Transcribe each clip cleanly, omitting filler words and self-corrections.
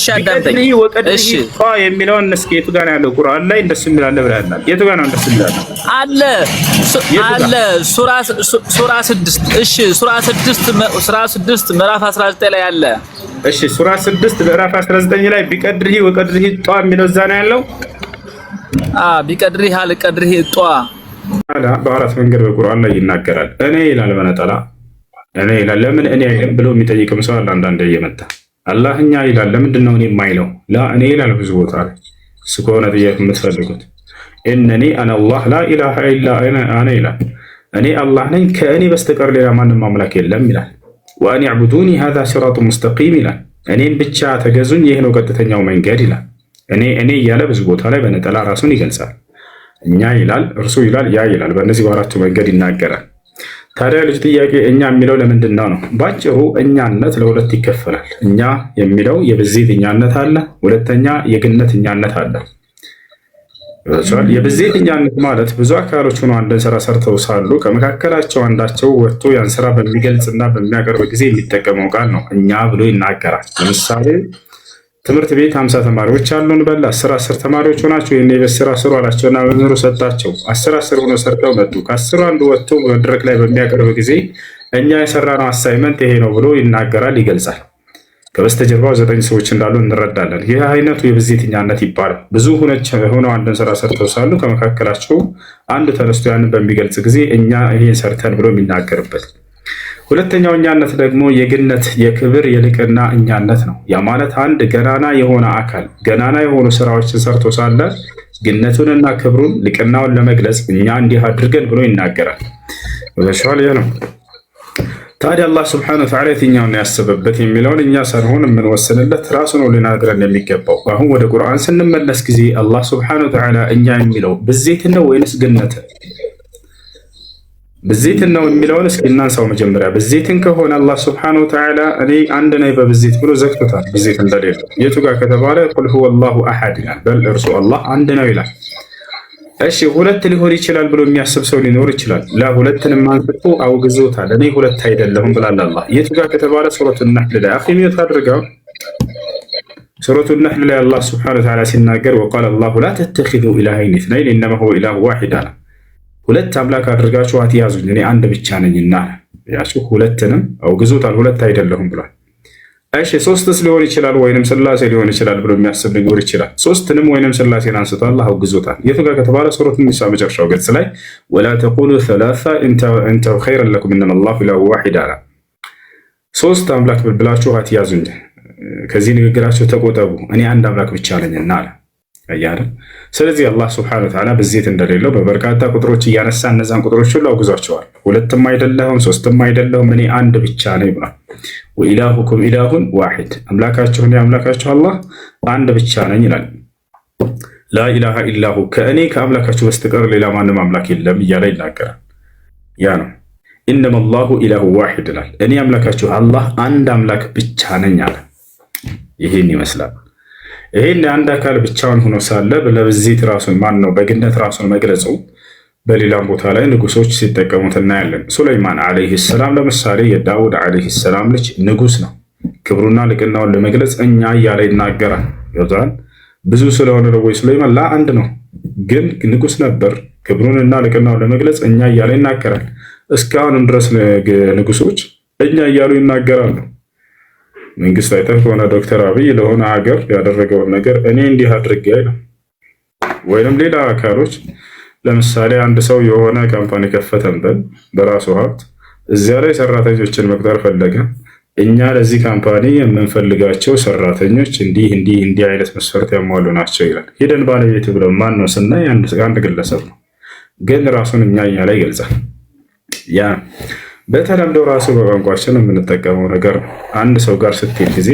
አዳምጠኝ። እሺ የሚለውን እስኪ የቱ ጋር ያለው ቁርአን ላይ እንደሱ የሚላል ብለናል። የቱ ጋር ነው እንደሱ የሚላል? አለ ሱራ 6 እሺ ሱራ 6 ምዕራፍ 19 ላይ አለ። እሺ ሱራ 6 ምዕራፍ 19 ላይ ቢቀድርሂ ወቀድርሂ ጧ የሚለው እዛ ነው ያለው። ቢቀድርሂ አልቀድርሂ ጧ በአራት መንገድ በቁርአን ላይ ይናገራል። እኔ ይላል በነጠላ እኔ ይላል። ለምን እኔ አይልም ብሎ የሚጠይቅም ሰው አለ። አንዳንዴ እየመጣ አላህኛ ይላል። ለምንድን ነው እኔ የማይለው? ላ እኔ ይላል ብዙ ቦታ ላይ። እሱ ከሆነ ጥያቄ የምትፈልጉት እነኒ አነ አላህ ላ ኢላሃ ኢላ አነ ይላል። እኔ አላህ ነኝ ከእኔ በስተቀር ሌላ ማንም አምላክ የለም ይላል። ወአን ዕቡዱኒ ሃዛ ሲራጡ ሙስተቂም ይላል። እኔም ብቻ ተገዙኝ ይህ ነው ቀጥተኛው መንገድ ይላል። እኔ እያለ ብዙ ቦታ ላይ በነጠላ ራሱን ይገልጻል። እኛ ይላል፣ እርሱ ይላል፣ ያ ይላል። በእነዚህ በአራቱ መንገድ ይናገራል። ታዲያ ልጅ ጥያቄ እኛ የሚለው ለምንድን ነው? ባጭሩ እኛነት ለሁለት ይከፈላል። እኛ የሚለው የብዜት እኛነት አለ፣ ሁለተኛ የግነት እኛነት አለ። የብዜት እኛነት ማለት ብዙ አካሎች ሆኖ አንድን ስራ ሰርተው ሳሉ ከመካከላቸው አንዳቸው ወጥቶ ያን ስራ በሚገልጽና በሚያቀርብ ጊዜ የሚጠቀመው ቃል ነው እኛ ብሎ ይናገራል። ለምሳሌ ትምህርት ቤት 50 ተማሪዎች አሉን በል 10 ተማሪዎች ሆናቸው የኔ በስራ ስሩ አላቸውና መምህሩ ሰጣቸው። 10 ሆነው ሰርተው መጡ። ከ10 አንዱ ወጥቶ መድረክ ላይ በሚያቀርብ ጊዜ እኛ የሰራነው አሳይመንት ይሄ ነው ብሎ ይናገራል፣ ይገልጻል። ከበስተጀርባው 9 ሰዎች እንዳሉ እንረዳለን። ይህ አይነቱ የብዜትኛነት ይባላል። ብዙ ሆነው አንድን ስራ ሰርተው ሳሉ ከመካከላቸው አንዱ ተነስቶ ያንን በሚገልጽ ጊዜ እኛ ይሄን ሰርተን ብሎ የሚናገርበት። ሁለተኛው እኛነት ደግሞ የግነት የክብር የልቅና እኛነት ነው። ያ ማለት አንድ ገናና የሆነ አካል ገናና የሆኑ ስራዎችን ሰርቶ ሳለ ግነቱንና ክብሩን ልቅናውን ለመግለጽ እኛ እንዲህ አድርገን ብሎ ይናገራል። ወለሻል ያ ነው። ታዲያ አላህ ሱብሓነሁ ወተዓላ የትኛውን ያሰበበት የሚለውን እኛ ሳንሆን የምንወስንለት ራሱ ነው ሊናገረን የሚገባው። አሁን ወደ ቁርአን ስንመለስ ጊዜ አላህ ሱብሓነሁ ወተዓላ እኛ የሚለው ብዜትን ነው ወይንስ ግነትን? ብዜትን ነው የሚለውን እስኪ እናንሳው። መጀመሪያ ብዜትን ከሆነ አላህ ሱብሓነሁ ወተዓላ እኔ አንድ ነኝ በብዜት ብሎ ዘግቶታል። ብዜት እንደሌለው የቱ ጋር ከተባለ ቁል ሁወላሁ አሐድ ይላል። በል እርሱ አላህ አንድ ነው ይላል። እሺ ሁለት ሊሆን ይችላል ብሎ የሚያስብ ሰው ሊኖር ይችላል። ሁለትንም አንስቶ አውግዞታል። እኔ ሁለት አይደለሁም ብሏል አላህ። የቱ ጋር ከተባለ ሱረቱ ነህል ላይ አኺ ሚዩት አድርገው። ሱረቱ ነህል ላይ አላህ ሱብሓነሁ ወተዓላ ሲናገር ወቃለ አላሁ ላ ተተኺዙ ኢላሀይኒ ኢስነይን ኢነማ ሁወ ኢላሁ ዋሂድ አለ። ሁለት አምላክ አድርጋችሁ አትያዙኝ እኔ አንድ ብቻ ነኝና ያችሁ ሁለትንም አውግዞታል። ሁለት አይደለሁም ብሏል። እሺ ሶስትስ ሊሆን ይችላል ወይንም ስላሴ ሊሆን ይችላል ብሎ የሚያስብ ሊኖር ይችላል። ሶስትንም ወይንም ስላሴን አንስቶ አላህ አውግዞታል። የቱ ጋር ከተባለ ሱረቱ ኒሳ መጨረሻው ገጽ ላይ ወላ ተቁሉ ሰላሳ እንተው ኸይረን ለኩም ኢነማ አላሁ ኢላሁ ዋሂድ አለ። ሶስት አምላክ ብላችሁ አትያዙኝ ከዚህ ንግግራችሁ ተቆጠቡ እኔ አንድ አምላክ ብቻ ነኝና አለ አያለ። ስለዚህ አላህ ሱብሓነሁ ወተዓላ ብዜት እንደሌለው በበርካታ ቁጥሮች እያነሳ እነዛን ቁጥሮች ሁሉ አውግዟቸዋል። ሁለትም አይደለሁም ሶስትም አይደለሁም እኔ አንድ ብቻ ነኝ ብሏል። ወኢላሁኩም ኢላሁን ዋሂድ አምላካችሁ እኔ አምላካችሁ አላህ አንድ ብቻ ነኝ ይላል። ላኢላሃ ኢላሁ ከእኔ ከአምላካችሁ በስተቀር ሌላ ማንም አምላክ የለም እያለ ይናገራል። ያ ነው ኢነማ አላሁ ኢላሁ ዋሂድ ይላል። እኔ አምላካችሁ አላህ አንድ አምላክ ብቻ ነኝ አለ። ይህን ይመስላል። ይሄን አንድ አካል ብቻውን ሆኖ ሳለ ለብዜት ራሱን ማን ነው በግነት ራሱን መግለጹ በሌላም ቦታ ላይ ንጉሶች ሲጠቀሙት እናያለን። ሱለይማን ዓለይሂ ሰላም ለምሳሌ የዳውድ ዓለይሂ ሰላም ልጅ ንጉስ ነው። ክብሩና ልቅናውን ለመግለጽ እኛ እያለ ይናገራል። ይወጣል ብዙ ስለሆነ ነው ወይ ሱለይማን ላ አንድ ነው፣ ግን ንጉስ ነበር። ክብሩንና ልቅናውን ለመግለጽ እኛ እያለ ይናገራል። እስካሁንም ድረስ ንጉሶች እኛ እያሉ ይናገራሉ። መንግስት አይተህ ከሆነ ዶክተር አብይ ለሆነ ሀገር ያደረገውን ነገር እኔ እንዲህ አድርጌ አይደለም። ወይንም ሌላ አካሎች ለምሳሌ አንድ ሰው የሆነ ካምፓኒ ከፈተንበል በራሱ ሀብት እዚያ ላይ ሰራተኞችን መቅጠር ፈለገ። እኛ ለዚህ ካምፓኒ የምንፈልጋቸው ሰራተኞች እንዲህ አይነት መስፈርት ያሟሉ ናቸው ይላል። ሄደን ባለቤት ብለው ማን ነው ስናይ አንድ ግለሰብ ነው፣ ግን ራሱን እኛ እያለ ይገልጻል። ያ በተለምዶ ራሱ በቋንቋችን የምንጠቀመው ነገር ነው። አንድ ሰው ጋር ስትሄድ ጊዜ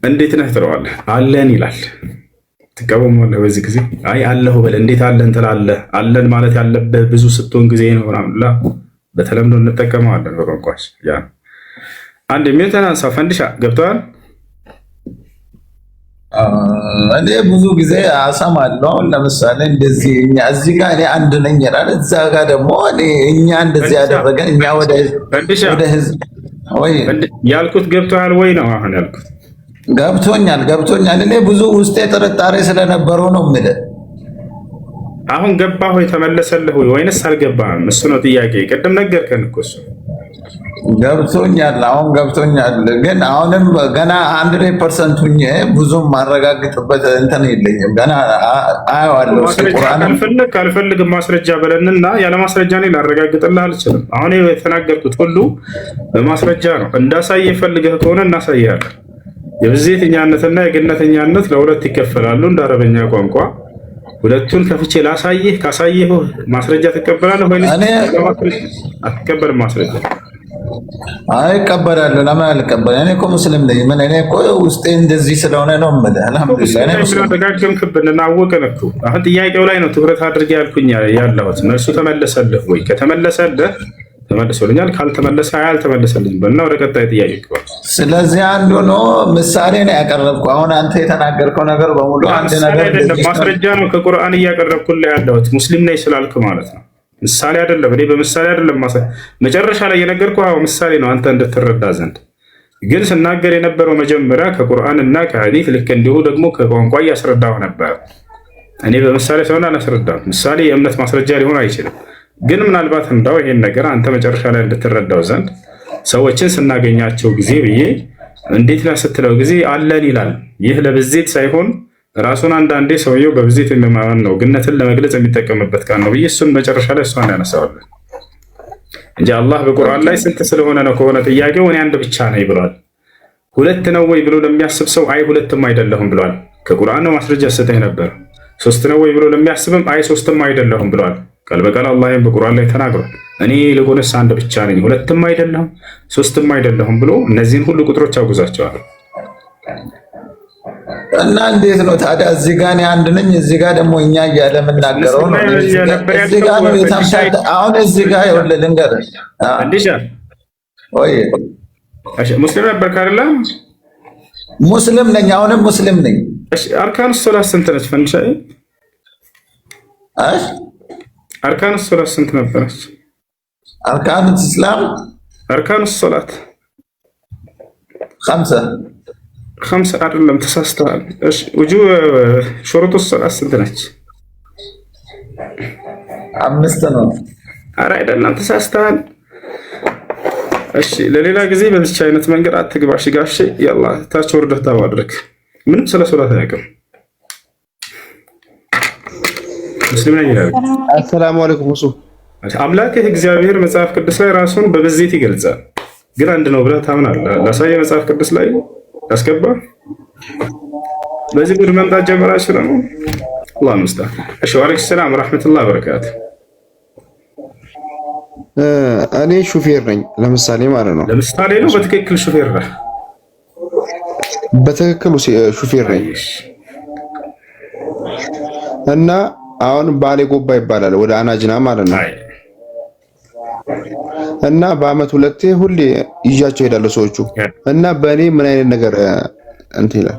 እንዴት ነህ ትለዋለህ። አለን ይላል። ትቀበላለህ። በዚህ ጊዜ አይ አለሁ በል። እንዴት አለን ትላለህ? አለን ማለት ያለብህ ብዙ ስትሆን ጊዜ ነው ምናምን በተለምዶ እንጠቀመዋለን በቋንቋችን። ያ አንድ የሚተናንሳ ፈንድሻ ገብተዋል። እኔ ብዙ ጊዜ አሰማለሁ። አሁን ለምሳሌ እንደዚህ እኛ እዚህ ጋር እኔ አንድ ነኝ ይላል፣ እዛ ጋር ደግሞ እኛ እንደዚህ ያደረገን እኛ ወደ ህዝብ ወይ ያልኩት ገብቶሃል ወይ ነው አሁን ያልኩት? ገብቶኛል። እኔ ብዙ ውስጤ ጥርጣሬ ስለነበረው ነው የምልህ። አሁን ገባህ ወይ ተመለሰልህ ወይ ወይንስ አልገባህም? እሱ ነው ጥያቄ። ቅድም ነገርከን እኮ እሱ አሁን ገብቶኛል። ግን አሁንም ገና 100% ሁኜ ብዙም ማረጋግጥበት እንትን የለኝም። ገና አየዋለሁ። ካልፈልግም ማስረጃ በለንና ያለ ማስረጃ እኔ ላረጋግጥልህ አልችልም። አሁን የተናገርኩት ሁሉ በማስረጃ ነው። እንዳሳየህ ፈልገህ ከሆነ እናሳያለን። የብዜተኛነትና የገነተኛነት ለሁለት ይከፈላሉ እንደ አረበኛ ቋንቋ። ሁለቱን ከፍቼ ላሳየህ። ካሳየህ ማስረጃ ትቀበላለህ ወይ አትቀበልም? ማስረጃ አይቀበላለሁ። ለምን አልቀበል? እኔ እኮ ሙስሊም ነኝ። ምን እኔ እኮ ውስጤ እንደዚህ ስለሆነ ነው የምልህ። አልሐምዱሊላህ እኔ ሙስሊም ተደጋገምክብን እና አወቅን እኮ። አሁን ጥያቄው ላይ ነው ትኩረት አድርጌ ያልኩኝ ያለሁት። መልሱ ተመለሰልህ ወይ? ከተመለሰልህ ተመልሶልኛል፣ ካልተመለሰ አልተመለሰልኝም በልና ወደ ቀጣይ ጥያቄ ይገባል። ስለዚህ አንዱ ነው ምሳሌ ነው ያቀረብኩ። አሁን አንተ የተናገርከው ነገር በሙሉ አንድ ነገር ማስረጃ ነው ከቁርአን እያቀረብኩልህ ያለሁት ሙስሊም ነኝ ስላልክ ማለት ነው። ምሳሌ አይደለም። እኔ በምሳሌ አይደለም መጨረሻ ላይ የነገርኩህ ምሳሌ ነው አንተ እንድትረዳ ዘንድ። ግን ስናገር የነበረው መጀመሪያ ከቁርአን እና ከሐዲስ ልክ እንዲሁ ደግሞ ከቋንቋ እያስረዳሁ ነበር። እኔ በምሳሌ ሳይሆን አላስረዳም። ምሳሌ የእምነት ማስረጃ ሊሆን አይችልም። ግን ምናልባት እንዳው ይሄን ነገር አንተ መጨረሻ ላይ እንድትረዳው ዘንድ ሰዎችን ስናገኛቸው ጊዜ ብዬ እንዴት ነህ ስትለው ጊዜ አለን ይላል። ይህ ለብዜት ሳይሆን ራሱን አንዳንዴ ሰውየው በብዜት የሚማመን ነው ግነትን ለመግለጽ የሚጠቀምበት ቃል ነው ብዬ እሱን መጨረሻ ላይ እሷን ያነሳዋለን እንጂ አላህ በቁርአን ላይ ስንት ስለሆነ ነው ከሆነ ጥያቄው እኔ አንድ ብቻ ነኝ ብሏል። ሁለት ነው ወይ ብሎ ለሚያስብ ሰው አይ ሁለትም አይደለሁም ብሏል። ከቁርአን ነው ማስረጃ ሰጠኝ ነበር። ሶስት ነው ወይ ብሎ ለሚያስብም አይ ሶስትም አይደለሁም ብሏል። ቃል በቃል አላህም በቁርአን ላይ ተናግሯል። እኔ ልጎነስ አንድ ብቻ ነኝ ሁለትም አይደለሁም ሶስትም አይደለሁም ብሎ እነዚህን ሁሉ ቁጥሮች አጉዛቸዋል። እና እንዴት ነው ታዲያ እዚህ ጋር እኔ አንድ ነኝ እዚህ ጋር ደግሞ እኛ እያለ የምናገረው ነው? እዚህ ጋር ነው የተምሳሌ። አሁን እዚህ ጋር ይኸውልህ ልንገርህ ወይ ሙስሊም ነበርክ አይደለም? ሙስሊም ነኝ፣ አሁንም ሙስሊም ነኝ። አርካኑ ሶላት ስንት ነች ፈንሻዬ? አርካኑ ሶላት ስንት ነበረች? አርካኑ እስላም አርካኑ ሶላት خمسة አይደለም ተሳስተሃል። እሺ ሹሩጡ ሶላት ስንት ነች? 5 ነው። ኧረ አይደለም ተሳስተሃል። እሺ ለሌላ ጊዜ በዚች አይነት መንገድ አትግባሽ ጋሼ። ያላ ታች ወርደህ ታዋድረክ ምንም ስለ ሶላት አያውቅም። ሙስሊም ነኝ ይላል። አሰላሙ አለይኩም ሙሱ። አምላክህ እግዚአብሔር መጽሐፍ ቅዱስ ላይ ራሱን በብዜት ይገልጻል። ግን አንድ ነው ብለህ ታምናለህ? ላሳየህ መጽሐፍ ቅዱስ ላይ አስገባ። በዚህ ጉድ መምጣት ጀመራችሁ ነው። አላህ ይመስገን። እሺ ወአለይኩም ሰላም ወራህመቱላሂ ወበረካቱ። እኔ ሹፌር ነኝ ለምሳሌ ማለት ነው። ለምሳሌ ነው። በትክክል ሹፌር ነህ? በትክክል ሹፌር ነኝ። እና አሁን ባሌ ጎባ ይባላል ወደ አናጅና ማለት ነው። እና በአመት ሁለቴ ሁሌ ይዣቸው ሄዳለሁ ሰዎቹ። እና በእኔ ምን አይነት ነገር እንትን ይላል?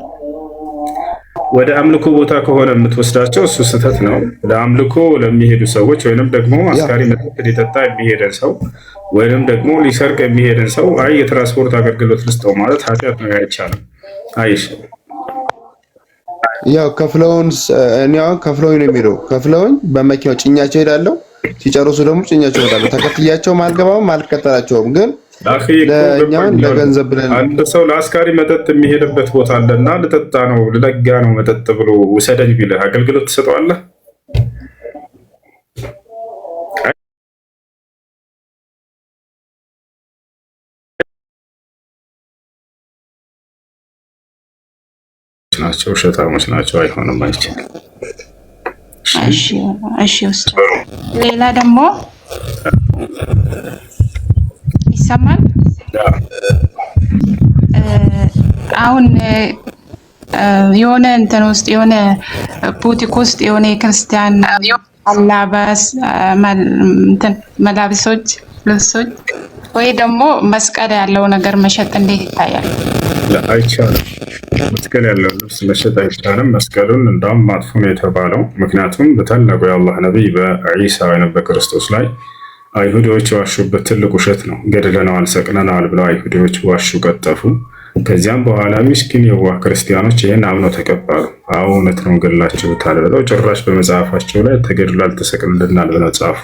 ወደ አምልኮ ቦታ ከሆነ የምትወስዳቸው እሱ ስህተት ነው። ለአምልኮ ለሚሄዱ ሰዎች ወይንም ደግሞ አስካሪ መጠጥ ሊጠጣ የሚሄደን ሰው ወይንም ደግሞ ሊሰርቅ የሚሄደን ሰው አይ የትራንስፖርት አገልግሎት ልስጠው ማለት ኃጢአት ነው፣ አይቻልም። አይሽ ያው ከፍለውን እኔ አሁን ከፍለውኝ ነው የሚሄደው። ከፍለውኝ በመኪናው ጭኛቸው ሄዳለሁ። ሲጨርሱ ደግሞ ጭኛቸው ሄዳለሁ። ተከትያቸውም አልገባም አልከተላቸውም። ግን ለእኛውን ለገንዘብ ብለን አንድ ሰው ለአስካሪ መጠጥ የሚሄድበት ቦታ አለና ልጠጣ ነው ልለጋ ነው መጠጥ ብሎ ውሰደኝ ቢልህ አገልግሎት ትሰጠዋለህ? ናቸው ውሸታሞች ናቸው። አይሆንም፣ አይቻልም። እሺ ውስጥ ሌላ ደግሞ ይሰማል። አሁን የሆነ እንትን ውስጥ የሆነ ቡቲክ ውስጥ የሆነ የክርስቲያን አላባስ መላብሶች ልብሶች ወይ ደግሞ መስቀል ያለው ነገር መሸጥ እንዴት ይታያል? አይቻልም። መስቀል ያለው ልብስ መሸጥ አይቻልም። መስቀሉን እንዳውም ማጥፎ ነው የተባለው። ምክንያቱም በታላቁ የአላህ ነቢይ በዒሳ ወይም በክርስቶስ ላይ አይሁዶች ዋሹበት ትልቅ ውሸት ነው። ገድለነዋል፣ ሰቅለነዋል ብለው አይሁዶች ዋሹ፣ ቀጠፉ። ከዚያም በኋላ ምስኪን የዋህ ክርስቲያኖች ይህን አምነው ተቀበሉ። አዎ እውነት ነው ገድላችሁታል ብለው ጭራሽ በመጽሐፋቸው ላይ ተገድሏል፣ ተሰቅልልናል ብለው ጻፉ።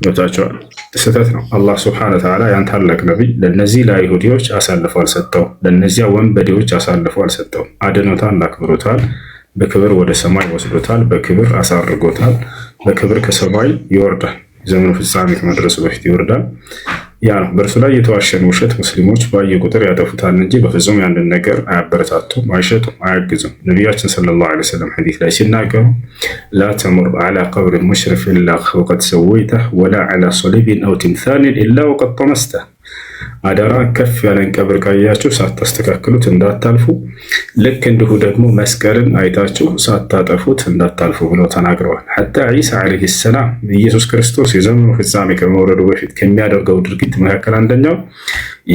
ገብታችኋል? ስህተት ነው። አላህ ስብሐነ ወተዓላ ያን ታላቅ ነቢይ ለእነዚህ ለአይሁዲዎች አሳልፎ አልሰጠው፣ ለእነዚያ ወንበዴዎች አሳልፎ አልሰጠው። አድኖታል፣ አክብሮታል፣ በክብር ወደ ሰማይ ወስዶታል፣ በክብር አሳርጎታል፣ በክብር ከሰማይ ይወርዳል። ዘመኑ ፍጻሜ ከመድረሱ በፊት ይወርዳል። ያ ነው። በእርሱ ላይ የተዋሸን ውሸት ሙስሊሞች ባየ ቁጥር ያጠፉታል እንጂ በፍጹም ያንን ነገር አያበረታቱም፣ አይሸጡም፣ አያግዙም። ነቢያችን ሰለላሁ ዐለይሂ ወሰለም ሐዲስ ላይ ሲናገሩ ላ ተሙር ዐላ ቀብሪ ሙሽሪፍ ኢላ ወቀድ ሰወይተህ ወላ ዐላ ሶሊቢን አው ቲምሳሊን ኢላ ወቀድ ጠመስተህ። አደራ ከፍ ያለን ቀብር ካያችሁ ሳታስተካክሉት እንዳታልፉ፣ ልክ እንዲሁ ደግሞ መስቀልን አይታችሁ ሳታጠፉት እንዳታልፉ ብለው ተናግረዋል። ሐታ ዒሳ ዓለይሂ ሰላም ኢየሱስ ክርስቶስ የዘመኑ ፍጻሜ ከመውረዱ በፊት ከሚያደርገው ድርጊት መካከል አንደኛው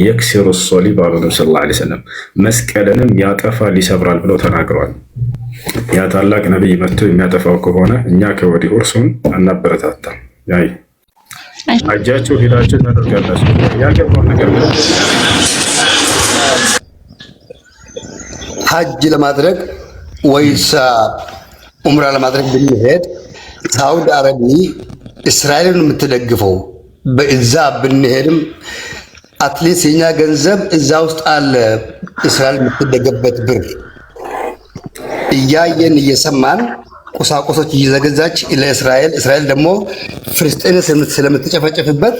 የክሲሩ ሶሊብ አሉ ነብዩ ሰለላሁ ዐለይሂ ወሰለም፣ መስቀልንም ያጠፋል ይሰብራል ብለው ተናግረዋል። ያ ታላቅ ነቢይ መጥቶ የሚያጠፋው ከሆነ እኛ ከወዲሁ እርሱን አናበረታታም። ያይ አጃችሁ ሄዳችሁ ታደርጋላችሁ። ያገባው ነገር ሐጅ ለማድረግ ወይስ ኡምራ ለማድረግ ብንሄድ ሳውዲ አረቢ እስራኤልን የምትደግፈው በዛ ብንሄድም አትሊስት የኛ ገንዘብ እዛ ውስጥ አለ። እስራኤል የምትደገበት ብር እያየን እየሰማን ቁሳቁሶች እየዘገዛች ለእስራኤል፣ እስራኤል ደግሞ ፍልስጤን ስለምትጨፈጨፍበት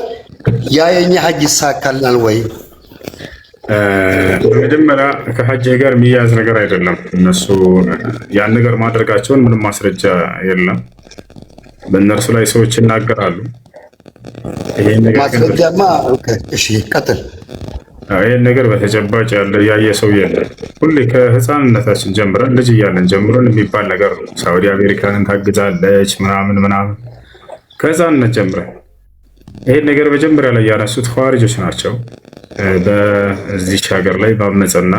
ያ የኛ ሐጅ ይሳካልናል ወይ? በመጀመሪያ ከሐጅ ጋር የሚያያዝ ነገር አይደለም። እነሱ ያን ነገር ማድረጋቸውን ምንም ማስረጃ የለም። በእነርሱ ላይ ሰዎች ይናገራሉ። ይሄን ነገር ማስረጃማ እሺ፣ ቀጥል። ይህን ነገር በተጨባጭ ያየ ሰው የለም። ሁሌ ከህፃንነታችን ጀምረን ልጅ እያለን ጀምረን የሚባል ነገር ነው። ሳውዲ አሜሪካንን ታግዛለች ምናምን ምናምን ከህፃንነት ጀምረን ይህን ነገር መጀመሪያ ላይ ያነሱት ኸዋሪጆች ናቸው። በዚች ሀገር ላይ ማመፅና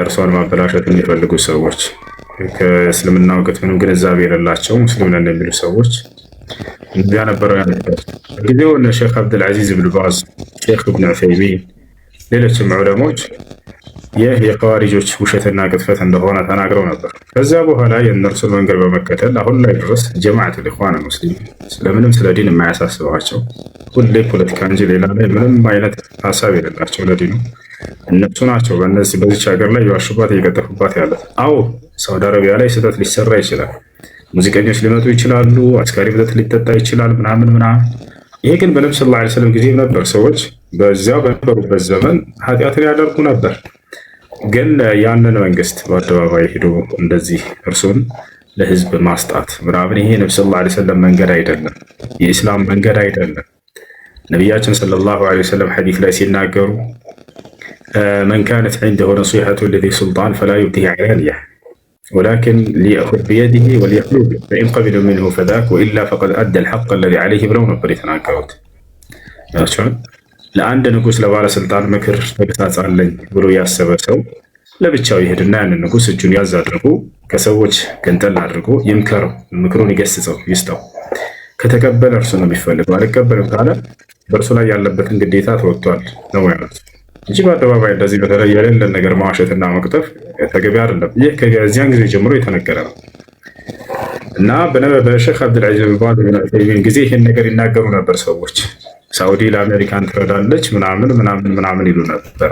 እርሷን ማበላሸት የሚፈልጉ ሰዎች፣ ከእስልምና እውቀት ምንም ግንዛቤ የሌላቸው ሙስሊም ነን የሚሉ ሰዎች እንዲያ ነበረው ያነበር ጊዜው እነ ሼክ አብዱልዓዚዝ ብን ባዝ፣ ሼክ እብን ዑሰይሚን፣ ሌሎችም ዑለሞች ይህ የኸዋሪጆች ውሸትና ቅጥፈት እንደሆነ ተናግረው ነበር። ከዚያ በኋላ የእነርሱን መንገድ በመከተል አሁን ላይ ድረስ ጀማዓቱል ኢኽዋን ሙስሊሚን ስለምንም ስለ ዲን የማያሳስባቸው ሁሌ ፖለቲካ እንጂ ሌላ ላይ ምንም አይነት ሀሳብ የሌላቸው ለዲኑ እነሱ ናቸው። በዚች ሀገር ላይ የዋሹባት እየቀጠፉባት ያለት። አዎ ሳውዲ አረቢያ ላይ ስህተት ሊሰራ ይችላል። ሙዚቀኞች ሊመጡ ይችላሉ። አስካሪ መጠጥ ሊጠጣ ይችላል ምናምን ምናምን። ይሄ ግን በነብዩ ሰለላሁ ዐለይሂ ወሰለም ጊዜ ነበር። ሰዎች በዚያው በነበሩበት ዘመን ኃጢአትን ያደርጉ ነበር። ግን ያንን መንግስት በአደባባይ ሄዶ እንደዚህ እርሱን ለህዝብ ማስጣት ምናምን ይሄ ነብዩ ሰለላሁ ዐለይሂ ወሰለም መንገድ አይደለም፣ የኢስላም መንገድ አይደለም። ነቢያችን ሰለላሁ ዐለይሂ ወሰለም ሐዲስ ላይ ሲናገሩ መን ካነት ዐንደሁ ነሲሐቱ ለዚ ሱልጣን ፈላ ዩብዲሃ ዐላንያ ወላኪን ሊየእኹዝ ቢየዲሂ ወሊየኽሉብ ፈኢን ቀቢለ ሚንሁ ፈዛክ ወኢላ ፈቀድ አደ አልሐቅ አለዚ ዐለይሂ ብለው ነበር የተናገሩት። ለአንድ ንጉስ ለባለስልጣን ምክር ተግሳጽ አለኝ ብሎ ያሰበ ሰው ለብቻው ይሄድና ያንን ንጉስ እጁን ያዝ አድርጎ ከሰዎች ገንጠል አድርጎ ይምከረው፣ ምክሩን ይገስጸው፣ ይስጠው። ከተቀበለ እርሱ ነው የሚፈልገው። አልቀበልም ካለ በእርሱ ላይ ያለበትን ግዴታ ተወጥቷል ነው ያሉት እንጂ በአደባባይ እንደዚህ በተለይ የሌለን ነገር ማዋሸትና መቅጠፍ ተገቢ አይደለም። ይህ ከዚያን ጊዜ ጀምሮ የተነገረ ነው እና በሼክ አብዱልዓዚዝ ብን ባዝ ጊዜ ይህን ነገር ይናገሩ ነበር ሰዎች። ሳውዲ ለአሜሪካን ትረዳለች ምናምን ምናምን ምናምን ይሉ ነበር።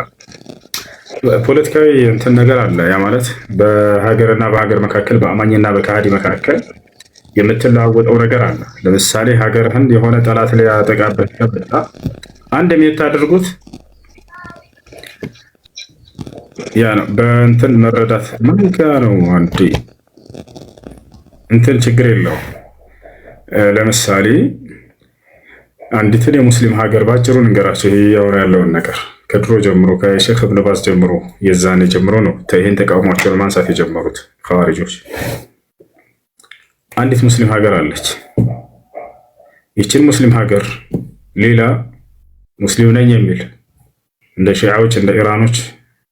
ፖለቲካዊ እንትን ነገር አለ። ያ ማለት በሀገርና በሀገር መካከል፣ በአማኝና በካሃዲ መካከል የምትለዋወጠው ነገር አለ። ለምሳሌ ሀገርህን የሆነ ጠላት ላይ ያጠቃበት ከበጣ አንድ የምታደርጉት ያ ነው። በእንትን መረዳት ማንካ ነው። አንዴ እንትን ችግር የለው። ለምሳሌ አንዲትን የሙስሊም ሀገር ባጭሩ ንገራቸው። ይሄ ያወራ ያለውን ነገር ከድሮ ጀምሮ ከሼክ እብን ባዝ ጀምሮ የዛኔ ጀምሮ ነው ይህን ተቃውሟቸውን ማንሳት የጀመሩት ኸዋሪጆች። አንዲት ሙስሊም ሀገር አለች። ይችን ሙስሊም ሀገር ሌላ ሙስሊም ነኝ የሚል እንደ ሺዓዎች እንደ ኢራኖች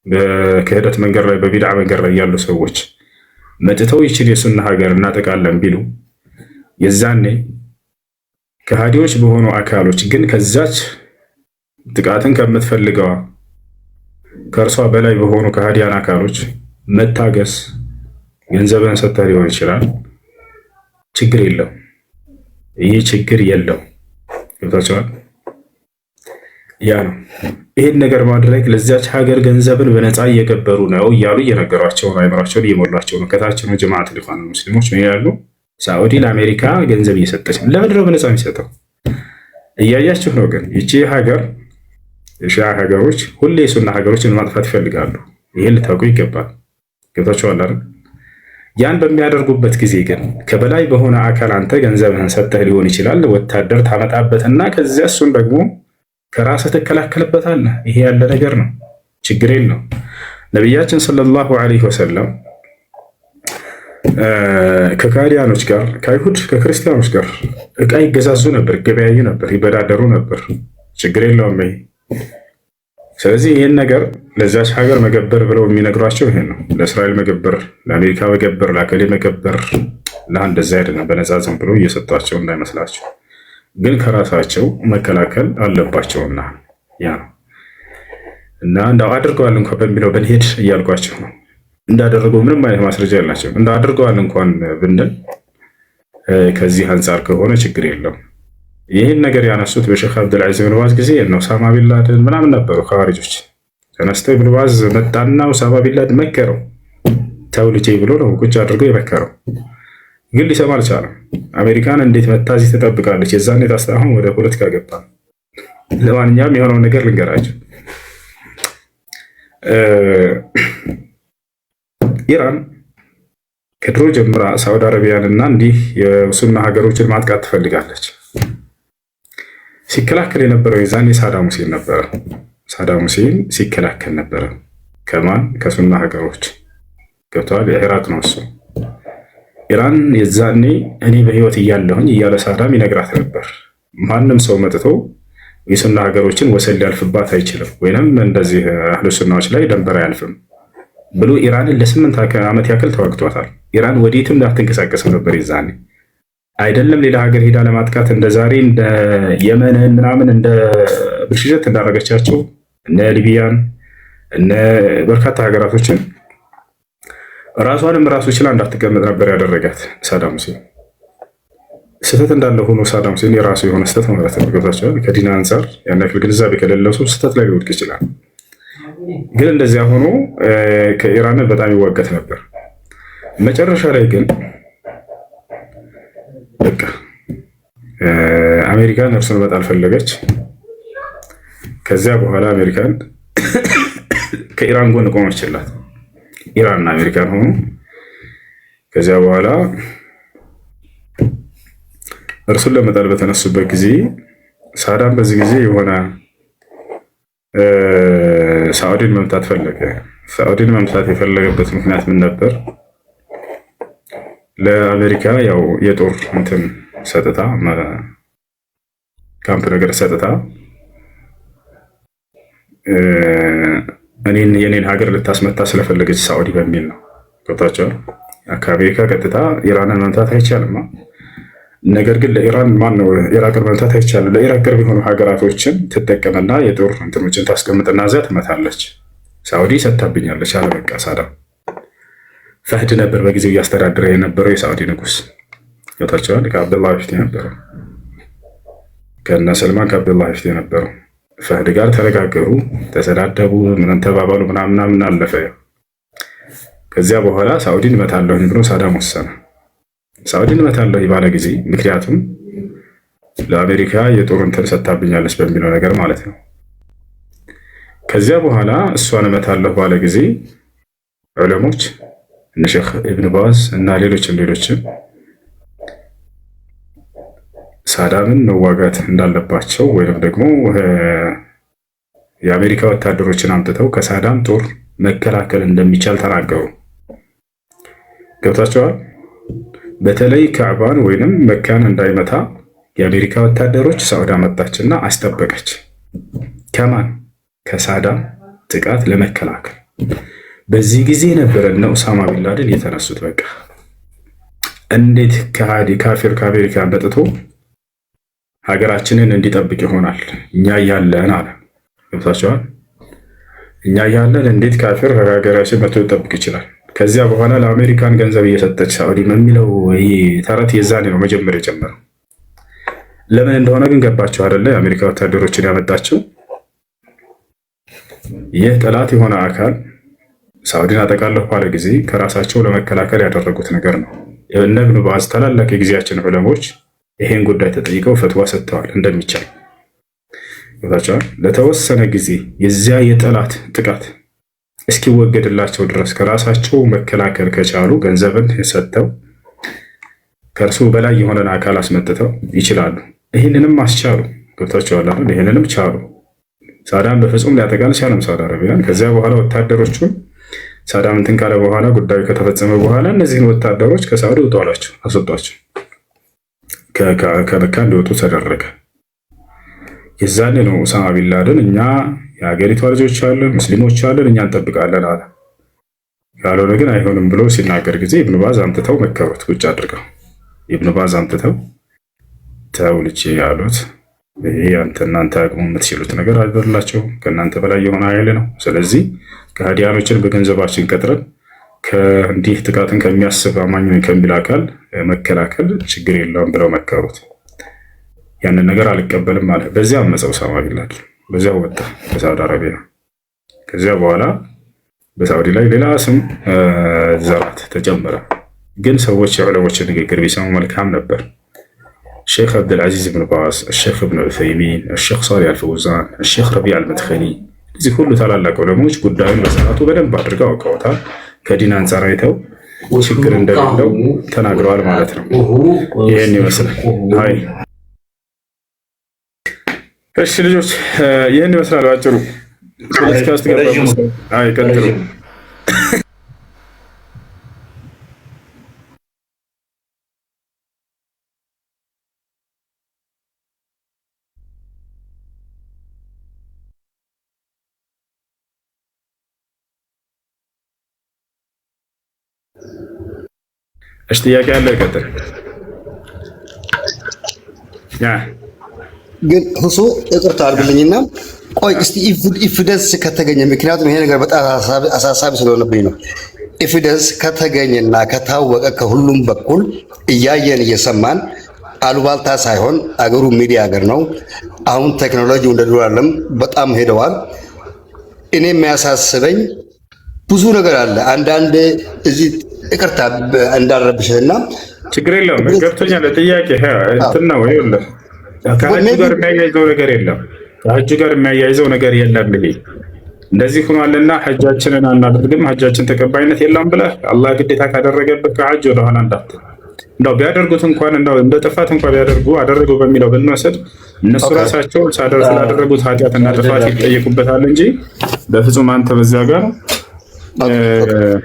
በክህደት መንገድ ላይ በቢድዓ መንገድ ላይ ያሉ ሰዎች መጥተው ይችን የሱና ሀገር እናጠቃለን ቢሉ የዛኔ ከሃዲዎች በሆኑ አካሎች ግን ከዛች ጥቃትን ከምትፈልገዋ ከእርሷ በላይ በሆኑ ከሃዲያን አካሎች መታገስ ገንዘብን ሰጥተህ ሊሆን ይችላል። ችግር የለው። ይህ ችግር የለው። ገብታችኋል? ያ ነው። ይህን ነገር ማድረግ ለዚያች ሀገር ገንዘብን በነፃ እየገበሩ ነው እያሉ እየነገሯቸው ነው። አይምሯቸውን እየሞሏቸው ነው። ከታች ነው ጀማዓት ኢኽዋን ሙስሊሞች ምን ይላሉ? ሳዑዲ ለአሜሪካ ገንዘብ እየሰጠች ነው። ለምንድን ነው በነፃ የሚሰጠው? እያያችሁ ነው። ግን ይቺ ሀገር የሺዓ ሀገሮች ሁሌ የሱና ሀገሮችን ማጥፋት ይፈልጋሉ። ይህን ልታውቁ ይገባል። ገብታችኋል አይደል? ያን በሚያደርጉበት ጊዜ ግን ከበላይ በሆነ አካል አንተ ገንዘብህን ሰጥተህ ሊሆን ይችላል። ወታደር ታመጣበትና ከዚያ እሱን ደግሞ ከራስህ ትከላከልበታለህ። ይሄ ያለ ነገር ነው። ችግር የለው። ነቢያችን ሰለላሁ ዐለይሂ ወሰለም ከካዲያኖች ጋር ከአይሁድ ከክርስቲያኖች ጋር እቃ ይገዛዙ ነበር፣ ይገበያዩ ነበር፣ ይበዳደሩ ነበር። ችግር የለውም ይሄ። ስለዚህ ይህን ነገር ለዚያች ሀገር መገበር ብለው የሚነግሯቸው ይሄን ነው። ለእስራኤል መገበር፣ ለአሜሪካ መገበር፣ ለአከሌ መገበር ለአንደዛ አይደለም። በነፃ ዝም ብሎ እየሰጧቸው እንዳይመስላቸው፣ ግን ከራሳቸው መከላከል አለባቸውና ያ ነው። እና እንዳው አድርገዋል እንኳን በሚለው ብንሄድ እያልኳቸው ነው። እንዳደረገው ምንም አይነት ማስረጃ ያላቸው እንዳደርገዋል እንኳን ብንል ከዚህ አንጻር ከሆነ ችግር የለውም። ይህን ነገር ያነሱት በሼክ አብዱልዓዚዝ ብን ባዝ ጊዜ ነው። ኡሳማ ቢንላደን ምናምን ነበሩ ኻሪጆች ተነስተው ብን ባዝ መጣና ኡሳማ ቢንላደን መከረው። ተው ልጄ ብሎ ነው ቁጭ አድርገው የመከረው፣ ግን ሊሰማ አልቻለም። አሜሪካን እንዴት መታ እዚህ ትጠብቃለች? የዛኔ ታስታሁን ወደ ፖለቲካ ገባ። ለማንኛውም የሆነውን ነገር ልንገራቸው። ኢራን ከድሮ ጀምራ ሳውዲ አረቢያን እና እንዲህ የሱና ሀገሮችን ማጥቃት ትፈልጋለች። ሲከላከል የነበረው የዛኔ ሳዳም ሁሴን ነበረ። ሳዳም ሁሴን ሲከላከል ነበረ። ከማን? ከሱና ሀገሮች ገብተዋል። የኢራቅ ነው እሱ። ኢራን የዛኔ እኔ በህይወት እያለሁኝ እያለ ሳዳም ይነግራት ነበር። ማንም ሰው መጥቶ የሱና ሀገሮችን ወሰን ሊያልፍባት አይችልም፣ ወይንም እንደዚህ አህሉ ሱናዎች ላይ ደንበር አያልፍም ብሎ ኢራንን ለ8 ዓመት ያክል ተዋግቷታል። ኢራን ወዴትም ላትንቀሳቀስም ነበር የዛኔ። አይደለም ሌላ ሀገር ሄዳ ለማጥቃት እንደ ዛሬ እንደ የመንን ምናምን እንደ ብልሽት እንዳደረገቻቸው እነ ሊቢያን እነ በርካታ ሀገራቶችን ራሷንም ራሱ ችላ እንዳትቀመጥ ነበር ያደረጋት ሳዳም ሁሴን። ስህተት እንዳለ ሆኖ ሳዳም ሁሴን የራሱ የሆነ ስህተት ማለት ነው። ገብታችኋል? ከዲን አንጻር ያን ያክል ግንዛቤ ከሌለው ሰው ስህተት ላይ ሊወድቅ ይችላል። ግን እንደዚያ ሆኖ ከኢራንን በጣም ይዋገት ነበር። መጨረሻ ላይ ግን በቃ አሜሪካን እርሱን መጣል ፈለገች። ከዚያ በኋላ አሜሪካን ከኢራን ጎን ቆመችላት። ኢራንና አሜሪካን ሆኑ። ከዚያ በኋላ እርሱን ለመጣል በተነሱበት ጊዜ ሳዳም በዚህ ጊዜ የሆነ ሳዑዲን መምታት ፈለገ። ሳዑዲን መምታት የፈለገበት ምክንያት ምን ነበር? ለአሜሪካ ያው የጦር እንትን ሰጥታ ካምፕ ነገር ሰጥታ የኔን ሀገር ልታስመታ ስለፈለገች ሳዑዲ በሚል ነው። ገብታችኋል? ከአሜሪካ ቀጥታ ኢራንን መምታት አይቻልም። ነገር ግን ለኢራን ማነው ኢራቅን መምታት አይቻልም። ለኢራቅ ቅርብ የሆኑ ሀገራቶችን ትጠቀምና የጦር እንትኖችን ታስቀምጥና እዚያ ትመታለች። ሳዑዲ ሰጥታብኛለች አለ። በቃ ሳዳም ፈህድ ነበር በጊዜው እያስተዳደረ የነበረው የሳዑዲ ንጉስ። ገብታችኋል? ከአብደላህ በፊት የነበረው ከነ ሰልማን ከአብደላህ በፊት የነበረው ፈህድ ጋር ተነጋገሩ፣ ተሰዳደቡ፣ ምን ተባባሉ፣ ምናምን አለፈ። ከዚያ በኋላ ሳዑዲን እመታለሁ ብሎ ሳዳም ወሰነ። ሳዑዲን እመታለሁ ባለ ጊዜ ምክንያቱም ለአሜሪካ የጦር እንትን ሰጥታብኛለች በሚለው ነገር ማለት ነው። ከዚያ በኋላ እሷን እመታለሁ ባለ ጊዜ ዑለሞች እነ ሼክ ኢብን ባዝ እና ሌሎችም ሳዳምን መዋጋት እንዳለባቸው ወይም ደግሞ የአሜሪካ ወታደሮችን አምጥተው ከሳዳም ጦር መከላከል እንደሚቻል ተናገሩ። ገብታቸዋል። በተለይ ካዕባን ወይንም መካን እንዳይመታ የአሜሪካ ወታደሮች ሳዑዲ መጣችና አስጠበቀች። ከማን? ከሳዳም ጥቃት ለመከላከል። በዚህ ጊዜ ነበረ እነ ኡሳማ ቢንላደን የተነሱት። በቃ እንዴት ካፊር ከአሜሪካ መጥቶ ሀገራችንን እንዲጠብቅ ይሆናል እኛ እያለን አለ። ገብታችኋል? እኛ እያለን እንዴት ካፊር ሀገራችን መጥቶ ሊጠብቅ ይችላል? ከዚያ በኋላ ለአሜሪካን ገንዘብ እየሰጠች ሳዑዲ የሚለው ይህ ተረት የዛኔ ነው መጀመሪያ የጀመረው። ለምን እንደሆነ ግን ገባቸው አይደለ? የአሜሪካ ወታደሮችን ያመጣችው ይህ ጠላት የሆነ አካል ሳዑዲን አጠቃለሁ ባለ ጊዜ ከራሳቸው ለመከላከል ያደረጉት ነገር ነው። እነ ኢብኑ ባዝ ታላላቅ የጊዜያችን ዑለሞች ይሄን ጉዳይ ተጠይቀው ፈትዋ ሰጥተዋል እንደሚቻል ገብታችኋል። ለተወሰነ ጊዜ የዚያ የጠላት ጥቃት እስኪወገድላቸው ድረስ ከራሳቸው መከላከል ከቻሉ ገንዘብን ሰጥተው ከእርሱ በላይ የሆነን አካል አስመጥተው ይችላሉ። ይህንንም አስቻሉ። ገብታችኋል አይደል? ይህንንም ቻሉ። ሳዳም በፍጹም ሊያጠቃ አልቻለም ሳውዲ አረቢያን። ከዚያ በኋላ ወታደሮቹን ሳዳም እንትን ካለ በኋላ ጉዳዩ ከተፈጸመ በኋላ እነዚህን ወታደሮች ከሳውዲ ውጡ አሏቸው፣ አስወጧቸው። ከመካ እንዲወጡ ተደረገ። የዛኔ ነው ኡሳማ ቢንላደን እኛ የሀገሪቷ ልጆች አለን፣ ሙስሊሞች አለን፣ እኛ እንጠብቃለን አለ። ካልሆነ ግን አይሆንም ብሎ ሲናገር ጊዜ ኢብኑ ባዝ አምጥተው መከሩት። ቁጭ አድርገው ኢብኑ ባዝ አምጥተው ተው ልጄ ያሉት ይሄ እናንተ አቅሙ የምትችሉት ነገር አይደላቸው፣ ከእናንተ በላይ የሆነ ኃይል ነው። ስለዚህ ከሃዲያኖችን በገንዘባችን ቀጥረን ከእንዲህ ጥቃትን ከሚያስብ አማኝ ከሚል አካል መከላከል ችግር የለውም ብለው መከሩት። ያንን ነገር አልቀበልም አለ። በዚያ አመፀው ኡሳማ ቢንላደን፣ በዚያው ወጣ ከሳውዲ አረቢያ። ከዚያ በኋላ በሳውዲ ላይ ሌላ ስም ዘራት ተጨመረ። ግን ሰዎች የዑለሞችን ንግግር ቢሰሙ መልካም ነበር። الشيخ عبد العزيز بن باز، الشيخ ابن عثيمين፣ الشيخ صالح الفوزان፣ الشيخ ربيع المدخلي እዚህ ሁሉ ታላላቅ ዑለሞች ጉዳዩን በሰዓቱ በደንብ አድርገው አውቀውታል። ከዲን አንጻር አይተው ችግር እንደሌለው ተናግረዋል ማለት ነው። ይህን ይመስላል። አይ እሺ ልጆች ይህን ይመስላል ባጭሩ። ፖለቲካ ውስጥ ገባ። አይ ቀጥሉ። እሺ ጥያቄ አለ? ቀጥል። ግን ሁሱ ይቅርታ አድርግልኝና ቆይ እስቲ ኢቪደንስ ከተገኘ፣ ምክንያቱም ይሄ ነገር በጣም አሳሳቢ ስለሆነብኝ ነው። ኢቪደንስ ከተገኘና ከታወቀ ከሁሉም በኩል እያየን እየሰማን አሉባልታ ሳይሆን አገሩ ሚዲያ ሀገር ነው። አሁን ቴክኖሎጂው እንደ ድሮ አይደለም፣ በጣም ሄደዋል። እኔ የሚያሳስበኝ ብዙ ነገር አለ። አንዳንድ እዚህ ይቅርታ እንዳረብሽና ችግር የለውም ገብቶኛል። ጥያቄ እንትን ነው ይኸውልህ፣ ከሐጅ ጋር የሚያያይዘው ነገር የለም። ከሐጅ ጋር የሚያያይዘው ነገር የለም። ይሄ እንደዚህ ሆኗልና ሐጃችንን አናደርግም፣ ሐጃችን ተቀባይነት የለም ብለህ አላህ ግዴታ ካደረገብህ ከሐጅ ወደኋላ እንዳትል። እንደው ቢያደርጉት እንኳን እንደው እንደ ጥፋት እንኳን ቢያደርጉ አደረገው በሚለው ብንወስድ እነሱ ራሳቸው ስላደረጉት ኃጢአትና ጥፋት ይጠየቁበታል እንጂ በፍጹም አንተ በዚያ ጋር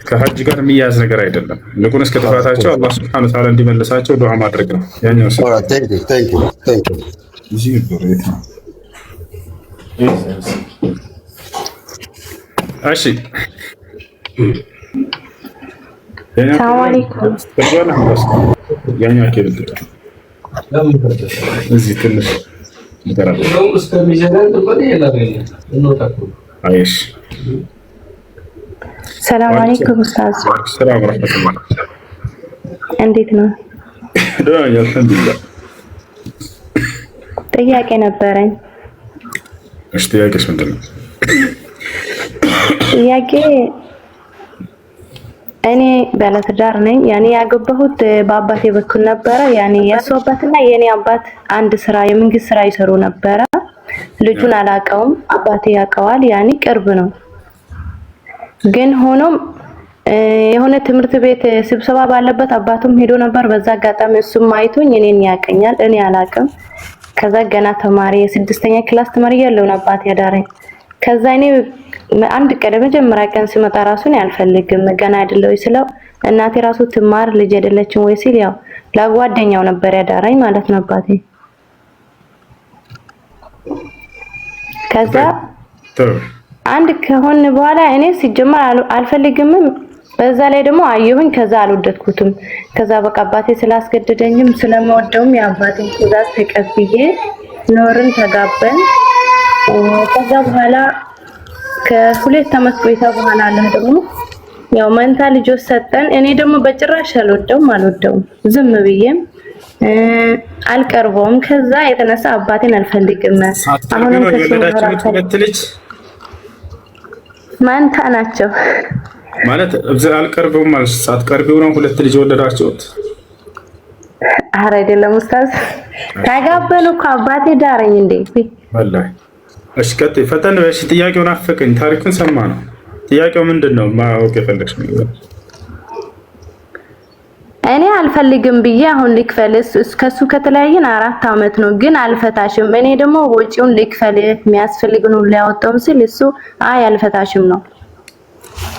ከሐጅ ጋር የሚያዝ ነገር አይደለም። ልቁን እስከ ጥፋታቸው አላህ ሱብሓነሁ ወተዓላ እንዲመልሳቸው ዱዓ ማድረግ ነው። ያኛው ሰው እሺ ሰላም አለይኩም። ያኛው ከልብ እዚህ ትንሽ ይተራል አይሽ ሰላም አለይኩም ኡስታዝ። ሰላም ወራህመቱላህ። እንዴት ነው? ደህና ነኝ አልሐምዱሊላህ። ጥያቄ ነበረኝ። እሺ ጥያቄሽ ምንድን ነው? ጥያቄ እኔ ባለትዳር ነኝ። ያኔ ያገባሁት በአባቴ በኩል ነበረ። ያኔ የእሱ አባትና የኔ አባት አንድ ስራ የመንግስት ስራ ይሰሩ ነበረ። ልጁን አላውቀውም፣ አባቴ ያውቀዋል። ያኔ ቅርብ ነው። ግን ሆኖም የሆነ ትምህርት ቤት ስብሰባ ባለበት አባቱም ሄዶ ነበር። በዛ አጋጣሚ እሱም አይቶኝ እኔን ያቀኛል፣ እኔ አላውቅም። ከዛ ገና ተማሪ የስድስተኛ ክላስ ተማሪ ያለው አባቴ ያዳረኝ። ከዛ እኔ አንድ ቀን መጀመሪያ ቀን ሲመጣ ራሱን ያልፈልግም ገና አይደለው ስለው እናቴ ራሱ ትማር ልጅ አይደለችም ወይ ሲል ያው ለጓደኛው ነበር ያዳረኝ ማለት ነው አባቴ። ከዛ አንድ ከሆነ በኋላ እኔ ሲጀመር አልፈልግም በዛ ላይ ደግሞ አየሁኝ። ከዛ አልወደድኩትም። ከዛ በቃ አባቴ ስላስገደደኝም ስለምወደውም የአባቴን ትዕዛዝ ተቀብዬ ኖርን፣ ተጋበን። ከዛ በኋላ ከ2 ዓመት ቆይታ በኋላ አለ ደግሞ ያው መንታ ልጆች ሰጠን። እኔ ደግሞ በጭራሽ አልወደውም ዝም ብዬም አልቀርበውም። ከዛ የተነሳ አባቴን አልፈልግም። አሁንም ከወለዳችሁት ልጅ መንታ ናቸው ማለት አልቀርበውም ማለት ሳትቀርቢው ነው 2 ልጅ ወለዳችሁት? ኧረ አይደለም ኡስታዝ፣ ተጋበን እኮ አባቴ ዳረኝ እንዴ ወላሂ። እሺ ቀጥይ፣ ፈጠን በሽ። ጥያቄውን አፈቀኝ፣ ታሪኩን ሰማ ነው። ጥያቄው ምንድነው? ማወቅ የፈለግሽ ነው? እኔ አልፈልግም ብዬ አሁን ልክፈልስ እስከሱ ከተለያየን 4 ዓመት ነው፣ ግን አልፈታሽም። እኔ ደግሞ ወጪውን ልክፈል የሚያስፈልግን ሁሉ ያወጣው ሲል እሱ አይ አልፈታሽም ነው።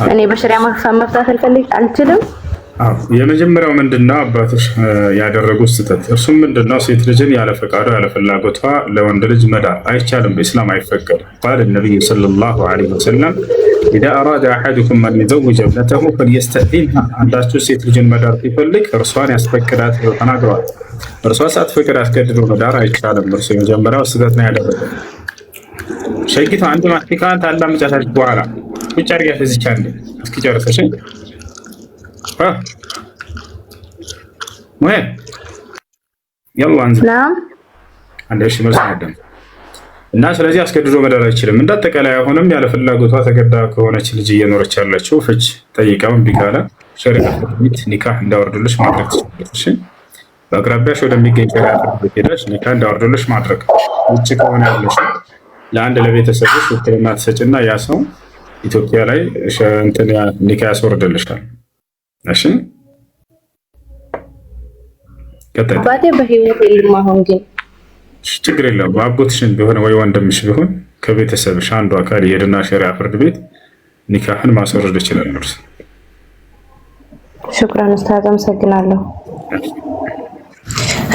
እኔ በሸሪዓ መፍታት አልችልም። የመጀመሪያው ምንድነው አባቶች ያደረጉት ስህተት? እርሱም ምንድነው? ሴት ልጅን ያለ ፈቃዷ ያለ ፍላጎቷ ለወንድ ልጅ መዳር አይቻልም፣ በእስላም አይፈቀድም። ቃል ነብዩ ሰለላሁ ዐለይሂ ወሰለም ኢዛ አራደ አሐዱኩም አን ይዘውጀ ብነተሁ ፈልየስተእዚንሃ፣ አንዳችሁ ሴት ልጅን መዳር ሲፈልግ እርሷን ያስፈቅዳት ብለው ተናግረዋል። እርሷ ሳትፈቅድ አስገድዶ መዳር አይቻልም። እርሱ የመጀመሪያው ስህተት ነው ያደረገው። ሸይኪቱ አንድ ማስቲካን ታላምጫታለች። በኋላ ቁጭ አድርጊያት እዚች አንዴ እስኪጨርሰሽ ሙሄ ያው አንተ አንደሽ መስማደም እና ስለዚህ አስገድዶ መዳር አይችልም። እንዳጠቃላይ አሁንም ያለ ፍላጎቷ ተገዳ ከሆነች ልጅ እየኖረች ያለችው ፍች ጠይቃውን ቢካላ ሸሪዓ ፍርድ ኒካህ እንዳወርድልሽ ማድረግ ትችላለሽ። በአቅራቢያሽ ወደሚገኝ ሸሪዓ ፍርድ ሄደሽ ኒካህ እንዳወርድልሽ ማድረግ። ውጭ ከሆነ ያለሽ ለአንድ ለቤተሰብሽ ውክልና ትሰጭና ያ ሰው ኢትዮጵያ ላይ እንትን ኒካህ ያስወርድልሻል። እሺ አባቴ በህይወት የለም አሁን፣ ግን ችግር የለውም። አጎትሽን ቢሆን ወይ ወንድምሽ ቢሆን ከቤተሰብሽ አንዱ አካል ይሄድና ሸሪዓ ፍርድ ቤት ኒካህን ማስወረድ ይችላል። እርሱ ሹክራን ኡስታዝ፣ አመሰግናለሁ።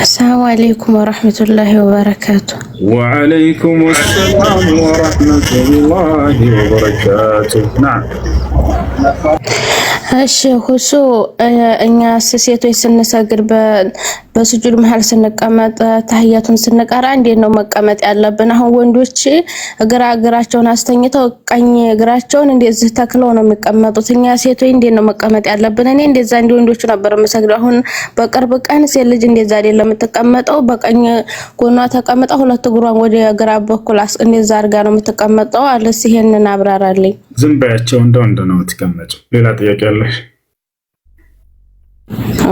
አሰላሙ አለይኩም ወራህመቱላሂ ወበረካቱ። ወአለይኩም ሰላም ወራህመቱላሂ ወበረካቱ። ናም እሺ ሁሱ እኛ ሴቶች ስንሰግድ በስጁድ መሃል ስንቀመጥ ተህያቱን ስንቀራ እንዴት ነው መቀመጥ ያለብን? አሁን ወንዶች እግራቸውን አስተኝተው ቀኝ እግራቸውን እንደዚህ ተክለው ነው የሚቀመጡት። እኛ ሴቶች እንዴት ነው መቀመጥ ያለብን? እኔ እንደዛ እንደ ወንዶቹ ነበር የምሰግደው። አሁን በቅርብ ቀን ሴት ልጅ እንደዛ አይደለም የምትቀመጠው። በቀኝ ጎኗ ተቀምጣ 2 እግሯን ወደ ግራ በኩል እንደዛ አድርጋ ነው የምትቀመጠው። አለስ ይሄንን አብራራልኝ። ዝም በያቸው እንደው ነው የምትቀመጨው። ሌላ ጥያቄ አለሽ?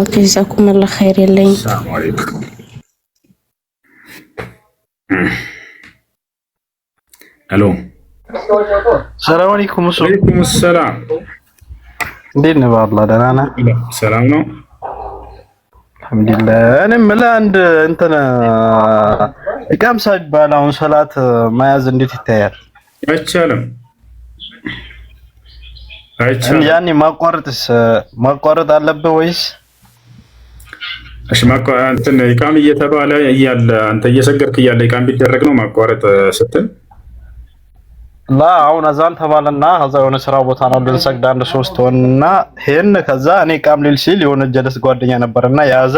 ኦኬ ጀዛኩሙላህ ኸይር። የለኝ። ሰላም አለይኩም። ሄሎ ሰላም አለይኩም። ወአለይኩም ሰላም። እንዴት ነህ? በአላህ ደህና ነህ? ሰላም ነው አልሐምዱሊላህ። እኔም ለአንድ እንትን ኢቃም ሳይባል አሁን ሰላት መያዝ እንዴት ይታያል? አይቻልም። ያኔ ማቋረጥ አለብህ ወይስ? እሺ እንትን ኢቃም እየተባለ እያለ አንተ እየሰገድክ እያለ ኢቃም ቢደረግ ነው ማቋረጥ ስትል? አሁን አዛን ተባለና ከዛ የሆነ ስራ ቦታ ነው ልንሰግድ 1-3 ሆነና ሄን ከዛ እኔ ኢቃም ሊል ሲል የሆነ ጀለስ ጓደኛ ነበርና ያዛ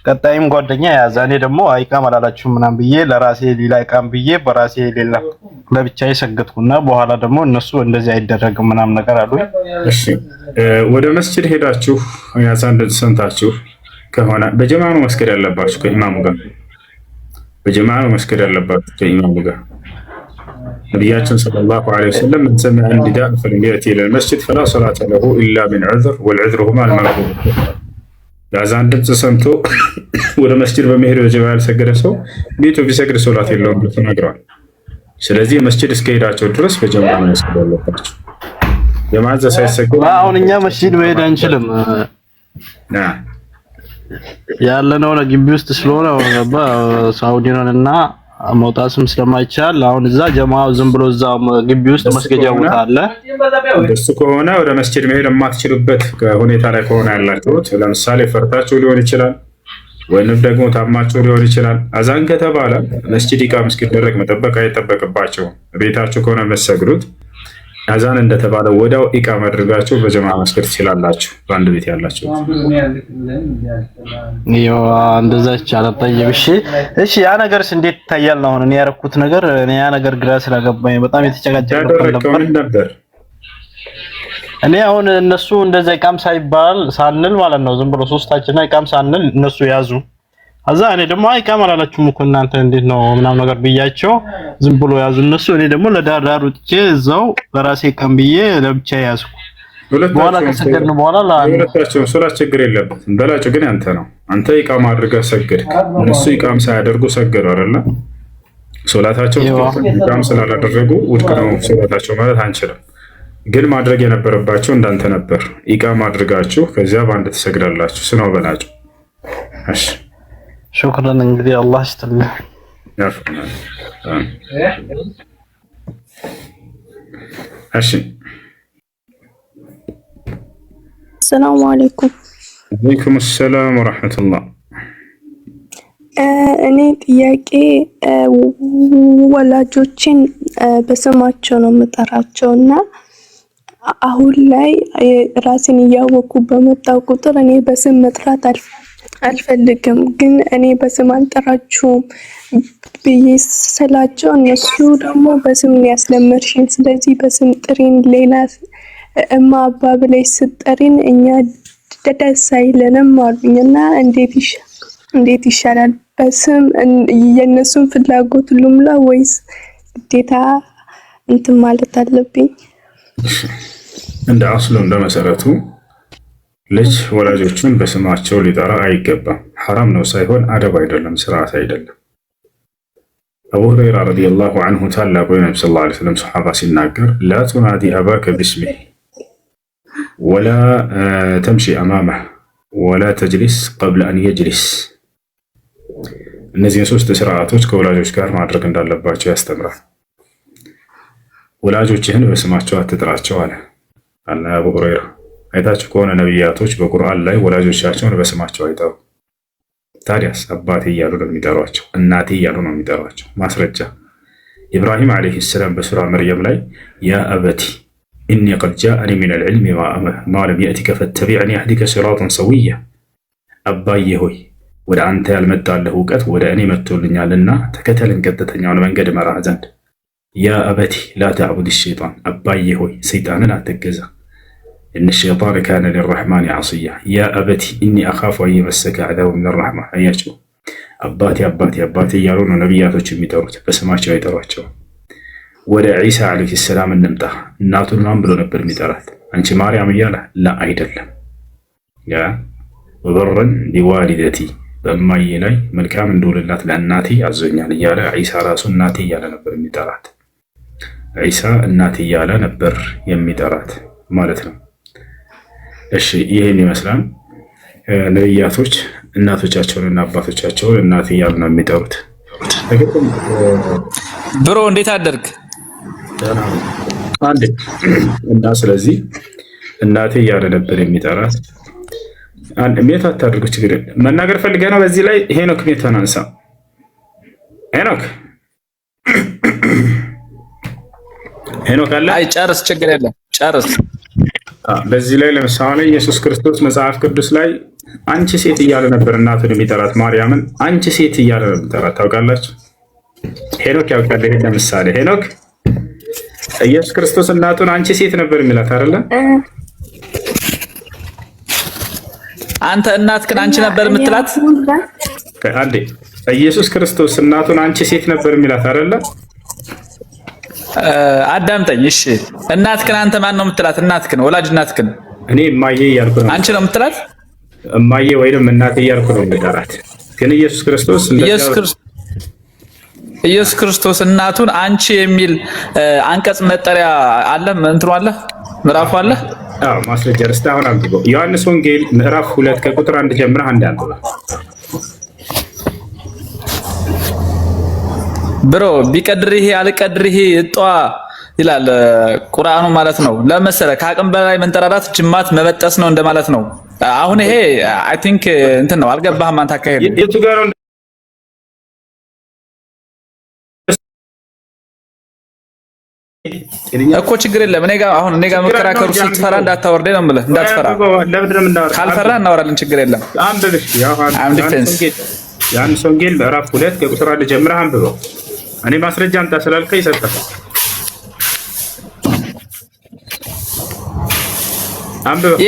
ቀጣይም ጓደኛ ያዛ። እኔ ደግሞ ኢቃም አላላችሁም ምናምን ብዬ ለራሴ ሌላ ኢቃም ብዬ በራሴ ሌላ ለብቻዬ ሰገድኩና በኋላ ደግሞ እነሱ እንደዚህ አይደረግም ምናምን ነገር አሉ። እሺ ወደ መስጂድ ሄዳችሁ ያዛን ሰምታችሁ ከሆነ በጀማዓ ነው መስገድ ያለባችሁ ከኢማሙ ጋር። በጀማዓ ነው መስገድ ያለባችሁ ከኢማሙ ጋር። ነቢያችን ሰለላሁ ዐለይሂ ወሰለም من سمع النداء فليأتي إلى المسجد فلا صلاة له إلا من عذر والعذر هما المغفور። የአዛን ድምፅ ሰምቶ ወደ መስጂድ በመሄድ በጀማዓ ያልሰገደ ሰው ቤቱ ቢሰግድ ሶላት የለውም ብለው ተናግረዋል። ስለዚህ መስጂድ እስከሄዳቸው ድረስ በጀማዓ ነው መስገድ ያለባቸው። ጀማዓ ሳይሰገድ አሁን እኛ መስጂድ መሄድ አንችልም ያለነው ግቢ ውስጥ ስለሆነ ሳውዲ ነንና መውጣትም ስለማይቻል አሁን እዛ ጀማዓው ዝም ብሎ እዛ ግቢ ውስጥ መስገጃ ቦታ አለ። እሱ ከሆነ ወደ መስጂድ መሄድ የማትችሉበት ሁኔታ ላይ ከሆነ ያላችሁት ለምሳሌ ፈርታችሁ ሊሆን ይችላል፣ ወይንም ደግሞ ታማችሁ ሊሆን ይችላል። አዛን ከተባለ መስጂድ ኢቃም እስኪደረግ መጠበቅ አይጠበቅባቸውም። ቤታችሁ ከሆነ መሰግዱት አዛን እንደተባለው ወዲያው ኢቃማ አድርጋችሁ በጀማ መስገድ ትችላላችሁ። በአንድ ቤት ያላችሁ እንደዛ ይቻላል። ጠይብ እሺ ያ ነገርስ እንዴት ይታያል ነው? አሁን እኔ ያረኩት ነገር እኔ ያ ነገር ግራ ስለገባኝ በጣም የተጨቃጨቀ ነበር። እኔ አሁን እነሱ እንደዛ ኢቃም ሳይባል ሳንል ማለት ነው ዝም ብሎ ሶስታችን ኢቃም ሳንል እነሱ ያዙ። አዛ እኔ ደግሞ ኢቃም አላላችሁም እኮ እናንተ እንዴት ነው ምናምን ነገር ብያቸው ዝም ብሎ ያዙ እነሱ። እኔ ደግሞ ለዳር ዳር ወጥቼ እዛው በራሴ ኢቃም ብዬ ለብቻ ያዝኩ። በኋላ ከሰገድን በኋላ ሁለታቸውም ሶላት ችግር የለበትም። በላጩ ግን አንተ ነው። አንተ ኢቃም አድርገህ ሰገድክ፣ እነሱ ኢቃም ሳያደርጉ ሰገዱ አይደለ? ሶላታቸው ኢቃም ስላላደረጉ ውድቅ ነው ሶላታቸው ማለት አንችልም። ግን ማድረግ የነበረባቸው እንዳንተ ነበር። ኢቃም አድርጋችሁ ከዚያ በአንድ ትሰግዳላችሁ። ስነው በላጩ። እሺ شكرا እንግዲህ አላህ ይስጥልህ። እሺ ሰላም አለይኩም። ወአለይኩም ሰላም ወራህመቱላህ። እኔ ጥያቄ ወላጆችን በስማቸው ነው የምጠራቸውና አሁን ላይ ራሴን እያወኩ በመጣው ቁጥር እኔ በስም መጥራት አልፈልግም። ግን እኔ በስም አልጠራችሁም ብዬ ስላቸው እነሱ ደግሞ በስም ያስለመድሽን፣ ስለዚህ በስም ጥሪን፣ ሌላ እማ አባ ብለሽ ስጠሪን እኛ ደስ አይለንም አሉኝና እንዴት ይሻላል? በስም የነሱን ፍላጎት ልሙላ ወይስ ግዴታ እንትን ማለት አለብኝ? እንደ አስሉ እንደ መሰረቱ ልጅ ወላጆቹን በስማቸው ሊጠራ አይገባም። ሐራም ነው ሳይሆን አደብ አይደለም፣ ስርዓት አይደለም። አቡ ሁረይራ ረዲየላሁ ዐንሁ ታላቁ የነብዩ ሰለላሁ ዐለይሂ ወሰለም ሱሐባ ሲናገር ላ ቱናዲ አባከ ቢስሚህ ወላ ተምሺ አማመህ ወላ ተጅሊስ ቀብለ አን የጅሊስ። እነዚህን ሶስት ስርዓቶች ከወላጆች ጋር ማድረግ እንዳለባቸው ያስተምራል። ወላጆችህን በስማቸው አትጥራቸው አለ አቡ ሁረይራ። አይታችሁ ከሆነ ነቢያቶች በቁርአን ላይ ወላጆቻቸውን በስማቸው አይጠሩ። ታዲያስ አባቴ እያሉ ነው የሚጠሯቸው፣ እናቴ እያሉ ነው የሚጠሯቸው። ማስረጃ ኢብራሂም ዓለይሂ ሰላም በሱራ መርየም ላይ ያ አበቲ ኢኒ ቀድ ጃአኒ ሚነል ዒልሚ ማ ለም የእቲከ ፈተቢዕኒ አህዲከ ሲራጠን ሰዊያ። አባዬ ሆይ ወደ አንተ ያልመጣልህ እውቀት ወደ እኔ መጥቶልኛልና ተከተልን ቀጥተኛውን መንገድ መራህ ዘንድ። ያ አበቲ ላ ተዕቡድ ሸይጣን፣ አባዬ ሆይ ሰይጣንን አትገዛ። እነ ሸይጣን ካነ ሊረሕማን ዓሲያ። ያ አበቲ ኢኒ አኻፉ አን የመሰከ ዐዛቡ ሚነ ረሕማ። አያቸው አባቴ አባቴ አባቴ እያሉ ነው ነቢያቶች የሚጠሩት፣ በስማቸው አይጠሯቸው። ወደ ዒሳ ዓለይሂ ሰላም እንምጣ። እናቱን ማን ብሎ ነበር የሚጠራት? አንቺ ማርያም እያለ ላ አይደለም። ያ ወበረን ቢዋሊደቲ፣ በእማዬ ላይ መልካም እንደውልላት ለእናቴ አዞኛል እያለ ዒሳ ራሱ እናቴ እያለ ነበር የሚጠራት። ዒሳ እናቴ እያለ ነበር የሚጠራት ማለት ነው። እሺ ይህን ይመስላል። ነቢያቶች እናቶቻቸውንና አባቶቻቸውን እናቴ እያሉ ነው የሚጠሩት። ብሮ እንዴት አደርግ አንዴ እና ስለዚህ እናቴ እያለ ነበር የሚጠራት። ሜት አታድርጉ፣ ችግር መናገር ፈልገህ ነው። በዚህ ላይ ሄኖክ ሜታን አንሳ። ሄኖክ አለ። አይ ጨርስ፣ ችግር የለም ጨርስ። በዚህ ላይ ለምሳሌ ኢየሱስ ክርስቶስ መጽሐፍ ቅዱስ ላይ አንቺ ሴት እያለ ነበር እናቱን የሚጠራት ማርያምን አንቺ ሴት እያለ ነው የሚጠራት። ታውቃላችሁ? ሄኖክ ያውቃል። ይሄ ለምሳሌ ሄኖክ ኢየሱስ ክርስቶስ እናቱን አንቺ ሴት ነበር የሚላት አይደለ? አንተ እናትህን አንቺ ነበር የምትላት? አንዴ ኢየሱስ ክርስቶስ እናቱን አንቺ ሴት ነበር የሚላት አይደለ? አዳምጠኝ እሺ። እናትህን አንተ ማን ነው የምትላት? እናትህን፣ ወላጅ እናትህን። እኔ እማዬ እያልኩ ነው። አንቺ ነው የምትላት? እማዬ ወይንም እናቴ እያልኩ ነው የምጠራት። ግን ኢየሱስ ክርስቶስ ኢየሱስ ክርስቶስ እናቱን አንቺ የሚል አንቀጽ መጠሪያ አለ? እንትኑ አለ? ምዕራፉ አለ? አዎ ማስረጃ እስቲ አሁን አንብበው። ዮሐንስ ወንጌል ምዕራፍ 2 ከቁጥር 1 ጀምረህ አንድ አንብበው። ብሮ ቢቀድርህ አልቀድርህ እጧ ይላል ቁርአኑ ማለት ነው። ለመሰለ ከአቅም በላይ መንጠራራት ጅማት መበጠስ ነው እንደማለት ነው። አሁን ይሄ አይ ቲንክ እንትን ነው። አልገባህም አንተ አካሄድ የቱ ጋር ነው እኮ ችግር የለም። እኔ ጋር መከራከሩ ስትፈራ እንዳታወርደኝ ነው የምልህ። እንዳትፈራ ካልፈራ እናወራለን። ችግር የለም። ዮሐንስ ወንጌል ምዕራፍ 2 ከቁጥር 1 ጀምረህ አንብበው። እኔ ማስረጃ አምጣ ስላልከኝ ሰጠህ። አንብበው።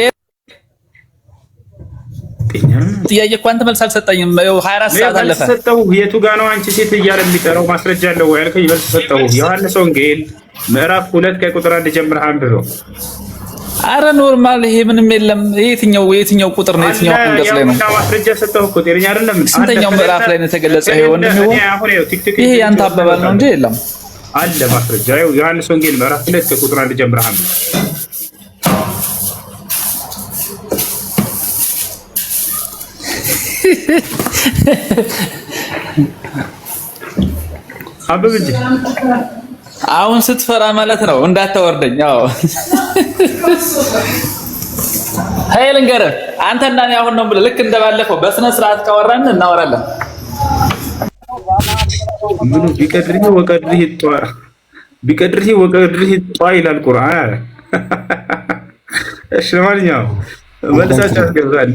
ጥያቄ እኮ አንተ መልስ አልሰጠኝም። 24 ሰዓት አለፈ። ሰጠው። የቱ ጋር ነው አንቺ ሴት እያለ የሚጠራው? ማስረጃ አለው ወይ አልከኝ። መልስ ሰጠው። ዮሐንስ ወንጌል ምዕራፍ 2 ከቁጥር 1 ጀምረህ አንብበው። አረ ኖርማል፣ ይሄ ምንም የለም። የትኛው ቁጥር ነው? የትኛው አንቀጽ ላይ ነው? ማስረጃ ሰጠው እኮ ጤነኛ አይደለም። ስንተኛው ምዕራፍ ላይ ነው የተገለጸ? ይሄ ወንድም ይሄ ያንተ አባባል ነው እንጂ የለም አለ ማስረጃ። ዮሐንስ ወንጌል ምዕራፍ 2 ከቁጥር 1 ጀምረህ አንብበው። አበብ እንጂ አሁን ስትፈራ ማለት ነው እንዳታወርደኝ። አዎ ኃይል እንገርህ አንተና እኔ አሁን ነው ብለህ ልክ እንደባለፈው በስነ ስርዓት ካወራን እናወራለን። ምኑ ቢቀድርህ ወቀድርህ ጧ ይላል ቁርአን። እሺ ለማንኛውም መልሳችሁ አስገባል።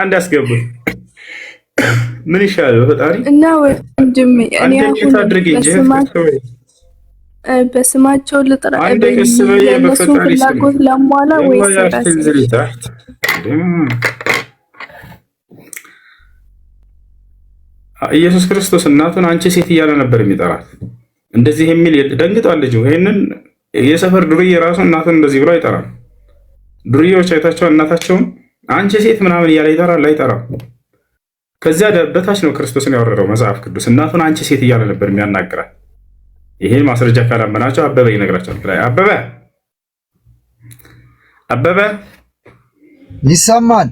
አንድ አስገቡ። ምን ይሻላል በፈጣሪ እና ወንድሜ እኔ አሁን በስማቸው ልጥራ በእነሱ ፍላጎት ላሟላ ወይስ ኢየሱስ ክርስቶስ እናቱን አንቺ ሴት እያለ ነበር የሚጠራት። እንደዚህ የሚል ደንግጧል ልጁ። ይሄንን የሰፈር ዱርዬ ራሱ እናቱን እንደዚህ ብሎ አይጠራም። ዱርዬዎች አይታቸው እናታቸውን አንቺ ሴት ምናምን እያለ ይጠራል አይጠራም። ከዚያ በታች ነው ክርስቶስን ያወረደው መጽሐፍ ቅዱስ። እናቱን አንቺ ሴት እያለ ነበር የሚያናግራት። ይሄ ማስረጃ ካላመናቸው አበበ ይነግራቸዋል። አበበ ይሰማል?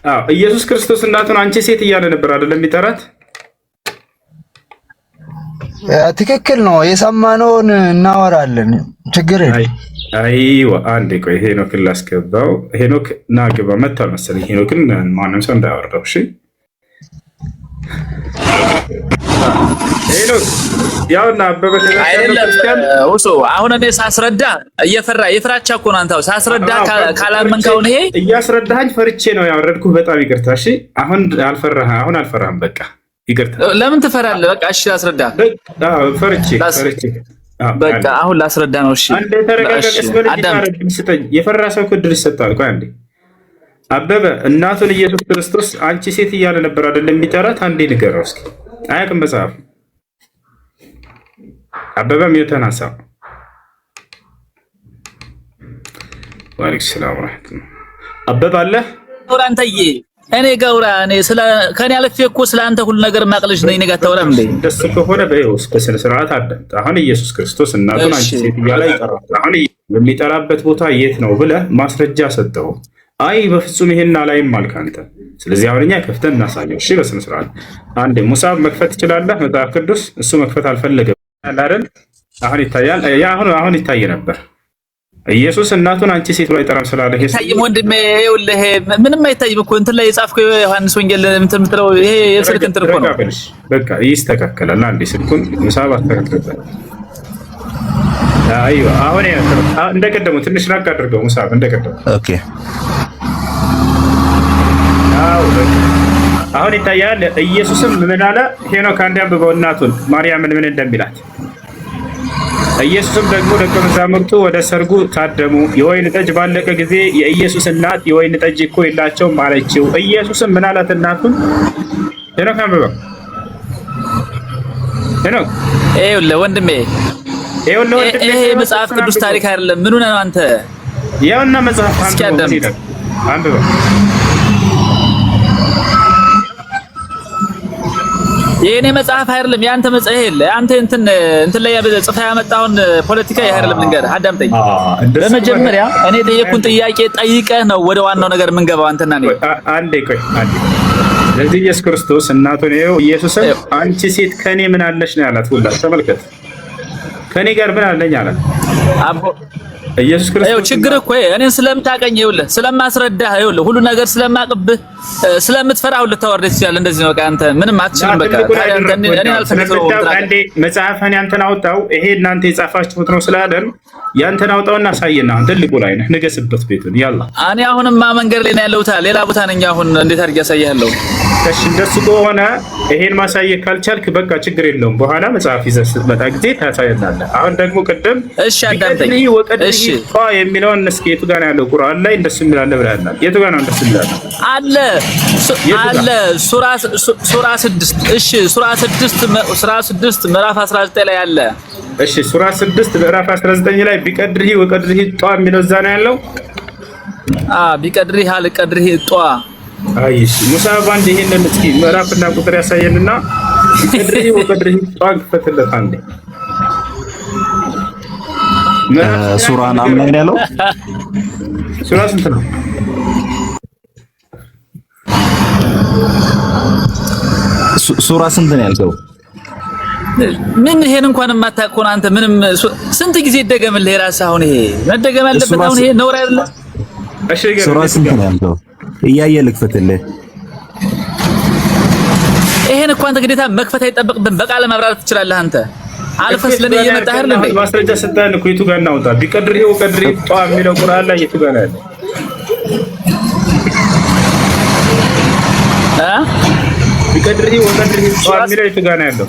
አዎ ኢየሱስ ክርስቶስ እናቱን አንቺ ሴት እያለ ነበር አይደለም የሚጠራት? ትክክል ነው። የሰማነውን እናወራለን። ችግር የለም። አይዋ አንዴ ቆይ ሄኖክን ላስገባው። ሄኖክ ና ግባ። መጥቷል መሰለኝ። ሄኖክን ማንም ሰው እንዳያወርደው። እሺ ሄኖክ ያውና አበበ አይደለም ወሶ አሁን እኔ ሳስረዳ የፍራቻ እኮ ነው። አንተው ሳስረዳ ካላመንከው ይሄ እያስረዳኸኝ ፈርቼ ነው ያወረድኩህ። በጣም ይቅርታ። እሺ አሁን አልፈራህም። በቃ ይቅርታ። ለምን ትፈራለህ? በቃ እሺ አስረዳ። ፈርቼ በቃ አሁን ላስረዳ ነው። እሺ አንዴ ተረጋጋስ። የፈራ ሰው እድል ይሰጣል። ቆይ አንዴ አበበ እናቱን ኢየሱስ ክርስቶስ አንቺ ሴት እያለ ነበር አይደለም የሚጠራት? አንዴ ንገረው እስኪ። አያውቅም መጽሐፍ። አበበ ሚውተን ሀሳብ ወአለይኩም ሰላም ወራህመቱላህ። አበበ አለ አንተዬ እኔ ጋውራ እኔ ከኔ አለፌ እኮ ስለ አንተ ሁሉ ነገር ማቅለሽ ነኝ። እኔ ጋር ታወራም እንዴ? ደስ ከሆነ በይውስ በስነ ስርዓት አዳምጥ። አሁን ኢየሱስ ክርስቶስ እናቱን አንቺ ሴት እያለ ይጠራል። አሁን የሚጠራበት ቦታ የት ነው ብለህ ማስረጃ ሰጠው። አይ በፍጹም ይሄን አላይም አልክ አንተ። ስለዚህ አሁን እኛ ከፍተን እናሳየው። እሺ በስነ ስርዓት አንዴ ሙሳብ መክፈት ትችላለህ መጽሐፍ ቅዱስ። እሱ መክፈት አልፈለገም አይደል? አሁን ይታያል። አሁን ይታይ ነበር። ኢየሱስ እናቱን አንቺ ሴት ብሎ አይጠራም ስላለ ይሄ ታይም ወንድሜ ይኸውልህ ምንም አይታይም እኮ እንትን ላይ የጻፍከው ዮሐንስ ወንጌል እንትን የምትለው ይሄ የስልክ እንትን እኮ ነው። በቃ ይስተካከላል። አንዴ ስልኩን ሙሳብ አስተካክለበት። አይዋ አሁን እንደቀደሙ ትንሽ ራቅ አድርገው ሙሳብ እንደቀደሙ። ኦኬ አሁን ይታያል። ኢየሱስም ምን አለ? ሄኖክ አንዴ አንብበው እናቱን ማርያምን ምን እንደሚላት። ኢየሱስም ደግሞ ደቀ መዛሙርቱ ወደ ሰርጉ ታደሙ። የወይን ጠጅ ባለቀ ጊዜ የኢየሱስ እናት የወይን ጠጅ እኮ የላቸውም አለችው። ኢየሱስም ምን አላት እናቱን? ሄኖክ አንብበው። ሄኖክ ይኸውልህ ወንድሜ ይሄ መጽሐፍ ቅዱስ ታሪክ አይደለም። ምን ሆነህ ነው አንተ? ያውና መጽሐፍ አንብበው። የኔ መጽሐፍ አይደለም ያንተ መጽሐፍ የለ አንተ እንትን ላይ ጽፈህ ያመጣውን ፖለቲካ አይደለም። ልንገርህ አዳምጠኝ። በመጀመሪያ እኔ ጠየቅኩን ጥያቄ ጠይቀህ ነው ወደ ዋናው ነገር የምንገባው አንተና እኔ። አንዴ ቆይ አንዴ። ለዚህ ኢየሱስ ክርስቶስ እናቱን ይኸው ኢየሱስም አንቺ ሴት ከኔ ምን አለሽ ነው ያላት። ሁላ ተመልከት። ከኔ ጋር ምን አለኝ አላት። ኢየሱስ ክርስቶስ ችግር እኮ እኔን ስለምታቀኝ ይኸውልህ ስለማስረዳህ ይኸውልህ ሁሉ ነገር ስለማቅብህ ስለምትፈራ ሁሉ ልታወርድ ይችላል። እንደዚህ ነው በቃ አንተ ምንም አትችልም። በቃ ታዲያ እኔ አልፈለግኩም። አንዴ መጽሐፍን ያንተን አውጣው። ይሄ እናንተ የጻፋችሁት ነው ስላለን ያንተን አውጣውና አሳየና ትልቁ ላይ ነህ ንገስበት ቤቱን ያላ። እኔ አሁንማ መንገድ ላይ ነው ያለሁት፣ ሌላ ቦታ ነኝ። አሁን እንዴት አድርጌ ያሳያለሁ? እሺ እንደሱ ከሆነ ይሄን ማሳየት ካልቻልክ በቃ ችግር የለውም። በኋላ መጽሐፍ ይዘህ ስትመጣ ጊዜ ታሳየናለህ። አሁን ደግሞ ቅድም እሺ አዳምጠኝ። እሺ የሚለውን እስኪ የቱ ጋር ነው ያለው? ቁርአን ላይ እንደሱ የሚላል ብለናል። የቱ ጋር ነው እንደሱ የሚላል? አለ ሱራ 6 እሺ ሱራ 6 ምዕራፍ 19 ላይ አለ። እሺ ሱራ 6 ምዕራፍ 19 ላይ ቢቀድርሂ ወቀድርሂ ጧ የሚለው እዛ ነው ያለው። ቢቀድርሂ አልቀድርሂ ጧ። አይሽ ሙሳ ባንድ ይሄንን እስኪ ምዕራፍና ቁጥር ያሳየንና ቢቀድርሂ ወቀድርሂ ጧ ክፈትለት አንዴ። ሱራ ናም ላይ ያለው ሱራ ስንት ነው? ሱራ ስንት ነው ያልከው? ምን ይሄን እንኳን የማታውቅ ሆነ አንተ ምንም ስንት ጊዜ ይደገምልህ የራስህ። አሁን ይሄ መደገም ያለበት አሁን ይሄ ነውር አይደለም። እሺ ሱራ ስንት ነው ያልከው? እያየ ልክፈትልህ። ይሄን እኮ አንተ ግዴታ መክፈት አይጠበቅብን፣ በቃለ ማብራራት ትችላለህ አንተ። አልፈስ ለኔ እየመጣህ አይደል እንዴ? ማስረጃ ሰጣን እኮ የቱ ጋር እናውጣ? ቢቀድርሂ ወቀድርሂ ጧ የሚለው ቁርአን ላይ የቱ ጋር ነው ያለው? ቢቀድርሂ ወቀድርሂ ጧ የሚለው የቱ ጋር ነው ያለው?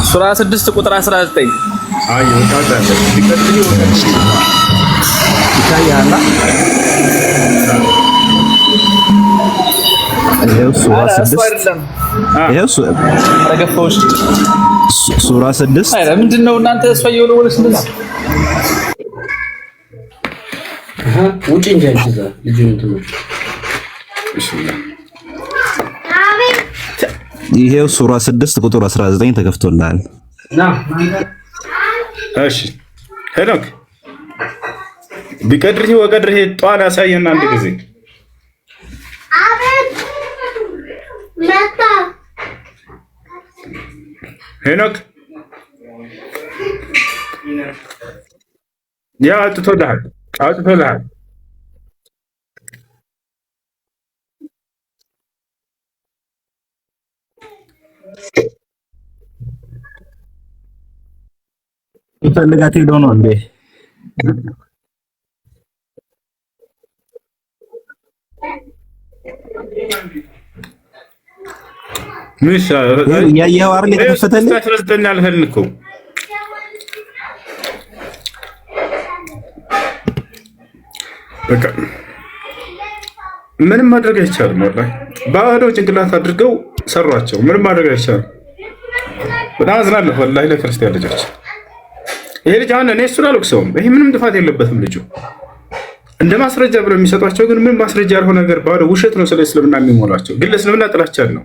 ሱራ 6 ቁጥር 19 አይ ወጣታለ ቢቀድርሂ ወቀድርሂ ይታያል። ይሄው ሱራ 6 ይሄው ሱራ 6 አይ ምንድነው እናንተ እስፈየው ነው ወለስ እንደዚህ ውጪ እንጂ አይዛ ልጅ ነው። ይሄው ሱራ 6 ቁጥር 19 ተከፍቶልሃል። እሺ ሄኖክ ቢቀድርሂ ወቀድርሂ ጧን ያሳየና አንድ ጊዜ መጣ ሄኖክ ያ አጥቶልሃል። ይፈልጋት ሄዶ ነው እንዴ? ምንሽ ያየው አይደል የተከፈተልህ? ተረስተኛል እኮ በቃ ምንም ማድረግ አይቻልም። ወላሂ ባዶ ጭንቅላት አድርገው ሰሯቸው። ምንም ማድረግ አይቻልም። በጣም አዝናለሁ ወላሂ ለክርስቲያን ልጆች። ይሄ ልጅ አሁን እኔ እሱን አልወቅሰውም። ይሄ ምንም ጥፋት የለበትም ልጁ። እንደ ማስረጃ ብለው የሚሰጧቸው ግን ምን ማስረጃ ያልሆነ ነገር ባዶ ውሸት ነው ስለ እስልምና የሚሞላቸው። ግን ለእስልምና ጥላቻ ነው።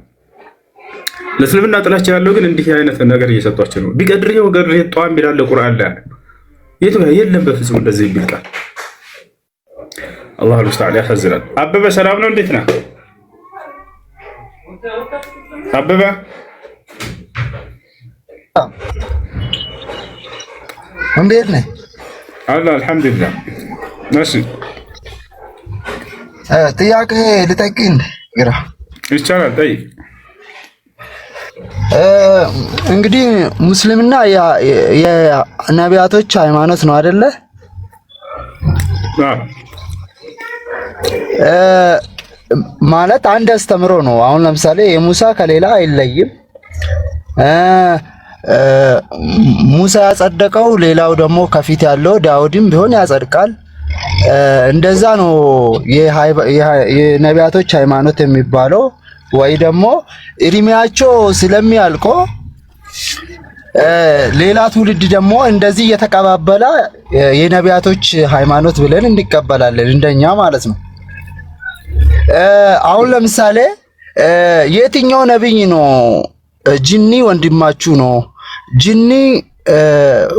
ለእስልምና ጥላቻ ያለው ግን እንዲህ አይነት ነገር እየሰጧቸው ነው። ቢቀድርሂ ወቀድርሂ ጧ የሚላለ ቁርአን ላይ የቱ ጋር የለም በፍጹም እንደዚህ የሚል ቃል። አላሁ ተዓላ ያሳዝናል። አበበ ሰላም ነው? እንዴት ነህ አበበ? እንዴት ነህ? አልሐምዱሊላህ። እሺ ጥያቄ ልጠይቅህ ግራ ይቻላል? ጠይቅ። እንግዲህ ሙስሊምና የነቢያቶች ሃይማኖት ነው አይደለ? ማለት አንድ አስተምሮ ነው። አሁን ለምሳሌ የሙሳ ከሌላ አይለይም። ሙሳ ያጸደቀው ሌላው ደግሞ ከፊት ያለው ዳውድም ቢሆን ያጸድቃል። እንደዛ ነው የነቢያቶች ሃይማኖት የሚባለው። ወይ ደግሞ እድሜያቸው ስለሚያልቆ ሌላ ትውልድ ደግሞ እንደዚህ እየተቀባበለ የነቢያቶች ሃይማኖት ብለን እንቀበላለን እንደኛ ማለት ነው። አሁን ለምሳሌ የትኛው ነብይ ነው ጅኒ ወንድማችሁ ነው፣ ጅኒ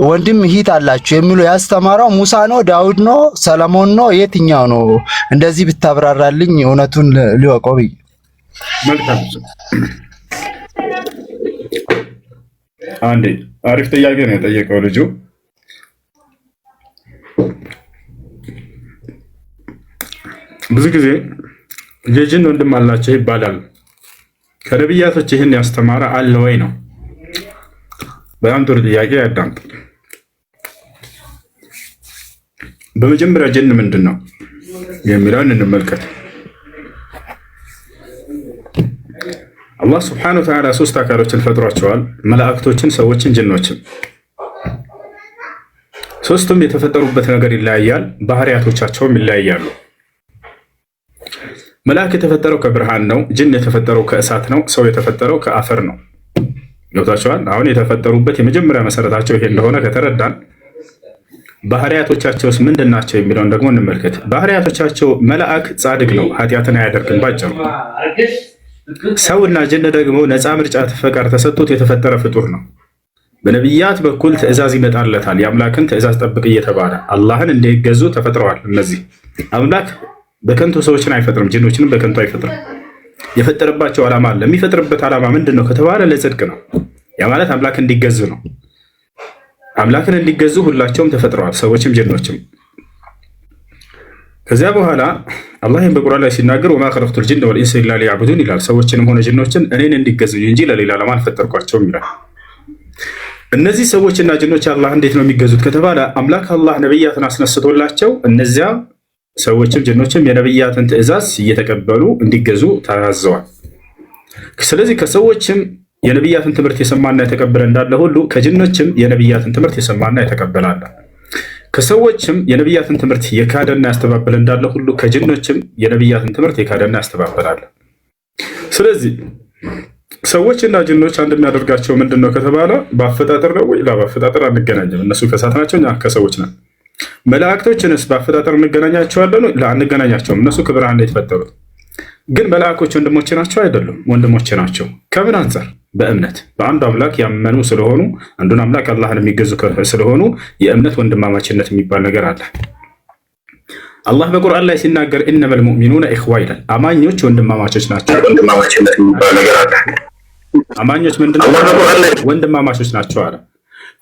ወንድም እህት አላችሁ የሚለው ያስተማረው ሙሳ ነው፣ ዳውድ ነው፣ ሰለሞን ነው? የትኛው ነው? እንደዚህ ብታብራራልኝ እውነቱን ሊወቀው ብዬ። መልካም አንዴ አሪፍ ጥያቄ ነው የጠየቀው ልጁ። ብዙ ጊዜ የጅን ወንድም አላቸው ይባላል። ከነቢያቶች ይህን ያስተማረ አለ ወይ ነው። በጣም ጥሩ ጥያቄ። ያዳምጡ። በመጀመሪያ ጅን ምንድን ነው የሚለውን እንመልከት። አላህ ስብሐነሁ ወተዓላ ሶስት አካሎችን ፈጥሯቸዋል። መላእክቶችን፣ ሰዎችን፣ ጅኖችን። ሶስቱም የተፈጠሩበት ነገር ይለያያል፣ ባህሪያቶቻቸውም ይለያያሉ። መልአክ የተፈጠረው ከብርሃን ነው። ጅን የተፈጠረው ከእሳት ነው። ሰው የተፈጠረው ከአፈር ነው። ገብታችኋል? አሁን የተፈጠሩበት የመጀመሪያ መሰረታቸው ይሄ እንደሆነ ከተረዳን ባህሪያቶቻቸውስ ምንድን ናቸው የሚለውን ደግሞ እንመልከት። ባህሪያቶቻቸው መልአክ ጻድቅ ነው፣ ኃጢአትን አያደርግም ባጭሩ። ሰውና ጅን ደግሞ ነፃ ምርጫ ፈቃድ ተሰጥቶት የተፈጠረ ፍጡር ነው። በነቢያት በኩል ትእዛዝ ይመጣለታል። የአምላክን ትእዛዝ ጠብቅ እየተባለ አላህን እንዲገዙ ተፈጥረዋል። እነዚህ አምላክ በከንቱ ሰዎችን አይፈጥርም፣ ጅኖችንም በከንቱ አይፈጥርም። የፈጠረባቸው ዓላማ አለ። የሚፈጥርበት ዓላማ ምንድን ነው ከተባለ ለጽድቅ ነው። ያ ማለት አምላክ እንዲገዙ ነው። አምላክን እንዲገዙ ሁላቸውም ተፈጥረዋል፣ ሰዎችም ጅኖችም። ከዚያ በኋላ አላህ በቁርአን ላይ ሲናገር ወማ ኸለቅቱል ጅነ ወልኢንሰ ኢላ ሊያዕቡዱን ይላል። ሰዎችንም ሆነ ጅኖችን እኔን እንዲገዙኝ እንጂ ለሌላ ዓላማ አልፈጠርኳቸውም ይላል። እነዚህ ሰዎችና ጅኖች አላህ እንዴት ነው የሚገዙት ከተባለ አምላክ አላህ ነብያትን አስነስቶላቸው እነዚያ ሰዎችም ጅኖችም የነብያትን ትእዛዝ እየተቀበሉ እንዲገዙ ታዘዋል። ስለዚህ ከሰዎችም የነብያትን ትምህርት የሰማና የተቀበለ እንዳለ ሁሉ ከጅኖችም የነብያትን ትምህርት የሰማና የተቀበለ አለ። ከሰዎችም የነብያትን ትምህርት የካደና ያስተባበለ እንዳለ ሁሉ ከጅኖችም የነብያትን ትምህርት የካደና ያስተባበላል። ስለዚህ ሰዎችና ጅኖች አንድ የሚያደርጋቸው ምንድን ነው ከተባለ በአፈጣጠር ነው ወይ? በአፈጣጠር አንገናኝም። እነሱ ከእሳት ናቸው፣ እኛ ከሰዎች ነን። መላእክቶችንስ በአፈጣጠር እንገናኛቸዋለን? አንገናኛቸውም። እነሱ ከብርሃን ላይ የተፈጠሩት። ግን መላእኮች ወንድሞቼ ናቸው? አይደሉም፣ ወንድሞቼ ናቸው። ከምን አንጻር? በእምነት በአንዱ አምላክ ያመኑ ስለሆኑ፣ አንዱን አምላክ አላህን የሚገዙ ስለሆኑ የእምነት ወንድማማችነት የሚባል ነገር አለ። አላህ በቁርአን ላይ ሲናገር ኢነመል ሙእሚኑነ ኢኽዋ ይላል። አማኞች ወንድማማቾች ናቸው። ወንድማማችነት የሚባል ነገር አለ። አማኞች ምንድነው? ወንድማማቾች ናቸው አለ።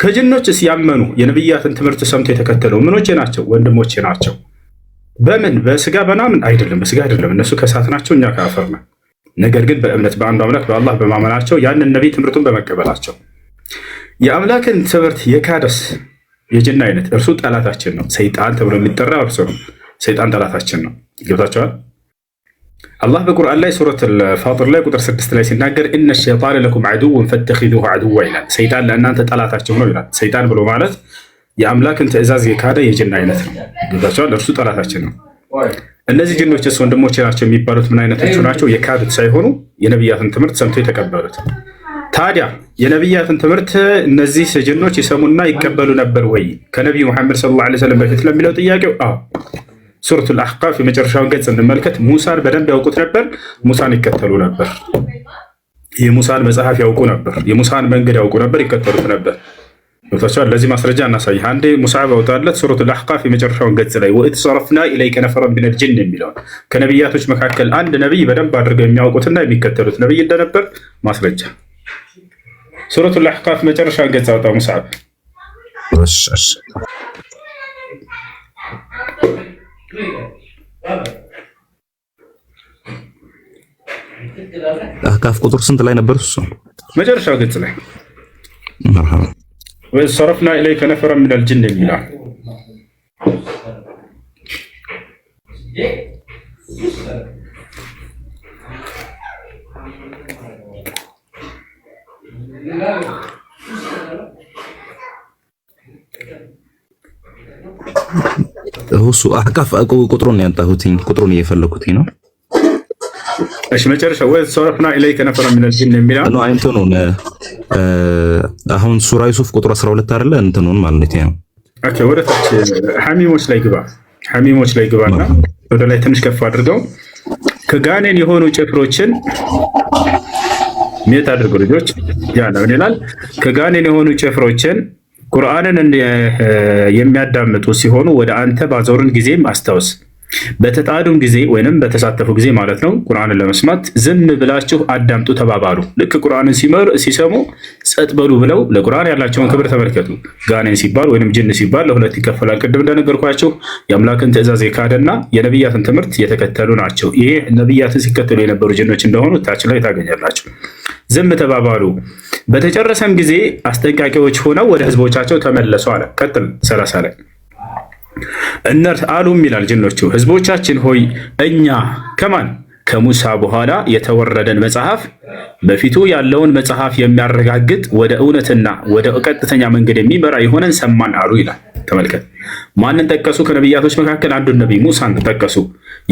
ከጅኖች ሲያመኑ የነብያትን ትምህርት ሰምቶ የተከተለው ምኖቼ ናቸው? ወንድሞቼ ናቸው። በምን? በስጋ በናምን አይደለም፣ በስጋ አይደለም። እነሱ ከእሳት ናቸው፣ እኛ ከአፈር ነን። ነገር ግን በእምነት በአንዱ አምላክ በአላህ በማመናቸው ያንን ነቢይ ትምህርቱን በመቀበላቸው የአምላክን ትምህርት የካደስ የጅን አይነት እርሱ ጠላታችን ነው። ሰይጣን ተብሎ የሚጠራ እርሱ ነው። ሰይጣን ጠላታችን ነው። ገብታችኋል? አላህ በቁርአን ላይ ሱረት ፋጢር ላይ ቁጥር 6 ላይ ሲናገር ኢነ ሸይጣነ ለኩም ዐዱወን ፈተኺዙሁ ዐዱወ ይላል። ሰይጣን ለእናንተ ጠላታችሁ ነው ይላል። ሰይጣን ብሎ ማለት የአምላክን ትእዛዝ የካደ የጅን አይነት ነው። ገብታችኋል? እርሱ ጠላታችን ነው። እነዚህ ጅኖችስ ወንድሞቼ ናቸው የሚባሉት ምን አይነቶቹ ናቸው? የካዱት ሳይሆኑ የነቢያትን ትምህርት ሰምቶ የተቀበሉት። ታዲያ የነቢያትን ትምህርት እነዚህ ጅኖች ይሰሙና ይቀበሉ ነበር ወይ ከነቢዩ መሐመድ ሰለላሁ ዐለይሂ ወሰለም በፊት ለሚለው ጥያቄው አዎ። ሱረቱል አሕቃፍ የመጨረሻውን ገጽ እንመልከት። ሙሳን በደንብ ያውቁት ነበር። ሙሳን ይከተሉ ነበር። የሙሳን መጽሐፍ ያውቁ ነበር። የሙሳን መንገድ ያውቁ ነበር፣ ይከተሉት ነበር። ገብታችኋል? ለዚህ ማስረጃ እናሳይ። አንዴ ሙስዓብ አውጣለት ሱረቱል አሕቃፍ የመጨረሻውን ገጽ ላይ ወኢዝ ሰረፍና ኢለይከ ነፈረን ሚነል ጅን የሚለውን ከነቢያቶች መካከል አንድ ነቢይ በደንብ አድርገው የሚያውቁትና የሚከተሉት ነቢይ እንደነበር ማስረጃ። ሱረቱል አሕቃፍ መጨረሻውን ገጽ አውጣ ሙስዓብ። አሕቃፍ ቁጥር ስንት ላይ ነበር እሱ? መጨረሻው ገጽ ላይ ወኢዝ ሰረፍና ኢለይከ ነፈረን ሚነል ጅን የሚለው እሱ አሕቃፍ ቁጥሩን ያንጣሁትኝ ቁጥሩን እየፈለኩትኝ ነው። እሺ መጨረሻ ወኢዝ ሰረፍና ኢለይከ ነፈረን ሚነል ጅን የሚለው ነው። እንትኑን አሁን ሱራ ዩሱፍ ቁጥር 12 አይደለ? እንትኑን ማለት ነው። ኦኬ ወደ ታች ሐሚሞች ላይ ግባ። ሐሚሞች ላይ ግባና ወደ ላይ ትንሽ ከፍ አድርገው ከጋኔን የሆኑ ጭፍሮችን ሜት አድርጉ ልጆች። ያ ነው ይላል። ከጋኔን የሆኑ ጭፍሮችን ቁርአንን የሚያዳምጡ ሲሆኑ ወደ አንተ ባዞርን ጊዜም አስታውስ። በተጣዱም ጊዜ ወይንም በተሳተፉ ጊዜ ማለት ነው ቁርአንን ለመስማት ዝም ብላችሁ አዳምጡ ተባባሉ። ልክ ቁርአንን ሲሰሙ ጸጥ በሉ ብለው ለቁርአን ያላቸውን ክብር ተመልከቱ። ጋኔን ሲባል ወይንም ጅን ሲባል ለሁለት ይከፈላል። ቅድም እንደነገርኳችሁ የአምላክን ትእዛዝ የካደና የነብያትን ትምህርት የተከተሉ ናቸው። ይሄ ነብያትን ሲከተሉ የነበሩ ጅኖች እንደሆኑ ታች ላይ ታገኛላችሁ። ዝም ተባባሉ። በተጨረሰም ጊዜ አስጠንቃቂዎች ሆነው ወደ ህዝቦቻቸው ተመለሱ አለ። ቀጥል 30 ላይ እነርሱ አሉም ይላል ጅኖቹ፣ ህዝቦቻችን ሆይ እኛ ከማን ከሙሳ በኋላ የተወረደን መጽሐፍ በፊቱ ያለውን መጽሐፍ የሚያረጋግጥ ወደ እውነትና ወደ ቀጥተኛ መንገድ የሚመራ የሆነን ሰማን አሉ ይላል። ተመልከት፣ ማንን ጠቀሱ? ከነቢያቶች መካከል አንዱን ነቢይ ሙሳን ጠቀሱ።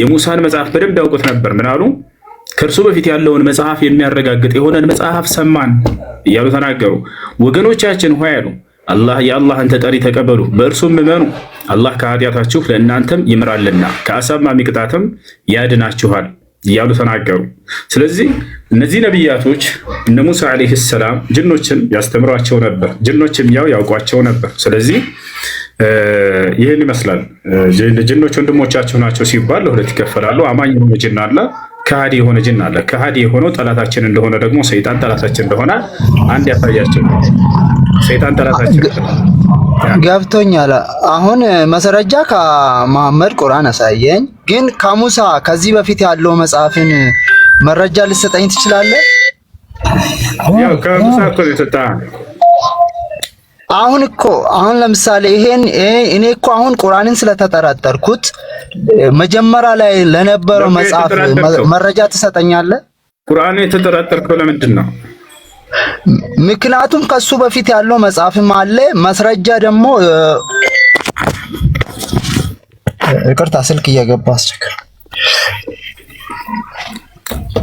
የሙሳን መጽሐፍ በደንብ ያውቁት ነበር። ምን አሉ? ከእርሱ በፊት ያለውን መጽሐፍ የሚያረጋግጥ የሆነን መጽሐፍ ሰማን እያሉ ተናገሩ። ወገኖቻችን ሆይ አሉ የአላህን ተጠሪ ተቀበሉ፣ በእርሱም እመኑ። አላህ ከኃጢአታችሁ ለእናንተም ይምራልና ከአሳማሚ ቅጣትም ያድናችኋል እያሉ ተናገሩ። ስለዚህ እነዚህ ነቢያቶች እነ ሙሳ ዓለይሂ ሰላም ጅኖችን ያስተምሯቸው ነበር፣ ጅኖችም ያው ያውቋቸው ነበር። ስለዚህ ይህን ይመስላል። ጅኖች ወንድሞቻቸው ናቸው ሲባል ለሁለት ይከፈላሉ። አማኝ የሆነ ጅን አለ፣ ከሃዲ የሆነ ጅን አለ። ከሃዲ የሆነው ጠላታችን እንደሆነ ደግሞ ሰይጣን ጠላታችን እንደሆነ አንድ ያሳያቸው። ሰይጣን ጠላታችን ገብቶኛል። አሁን ማስረጃ ከመሐመድ ቁርአን አሳየኝ፣ ግን ከሙሳ ከዚህ በፊት ያለው መጽሐፍን መረጃ ልትሰጠኝ ትችላለህ? ያው ከሙሳ እኮ የተጣ አሁን ለምሳሌ እኔ እኮ አሁን ቁርአንን ስለተጠራጠርኩት መጀመሪያ ላይ ለነበረው መጽሐፍ መረጃ ትሰጠኛለህ? ቁርአን የተጠራጠርከው ለምንድን ነው? ምክንያቱም ከሱ በፊት ያለው መጽሐፍም አለ። ማስረጃ ደግሞ ይቅርታ ስልክ እየገባ አስቸገረ።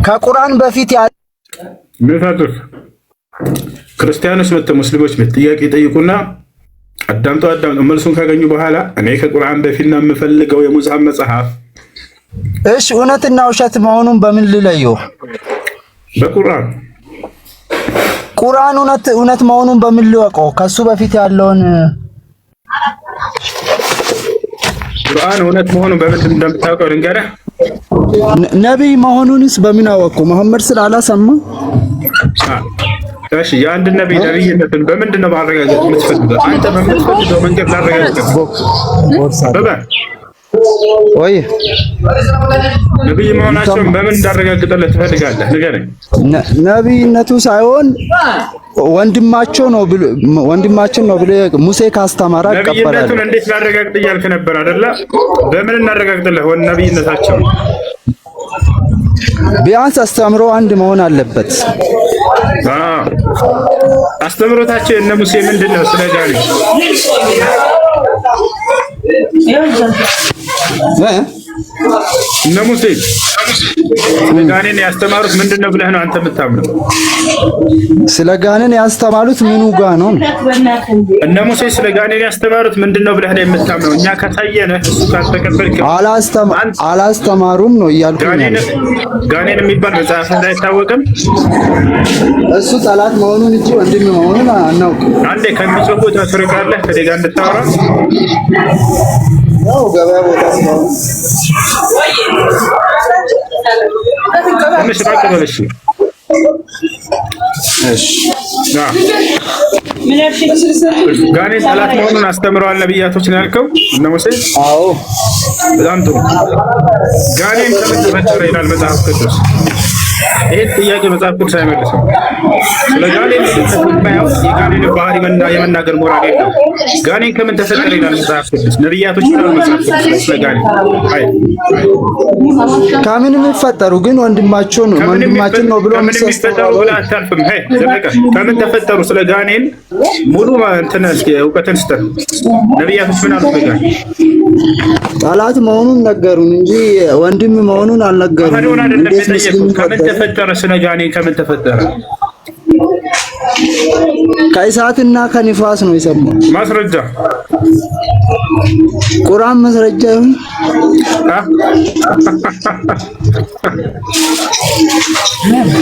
ከቁርአን በፊት ያለው ምታቱስ ክርስቲያኖች መጥተው ሙስሊሞች ጥያቄ ጠይቁና አዳምጠው መልሱን ካገኙ በኋላ እኔ ከቁርአን በፊት ነው የምፈልገው የሙሳ መጽሐፍ። እሺ እውነትና ውሸት መሆኑን በምን ልለየው? በቁርአን እውነት መሆኑን በምን ልወቀው? ከሱ በፊት ያለውን ቁርአን እውነት መሆኑን በምን እንደምታውቀው ልንገርህ። ነብይ መሆኑንስ በምን አወቁ? መሐመድ ስላላሰማ። እሺ የአንድ ነብይ ነብይነትን በምንድን ነው ማረጋገጥ የምትፈልገው? አንተ በምትፈልገው መንገድ ላረጋግጥ ወይ ነብይ መሆናቸውን በምን እንዳረጋግጥልህ ትፈልጋለህ? ንገረኝ። ነብይነቱ ሳይሆን ወንድማቸው ነው ብሎ ሙሴ ካስተማራ ይቀበላል። ነብይነቱን እንዴት ላረጋግጥ እያልክ ነበር አይደለ? በምን እናረጋግጥልህ ነብይነታቸው? ቢያንስ አስተምሮ አንድ መሆን አለበት። አስተምሮታቸው እነ ሙሴ ምንድነው? ስለ ጋኔን እነ ሙሴ ስለ ጋኔን ያስተማሩት ምንድነው ብለህ ነው አንተ የምታምነው? ስለ ጋኔን ያስተማሩት ምኑ ጋ ነው? እነ ሙሴ ስለ ጋኔን ያስተማሩት ምንድነው ብለህ ነው የምታምነው? እኛ ካሳየነህ እሱ ካልተቀበልክ አላስተማሩም ነው እያልኩ። ጋኔን የሚባል መጽሐፍ አይታወቅም። እሱ ጠላት መሆኑን እንጂ ወንድም መሆኑን አናውቅም። አንዴ ከሚጽፉት ትርቃለህ ከደጋ እንድታወራ ያው ገበያ ቦታ ነው። ትንሽ ራቅ በል እሺ። ጋኔን ጠላት መሆኑን አስተምረዋል ነብያቶች ነው ያልከው እነ ሙሴ? አዎ በጣም ጥሩ። ጋኔን ከምን ተፈጠረ ይላል መጽሐፍ ቅዱስ? ይሄን ጥያቄ መጽሐፍ ቅዱስ አይመልስም። ስለ ጋኔን ስለተባያው የጋኔን ባህሪ የመናገር ሞራል የለው። ጋኔን ከምን ተፈጠረ ይላል መጽሐፍ ቅዱስ? ነብያቶች ነው መጽሐፍ ቅዱስ ስለ ጋኔን ከምን የሚፈጠሩ ግን ወንድማችን ነው ብሎ የሚፈጠሩ ብለህ አታልፍም። ዘመቀ ከምን ተፈጠሩ? ስለ ጋኔን ሙሉ እንትን እስኪ እውቀትን ስጠን። ነብያቶች ምን አሉ? ጋኔን ጠላት መሆኑን ነገሩን እንጂ ወንድም መሆኑን አልነገሩም። ከምን ተፈጠረ? ስለ ጋኔን ከምን ተፈጠረ? ከእሳትና ከንፋስ ነው የሰማው። ማስረጃ ቁርአን ማስረጃ ይሁን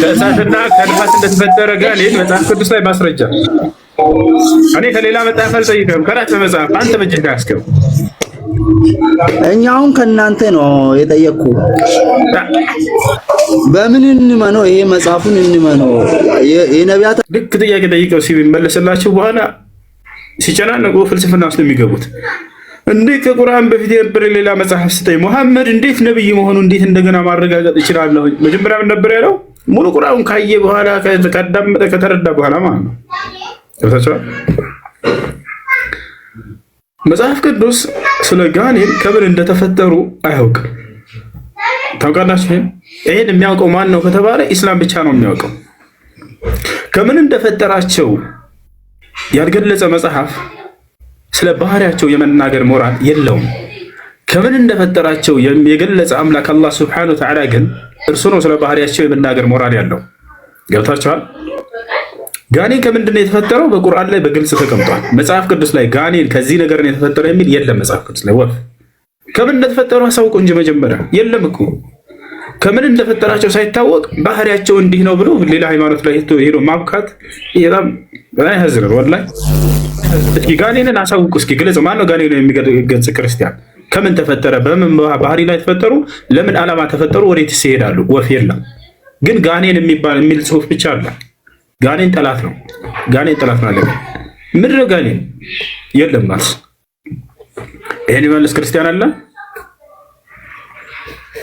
ከእሳትና ከንፋስ እንደተፈጠረ ጋኔን መጽሐፍ ቅዱስ ላይ ማስረጃ። እኔ ከሌላ መጽሐፍ አልጠይቅም፣ ከራስህ መጽሐፍ አንተ በእጅህ ያስከው እኛ አሁን ከእናንተ ነው የጠየቅኩ። በምን እንመነው? ይሄ መጽሐፉን እንመነው? የነቢያት ልክ ጥያቄ ጠይቀው ሲመለስላቸው በኋላ ሲጨናነቁ ፍልስፍና ውስጥ የሚገቡት እንዴት ከቁርአን በፊት የነበረ ሌላ መጽሐፍ ስጠኝ፣ መሐመድ እንዴት ነብይ መሆኑ እንዴት እንደገና ማረጋገጥ ይችላለሁ? መጀመሪያ ምን ነበር ያለው? ሙሉ ቁርአኑን ካየ በኋላ ካዳመጠ ከተረዳ በኋላ ማለት ነው። ተፈቷል። መጽሐፍ ቅዱስ ስለ ጋኔን ከምን እንደተፈጠሩ አያውቅም። ታውቃላችሁ? ይሄን የሚያውቀው ማን ነው ከተባለ ኢስላም ብቻ ነው የሚያውቀው። ከምን እንደፈጠራቸው ያልገለጸ መጽሐፍ ስለ ባህሪያቸው የመናገር ሞራል የለውም። ከምን እንደፈጠራቸው የገለጸ አምላክ አላህ ሱብሓነሁ ወተዓላ ግን እርሱ ነው ስለ ባህሪያቸው የመናገር ሞራል ያለው። ገብታችኋል? ጋኔን ከምንድን ነው የተፈጠረው? በቁርአን ላይ በግልጽ ተቀምጧል። መጽሐፍ ቅዱስ ላይ ጋኔን ከዚህ ነገር ነው የተፈጠረው የሚል የለም። መጽሐፍ ቅዱስ ላይ ወፍ ከምን እንደተፈጠሩ አሳውቁ እንጂ መጀመሪያ የለም እኮ። ከምን እንደፈጠራቸው ሳይታወቅ ባህሪያቸው እንዲህ ነው ብሎ ሌላ ሃይማኖት ላይ ሄዶ ማብካት በጣም ያሳዝናል። ወላሂ እስኪ ጋኔንን አሳውቁ፣ እስኪ ግለጽ። ማነው ጋኔንን የሚገልጽ ክርስቲያን? ከምን ተፈጠረ? በምን ባህሪ ላይ ተፈጠሩ? ለምን ዓላማ ተፈጠሩ? ወዴትስ ይሄዳሉ? ወፍ የለም። ግን ጋኔን የሚል ጽሁፍ ብቻ አለ። ጋኔን ጠላት ነው። ጋኔን ጠላት ማለት ነው። ምንድን ነው ጋኔን? የለም ማለት ይሄን ይመልስ ክርስቲያን አለ?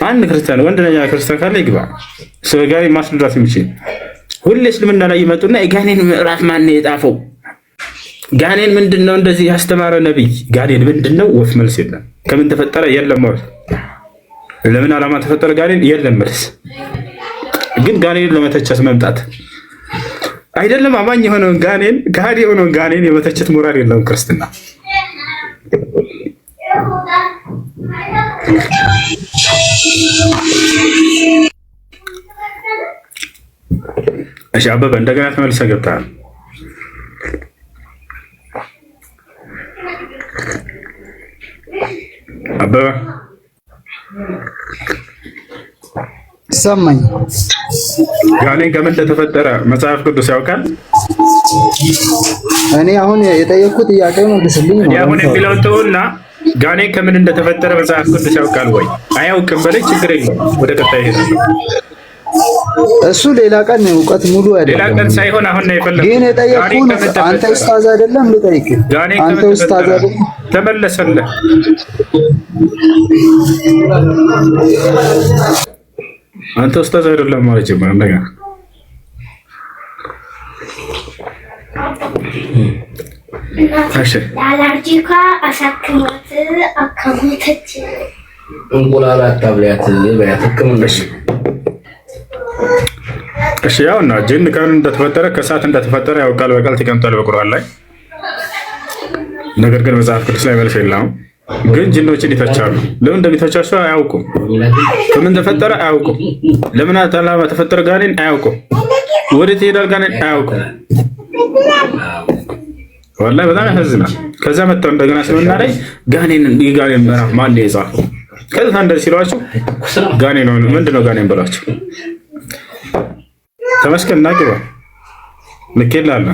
አንድ ክርስቲያን ወንደኛ ክርስቲያን ካለ ይግባ ስለ ጋኔን ማስረዳት የሚችል። ሁሌ እስልምና ላይ ይመጡና የጋኔን ምዕራፍ ማን ነው የጻፈው? ጋኔን ምንድነው? እንደዚህ ያስተማረ ነብይ ጋኔን ምንድነው? ወፍ መልስ የለም። ከምን ተፈጠረ? የለም ማለት ለምን ዓላማ ተፈጠረ? ጋኔን የለም መልስ። ግን ጋኔን ለመተቸት መምጣት አይደለም። አማኝ የሆነውን ጋኔን ከሃዲ የሆነውን ጋኔን የመተቸት ሞራል የለውም ክርስትና። እሺ አበበ እንደገና ተመልሰህ ገብተሃል። አበበ ሰማኝ። ጋኔን ከምን እንደተፈጠረ መጽሐፍ ቅዱስ ያውቃል? እኔ አሁን የጠየቅኩት ጥያቄ መልስልኝ። እኔ አሁን የሚለው ተውና ጋኔን ከምን እንደተፈጠረ መጽሐፍ ቅዱስ ያውቃል ወይ? አያውቅም በላይ ችግር የለውም። ወደ ቀጣይ ሄዳለሁ። እሱ ሌላ ቀን እውቀት ሙሉ አይደለም። ሌላ ቀን ሳይሆን አሁን ነው የፈለኩት። ግን የጠየቅኩት አንተ ኡስታዝ አይደለም ልጠይቅህ። አንተ ኡስታዝ አይደለም ተመለሰልህ። አንተ ኡስታዝ አይደለም ማለት ጀመረ እንደገና። እሺ ለአለርጂካ አሳክማት አካሙተች እንቁላል አታብሊያት በያት ህክምና። እሺ ያውና ጅን ከምን እንደተፈጠረ ከእሳት እንደተፈጠረ ያውቃል በቃል ተቀምጧል በቁርአን ላይ። ነገር ግን መጽሐፍ ቅዱስ ላይ መልስ የለውም። ግን ጅኖችን ይተቻሉ። ለምን እንደሚተቻቸው አያውቁም። ከምን ተፈጠረ አያውቁም። ለምን ዓላማ ተፈጠረ ጋኔን አያውቁም። ወዴት ይሄዳል ጋኔን አያውቁም። ወላሂ በጣም ያሳዝናል። ከዛ መጣው እንደገና ስለምና ላይ ጋኔን ምዕራፍ ማን ነው የጻፈው? ከዛ እንደዚህ ሲሏቸው ጋኔን ነው ምንድነው ጋኔን ብላችሁ ተመስገን ናግባ ልኬላለ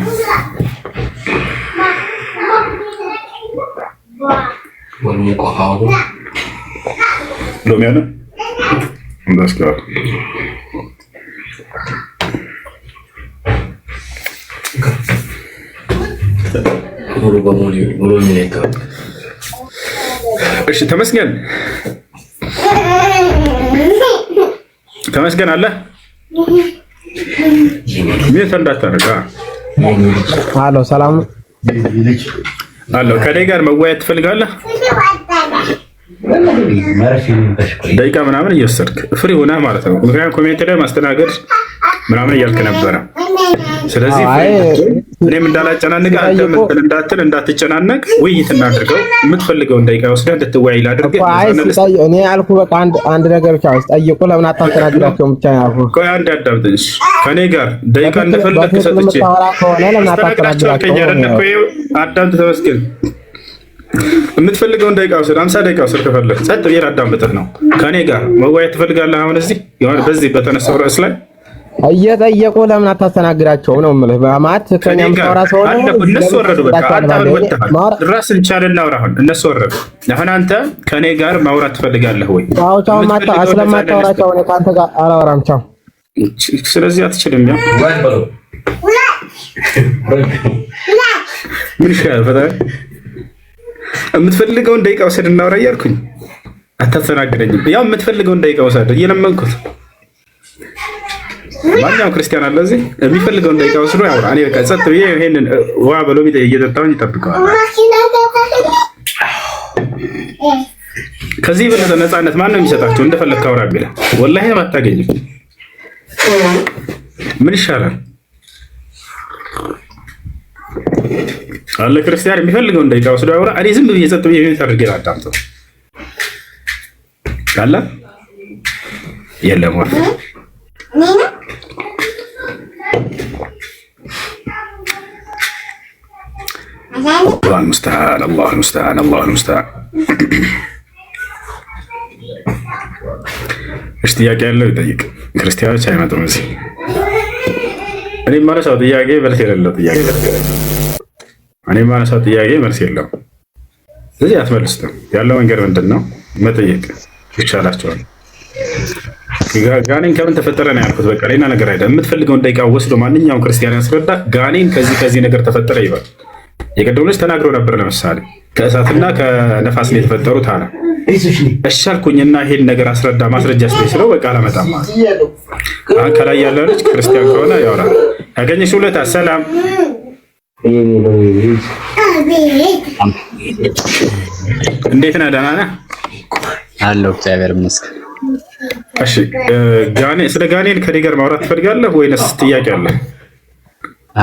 ሎሚያነ እንዳስከራ እሺ ተመስገን ተመስገን አለ ምን እንዳታረጋ አሎ ሰላም አሎ ከኔ ጋር መወያየት ትፈልጋለህ? ደቂቃ ምናምን እየወሰድክ ፍሪ ሆነህ ማለት ነው። ምክንያቱም ኮሜንት ላይ ማስተናገድ ምናምን እያልክ ነበረ። ስለዚህ እኔም እንዳላጨናንቅህ አንተም እንትን እንዳትጨናነቅ ውይይት እናድርገው። የምትፈልገውን ደቂቃ ወስደህ እንድትወያይ ላድርግህ። እኔ ያልኩህ በቃ አንድ ነገር ብቻ ጠይቁ። ለምን አታስተናግዳቸውም ብቻ ያልኩህ። ቆይ አንድ አዳምጠኝ ከኔ ጋር ደቂቃ እንደፈለክ ሰጥቼ ለምን አታስተናግዳቸውም? አዳምጥ ተመስገን። የምትፈልገውን ደቂቃ ወስድ፣ 50 ደቂቃ ወስድ ከፈለክ። ጸጥ ብዬ አዳምጥህ ነው። ከኔ ጋር መወያየት ትፈልጋለህ? አሁን እዚህ በዚህ በተነሳው ርዕስ ላይ እየጠየቁ ለምን አታስተናግዳቸውም ነው የምልህ። ማለት ከኛም ተወራ ሰው ነው እነሱ ወረዱ። በቃ አንተ ራስን ቻልና አውራሁን እነሱ ወረዱ። አሁን አንተ ከኔ ጋር ማውራት ትፈልጋለህ ወይ? አዎ ቻው። ማታ ስለማታወራቸው ነው ካንተ ጋር አላወራም። ቻው። ስለዚህ አትችልም። ያ ምን ይሻላል? ፈታ የምትፈልገውን ደቂቃ ወሰድ እናውራ እያልኩኝ አታስተናግደኝም። ያው የምትፈልገውን ደቂቃ ወሰድ እየለመንኩት ማንኛውም ክርስቲያን አለ እዚህ የሚፈልገውን ደቂቃ ወስዶ ያውራ። እኔ በቃ ጸጥ ብዬ ይሄንን ውሃ በሎሚ እየጠጣሁኝ እጠብቀዋለሁ። ከዚህ በለጠ ነፃነት ማን ነው የሚሰጣቸው? እንደፈለግህ አውራ ቢልህ ወላሂ አታገኝም። ምን ይሻላል አለ ክርስቲያን የሚፈልገውን ደቂቃ ወስዶ ያውራ። እኔ ዝም ብዬ ጸጥ ብዬ ይሄን ታርጌ አዳምጠው ካለ የለም ወፍ الله المستعان الله المستعان الله المستعان እሺ ጥያቄ ያለው ይጠይቅ። ክርስቲያኖች አይመጡም እዚህ። እኔ ማነሳው ጥያቄ መልስ የሌለው ጥያቄ እኔ ማነሳው ጥያቄ መልስ የለውም። ስለዚህ አትመልስም። ያለው መንገድ ምንድን ነው? መጠየቅ ይቻላቸዋል። ጋኔን ከምን ተፈጠረ ነው ያልኩት። በቃ ሌላ ነገር አይደለም። የምትፈልገውን ደቂቃ ወስዶ ማንኛውም ክርስቲያን ያስረዳ። ጋኔን ከዚህ ነገር ተፈጠረ ይባል። የቀደሙ ልጅ ተናግረው ነበር። ለምሳሌ ከእሳትና ከነፋስ ነው የተፈጠሩት አለ። እሺ አልኩኝና ይሄን ነገር አስረዳ ማስረጃ ስለው በቃ አላመጣም ማለት ከላይ ያለው ልጅ ክርስቲያን ከሆነ ያወራል። ያገኘሽ ሁለት ሰላም እንዴት ነህ? ደህና ነህ? አለሁ እግዚአብሔር ይመስገን። እሺ ስለ ጋኔን ከኔ ጋር ማውራት ትፈልጋለህ ወይንስ ጥያቄ አለ?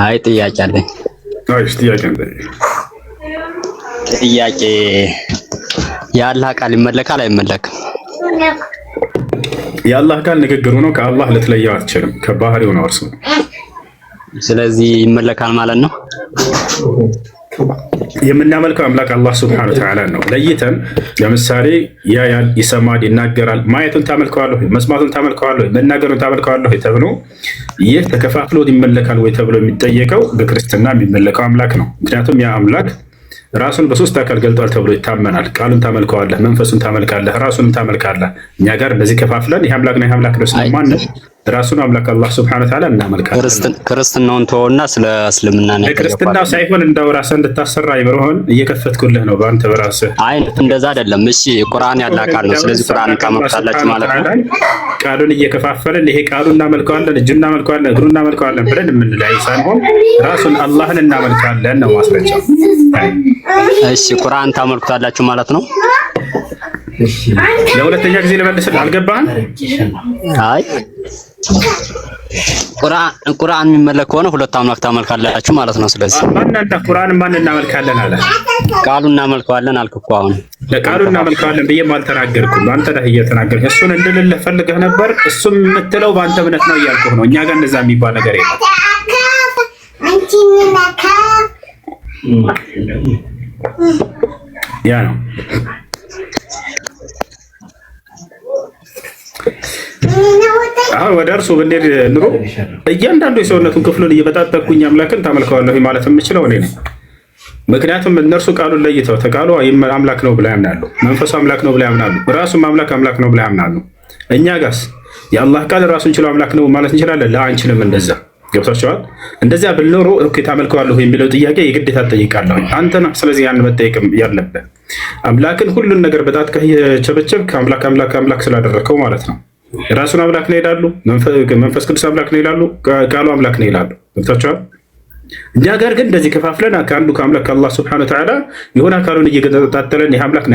አይ ጥያቄ አለኝ። እሺ ጥያቄ አለ። ጥያቄ የአላህ ቃል ይመለካል አይመለክም? የአላህ ቃል ንግግሩ ነው። ከአላህ ልትለየው አትችልም። ከባህሪው ነው እርሱ። ስለዚህ ይመለካል ማለት ነው። የምናመልከው አምላክ አላህ ሱብሓነሁ ወተዓላ ነው። ለይተን ለምሳሌ ያያል፣ ይሰማል፣ ይናገራል። ማየቱን ታመልከዋለህ ወይ? መስማቱን ታመልከዋለህ ወይ? መናገሩን ታመልከዋለህ ወይ ተብሎ ይህ ተከፋፍሎ ይመለካል ወይ ተብሎ የሚጠየቀው በክርስትና የሚመለከው አምላክ ነው። ምክንያቱም ያ አምላክ ራሱን በሶስት አካል ገልጧል ተብሎ ይታመናል። ቃሉን ታመልከዋለህ፣ መንፈሱን ታመልካለህ፣ ራሱንም ታመልካለህ። እኛ ጋር እንደዚህ ከፋፍለን ይህ አምላክ ነው ይህ አምላክ ነው ስለማን ራሱን አምላክ አላህ ሱብሓነሁ ወተዓላ እናመልካለን። ክርስትናውን ተወውና ስለ እስልምና ነው። ክርስትናው ሳይሆን እንደው ራስህ እንድታሰራ ይብርሆን እየከፈትኩልህ ነው በአንተ በራስህ። አይ እንደዛ አይደለም። እሺ ቁርአን ያለ ቃል ነው። ስለዚህ ቁርአን ታመልካላችሁ ማለት ነው። ቃሉን እየከፋፈልን ይሄ ቃሉን እናመልከዋለን፣ እጁን እናመልከዋለን፣ እግሩን እናመልከዋለን ብለን የምንለያይ ሳይሆን ራሱን አላህን እናመልካለን ነው ማስረጃው። እሺ ቁርአን ታመልኩታላችሁ ማለት ነው። ለሁለተኛ ጊዜ ልመልስልህ። አልገባህም? አይ ቁርአን የሚመለክ ከሆነ ሁለት አምላክ ታመልካላችሁ ማለት ነው። ስለዚህ ማንና ቁርአን ማን እናመልካለን አለ? ቃሉን እናመልከዋለን አልክ እኮ። አሁን ለቃሉን እናመልከዋለን ብዬ አልተናገርኩም። አንተ ነህ እየተናገርህ። እሱን እንድልልህ ፈልገህ ነበር። እሱም የምትለው በአንተ እምነት ነው እያልኩህ ነው። እኛ ጋር እንደዛ የሚባል ነገር የለም። ያ ነው አሁን ወደ እርሱ ብንሄድ ኑሮ እያንዳንዱ የሰውነቱን ክፍሉን እየበጣጠኩኝ አምላክን ታመልከዋለሁ ማለት የምችለው እኔ ነኝ። ምክንያቱም እነርሱ ቃሉን ለይተው ተቃሉ አምላክ ነው ብለው ያምናሉ። መንፈሱ አምላክ ነው ብለው ያምናሉ። ራሱም አምላክ ነው ብለው ያምናሉ። እኛ ጋስ የአላህ ቃል ራሱን ችሎ አምላክ ነው ማለት እንችላለን? አንችልም። እንደዛ ገብታችኋል? እንደዚያ ብልኖሮ ታመልከዋለሁ የሚለው ጥያቄ የግዴታ ትጠይቃለሁ አንተ ነህ። ስለዚህ ያን መጠየቅም ያለብህ አምላክን ሁሉን ነገር በጣጥቀህ የቸበቸብክ አምላክ ስላደረከው ማለት ነው። ራሱን አምላክ ነው ይላሉ፣ መንፈስ ቅዱስ አምላክ ነው ይላሉ፣ ቃሉ አምላክ ነው ይላሉ። ገብታችኋል? እኛ ጋር ግን እንደዚህ ከፋፍለን ከአንዱ ከአምላክ ከአላህ ሱብሓነሁ ወተዓላ የሆነ አካሉን እየገጣጠለን ይህ አምላክ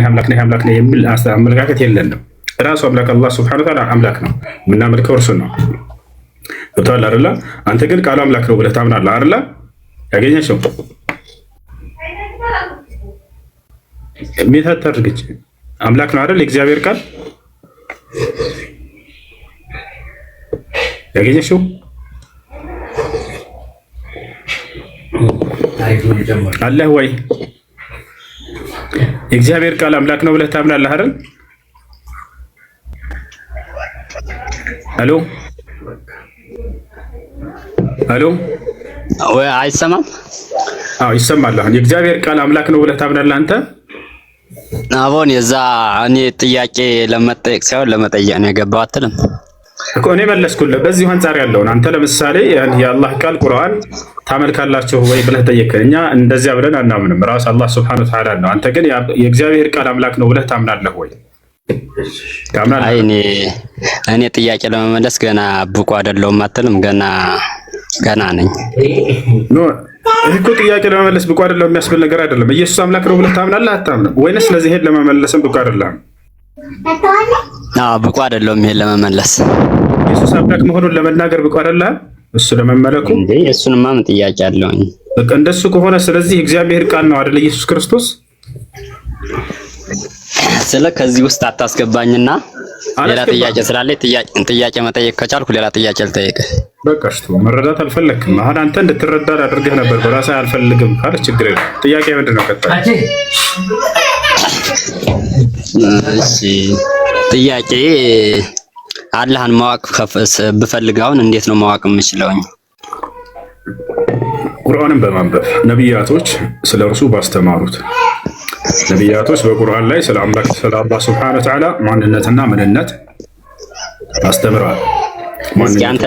ነው የሚል አመለካከት የለንም። ራሱ አምላክ አላህ ሱብሓነሁ ወተዓላ አምላክ ነው፣ የምናመልከው እርሱን ነው። ገብቶሃል አይደለ? አንተ ግን ቃሉ አምላክ ነው ብለህ ታምናለህ አይደለ? ያገኘሽው ሜታ ታድርግች አምላክ ነው አይደል? የእግዚአብሔር ቃል ያገኘሽው አለህ ወይ? የእግዚአብሔር ቃል አምላክ ነው ብለህ ታምናለህ አይደል? ሄሎ አሎ ወይ አይሰማም? አዎ ይሰማል። አሁን የእግዚአብሔር ቃል አምላክ ነው ብለህ ታምናለህ አንተ? አቦን የዛ እኔ ጥያቄ ለመጠየቅ ሳይሆን ለመጠየቅ ነው የገባው አትልም እኮ። እኔ መለስኩልህ በዚሁ አንጻር ያለውን። አንተ ለምሳሌ የአላህ ቃል ቁርአን ታመልካላችሁ ወይ ብለህ ጠየቅከኝ። እኛ እንደዚያ ብለን አናምንም፣ ራስ አላህ ሱብሓነሁ ወተዓላ ነው። አንተ ግን የእግዚአብሔር ቃል አምላክ ነው ብለህ ታምናለህ ወይ? አይ እኔ ጥያቄ ለመመለስ ገና ብቁ አይደለሁም አትልም? ገና ነኝ። ኖ እኮ ጥያቄ ለመመለስ ብቁ አይደለሁም የሚያስብል ነገር አይደለም። ኢየሱስ አምላክ ነው ብለህ ታምናለህ አታምንም? ወይንስ ስለዚህ ሄድ ለመመለስም ብቁ አይደለም? ብቁ አይደለሁም ይሄን ለመመለስ። ኢየሱስ አምላክ መሆኑን ለመናገር ብቁ አይደለም? እሱ ለመመለኩ እንዴ እሱንማ ምን ጥያቄ አለውኝ? በቃ እንደሱ ከሆነ ስለዚህ እግዚአብሔር ቃል ነው አይደል ኢየሱስ ክርስቶስ? ከዚህ ውስጥ አታስገባኝና ሌላ ጥያቄ ስላለ ጥያቄ መጠየቅ ከቻልኩ ሌላ ጥያቄ ልጠይቅ። በቃ እሺ፣ መረዳት አልፈለክም። አሁን አንተ እንድትረዳ አድርገህ ነበር። በራስህ አልፈልግም ካለች ችግር የለም። ጥያቄ ምንድን ነው? ቀጣይ እሺ፣ ጥያቄ አላህን ማወቅ ብፈልግ አሁን እንዴት ነው ማወቅ የምችለውኝ? ቁርአንን በማንበብ ነቢያቶች ስለ እርሱ ባስተማሩት ነቢያቶች በቁርአን ላይ ስለ አምላክ ስለ አላህ ሱብሓነሁ ወተዓላ ማንነትና ምንነት አስተምረዋል። እስኪ አንተ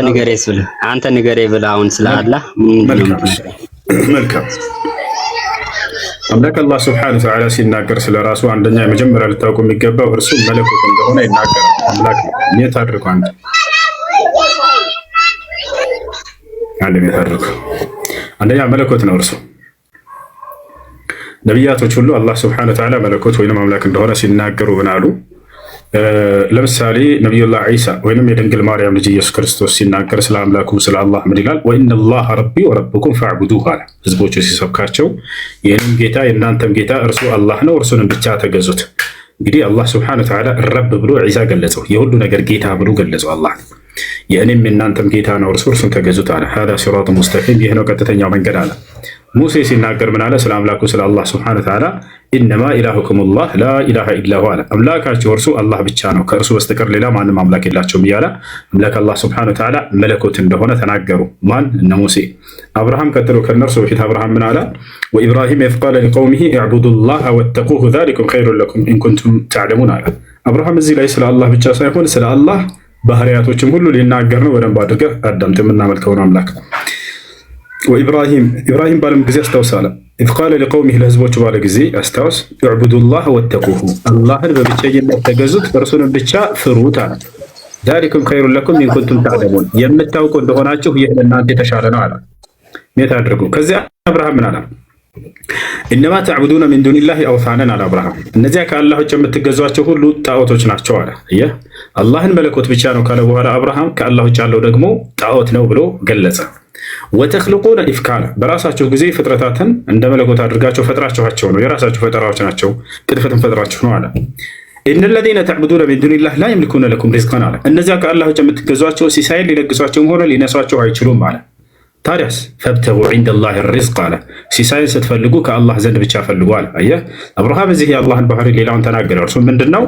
ንገሬ ብለህ አሁን ስለ አላህ መልካም አምላክ አላህ ሱብሓነሁ ወተዓላ ሲናገር ስለ ራሱ አንደኛ የመጀመሪያ ልታውቁ የሚገባው እርሱ መለኮት እንደሆነ ይናገራል። አምላክ የት አድርጎ አንደኛ መለኮት ነው እርሱ። ነቢያቶች ሁሉ አላህ ሱብሓነሁ ወተዓላ መለኮት ወይንም አምላክ እንደሆነ ሲናገሩ ምን አሉ? ለምሳሌ ነቢዩላህ ዒሳ ወይንም የድንግል ማርያም ልጅ ኢየሱስ ክርስቶስ ሲናገር ስለ አምላኩ ስለ አላህ ምን ይላል? ወኢነላህ ረቢ ወረብኩም ፈዕቡዱህ አለ። ህዝቦቹ ሲሰብካቸው የእኔም ጌታ የእናንተም ጌታ እርሱ አላህ ነው፣ እርሱንም ብቻ ተገዙት። እንግዲህ አላህ ሱብሓነሁ ወተዓላ ረብ ብሎ ዒሳ ገለጸው፣ የሁሉ ነገር ጌታ ብሎ ገለጸው። አላህ የእኔም የእናንተም ጌታ ነው፣ እርሱን ተገዙት አለ። ሃዛ ሲራጡን ሙስተቂም፣ ይህ ነው ቀጥተኛው መንገድ አለ። ሙሴ ሲናገር ምን አለ? ስለ አምላኩ ስለ አላህ ሱብሓነሁ ወተዓላ ኢነማ ኢላሁኩሙላህ ላ ኢላሃ ኢላሁ አለ። አምላካቸው እርሱ አላህ ብቻ ነው፣ ከእርሱ በስተቀር ሌላ ማንም አምላክ የላቸውም እያለ አምላክ አላህ ሱብሓነሁ ወተዓላ መለኮት እንደሆነ ተናገሩ። ማን? እነ ሙሴ። አብርሃም ቀጥሎ ከእነርሱ በፊት አብርሃም ምን አለ? ወኢብራሂም ኢዝ ቃለ ሊቀውሚሂ ኢዕቡዱላህ ወተቁሁ ዛሊኩም ኸይሩን ለኩም ኢን ኩንቱም ተዕለሙን አለ። አብርሃም እዚህ ላይ ስለ አላህ ብቻ ሳይሆን ስለ አላህ ባህሪያቶችም ሁሉ ሊናገር ነው። በደንብ አድርገህ አዳምጥ። የምናመልከውን አምላክ ኢብራሂም ባለም ጊዜ አስታውሳለ። ኢዝ ቃለ ሊቀውሚሂ ለህዝቦቹ ባለ ጊዜ አስታውስ፣ ኢዕቡዱላህ ወተቁሁ አላህን በብቸኝነት ተገዙት፣ እርሱንም ብቻ ፍሩት አለ። ዛሊኩም ኸይሩን ለኩም ኢን ኩንቱም ተዕለሙን የምታውቁ እንደሆናችሁ ይህ ለእናንተ የተሻለ ነው አለ። ሜት አድርጉ። ከዚያ አብርሃም ምን አለ? ኢነማ ተዕቡዱነ ሚን ዱኒላሂ አውሳነን አለ አብርሃም። እነዚያ ከአላህ ውጭ የምትገዟቸው ሁሉ ጣዖቶች ናቸው አለ። አላህን መለኮት ብቻ ነው ካለ በኋላ አብርሃም ከአላህ ውጭ ያለው ደግሞ ጣዖት ነው ብሎ ገለጸ። ወተኽልቁነ ኢፍካነ በራሳቸው ጊዜ ፍጥረታትን እንደ መለኮት አድርጋቸው ፈጥራችኋቸው ነው፣ የራሳቸው ፈጠራዎች ናቸው፣ ቅጥፈትን ፈጥራችሁ ነው አለ። ኢነ ለዚነ ተዕቡዱነ ሚን ዱኒላህ ላ የምሊኩነ ለኩም ሪዝቀን አለ። እነዚያ ከአላህ ውጭ የምትገዟቸው ሲሳይን ሊለግሷቸውም ሆነ ሊነሷቸው አይችሉም አለ። ታዲያስ ፈብተጉ ዒንደላሂ ሪዝቅ አለ። ሲሳይን ስትፈልጉ ከአላህ ዘንድ ብቻ ፈልጉ አለ። አየህ አብርሃም እዚህ የአላህን ባህሪ ሌላውን ተናገረ። እርሱ ምንድን ነው?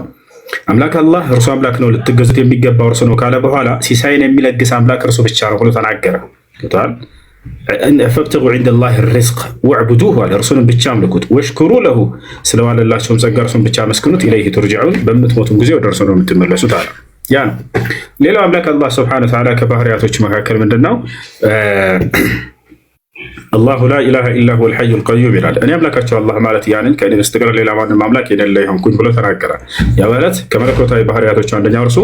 አምላክ አላህ እርሱ አምላክ ነው፣ ልትገዙት የሚገባው እርሱ ነው ካለ በኋላ ሲሳይን የሚለግስ አምላክ እርሱ ብቻ ነው ብሎ ተናገረ። ፈብተጉ ዒንደላሂ ሪዝቅ ወዕቡዱሁ አለ። እርሱንም ብቻ አምልኩት። ወሽኩሩ ለሁ ስለዋለላቸውም ጸጋ እርሱን ብቻ መስክኑት። ኢለይሂ ቱርጀዑን በምትሞቱም ጊዜ ወደ እርሱ ነው የምትመለሱት አለ። ያ ነው። ሌላው አምላክ አላህ ሱብሓነሁ ወተዓላ ከባህሪያቶች መካከል ምንድን ነው? አላሁ ላ ኢላሃ ኢላ ሁወል ሐዩል ቀዩም ይላል። እኔ አምላካቸው አላህ ማለት ያንን ከእኔ በስተቀር ሌላ ማንም አምላክ የሌለ ይሆንኩኝ ብሎ ተናገረ። ያ ማለት ከመለኮታዊ ባህሪያቶች አንደኛው እርሱ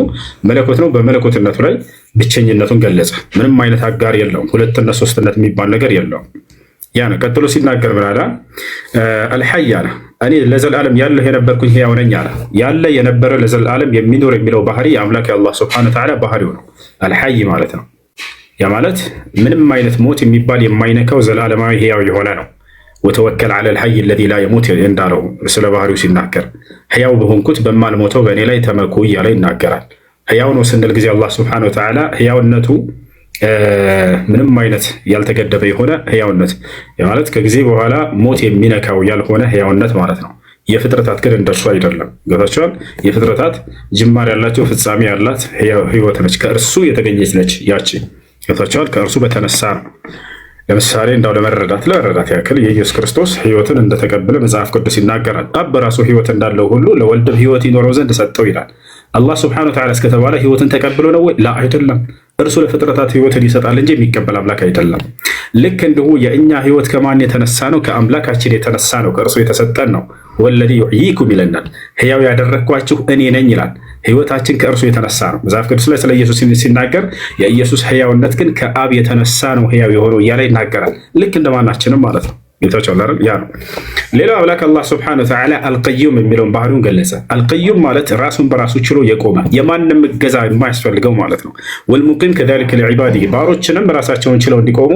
መለኮት ነው። በመለኮትነቱ ላይ ብቸኝነቱን ገለጸ። ምንም አይነት አጋር የለውም። ሁለትነት ሶስትነት የሚባል ነገር የለውም። ያ ነው። ቀጥሎ ሲናገር ምን አለ? አልሐይ አለ። እኔ ለዘላለም ያለሁ የነበርኩኝ ሕያው ነኝ አለ። ያለ የነበረ ለዘላለም የሚኖር የሚለው ባህሪ የአምላክ የአላህ ሱብሓነሁ ወተዓላ ባህሪው ነው። አልሐይ ማለት ነው። ያ ማለት ምንም አይነት ሞት የሚባል የማይነካው ዘላለማዊ ሕያው የሆነ ነው። ወተወከል ዐለል ሐይ አለዚ ላ የሙት እንዳለው ስለ ባህሪው ሲናገር ሕያው በሆንኩት በማልሞተው በእኔ ላይ ተመኩ እያለ ይናገራል። ሕያው ነው ስንል ጊዜ አላህ ሱብሓነሁ ወተዓላ ሕያውነቱ ምንም አይነት ያልተገደበ የሆነ ሕያውነት ማለት ከጊዜ በኋላ ሞት የሚነካው ያልሆነ ሕያውነት ማለት ነው። የፍጥረታት ግን እንደርሱ አይደለም። ገብታችኋል? የፍጥረታት ጅማሬ ያላቸው ፍጻሜ ያላት ሕይወት ነች፣ ከእርሱ የተገኘች ነች ያቺ። ገብቷቸዋል። ከእርሱ በተነሳ ነው። ለምሳሌ እንዳው ለመረዳት ያክል የኢየሱስ ክርስቶስ ሕይወትን እንደተቀበለ መጽሐፍ ቅዱስ ይናገራል። አብ በራሱ ሕይወት እንዳለው ሁሉ ለወልድም ሕይወት ይኖረው ዘንድ ሰጠው ይላል። አላህ ስብሐነሁ ወተዓላ እስከተባለ ሕይወትን ተቀብሎ ነው ወይ? ላ አይደለም። እርሱ ለፍጥረታት ሕይወትን ይሰጣል እንጂ የሚቀበል አምላክ አይደለም። ልክ እንዲሁ የእኛ ሕይወት ከማን የተነሳ ነው? ከአምላካችን የተነሳ ነው። ከእርሱ የተሰጠን ነው። ወለዚ ዩሕይኩም ይለናል። ሕያው ያደረግኳችሁ እኔ ነኝ ይላል። ሕይወታችን ከእርሱ የተነሳ ነው። መጽሐፍ ቅዱስ ላይ ስለ ኢየሱስ ሲናገር የኢየሱስ ሕያውነት ግን ከአብ የተነሳ ነው ሕያው የሆነው እያለ ይናገራል። ልክ እንደማናችንም ማለት ነው። ጌታቸው ያ ነው። ሌላው አምላክ አላህ ስብሐነሁ ወተዓላ አልቀዩም የሚለውን ባህሪውን ገለጸ። አልቀዩም ማለት ራሱን በራሱ ችሎ የቆመ የማንም እገዛ የማያስፈልገው ማለት ነው። ወልሙቂም ከዛሊከ ለዒባዲሂ ባሮችንም ራሳቸውን ችለው እንዲቆሙ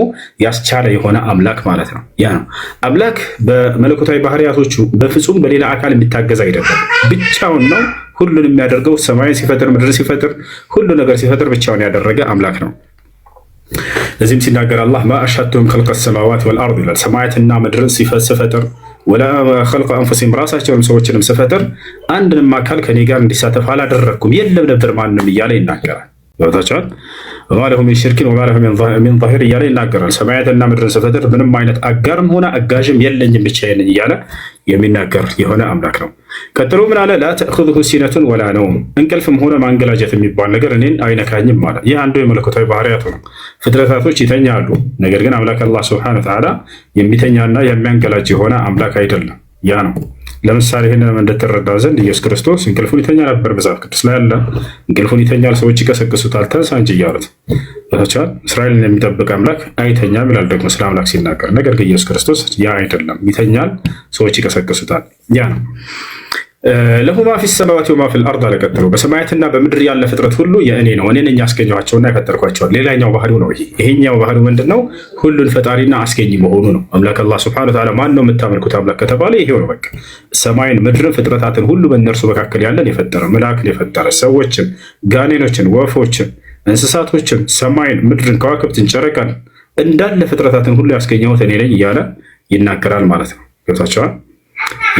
ያስቻለ የሆነ አምላክ ማለት ነው። ያ ነው አምላክ በመለኮታዊ ባህሪያቶቹ በፍጹም በሌላ አካል የሚታገዝ አይደለም። ብቻውን ነው ሁሉን የሚያደርገው። ሰማይን ሲፈጥር፣ ምድር ሲፈጥር፣ ሁሉ ነገር ሲፈጥር ብቻውን ያደረገ አምላክ ነው። ለዚህም ሲናገር አላህ ማ አሽሀድቱሁም ኸልቀ ሰማዋት ወልአርድ ይላል። ሰማያትና ምድርን ስፈጥር ወላ ኸልቀ አንፉሲሂም ራሳቸውንም ሰዎችንም ስፈጥር አንድንም አካል ከኔ ጋር እንዲሳተፍ አላደረግኩም የለም ነበር ማንም እያለ ይናገራል። ይወታቸዋል ወማ ለሁ ሚን ሽርኪን ወማ ለሁ ሚን ظሂር እያለ ይናገራል። ሰማያትና ምድርን ስፈጥር ምንም አይነት አጋርም ሆነ አጋዥም የለኝም ብቻዬን ነኝ እያለ የሚናገር የሆነ አምላክ ነው። ቀጥሎ ምን አለ? ላ ተእኹዙሁ ሲነቱን ወላ ነውም እንቅልፍም ሆነ ማንገላጀት የሚባል ነገር እኔን አይነካኝም ማለት። ይህ አንዱ የመለኮታዊ ባህሪያቱ ነው። ፍጥረታቶች ይተኛሉ፣ ነገር ግን አምላክ አላህ ሱብሓነሁ ወተዓላ የሚተኛና የሚያንገላጅ የሆነ አምላክ አይደለም። ያ ነው። ለምሳሌ ይህንን እንድትረዳ ዘንድ ኢየሱስ ክርስቶስ እንቅልፉን ይተኛ ነበር። መጽሐፍ ቅዱስ ላይ አለ። እንቅልፉን ይተኛል፣ ሰዎች ይቀሰቅሱታል፣ ተነሳ እንጂ እያሉት ታቻል። እስራኤልን የሚጠብቅ አምላክ አይተኛም ይላል ደግሞ ስለ አምላክ ሲናገር። ነገር ግን ኢየሱስ ክርስቶስ ያ አይደለም፣ ይተኛል፣ ሰዎች ይቀሰቅሱታል። ያ ነው። ለሁ ማ ፊ ሰማዋት ወማ ፊል አርድ አለ። ቀጥሎ በሰማያትና በምድር ያለ ፍጥረት ሁሉ የእኔ ነው፣ እኔ ነኝ ያስገኘኋቸውና የፈጠርኳቸዋል። ሌላኛው ባህሪው ነው ይሄ። ይሄኛው ባህሪው ምንድን ነው? ሁሉን ፈጣሪና አስገኝ መሆኑ ነው። አምላክ አላህ ሱብሓነሁ ወተዓላ ማን ነው የምታመልኩት አምላክ ከተባለ ይሄው ነው። በቃ ሰማይን፣ ምድርን፣ ፍጥረታትን ሁሉ በእነርሱ መካከል ያለን የፈጠረ መላእክትን የፈጠረ ሰዎችን፣ ጋኔኖችን፣ ወፎችን፣ እንስሳቶችን፣ ሰማይን፣ ምድርን፣ ከዋክብትን፣ ጨረቃን እንዳለ ፍጥረታትን ሁሉ ያስገኘሁት እኔ ነኝ እያለ ይናገራል ማለት ነው። ገብታችኋል?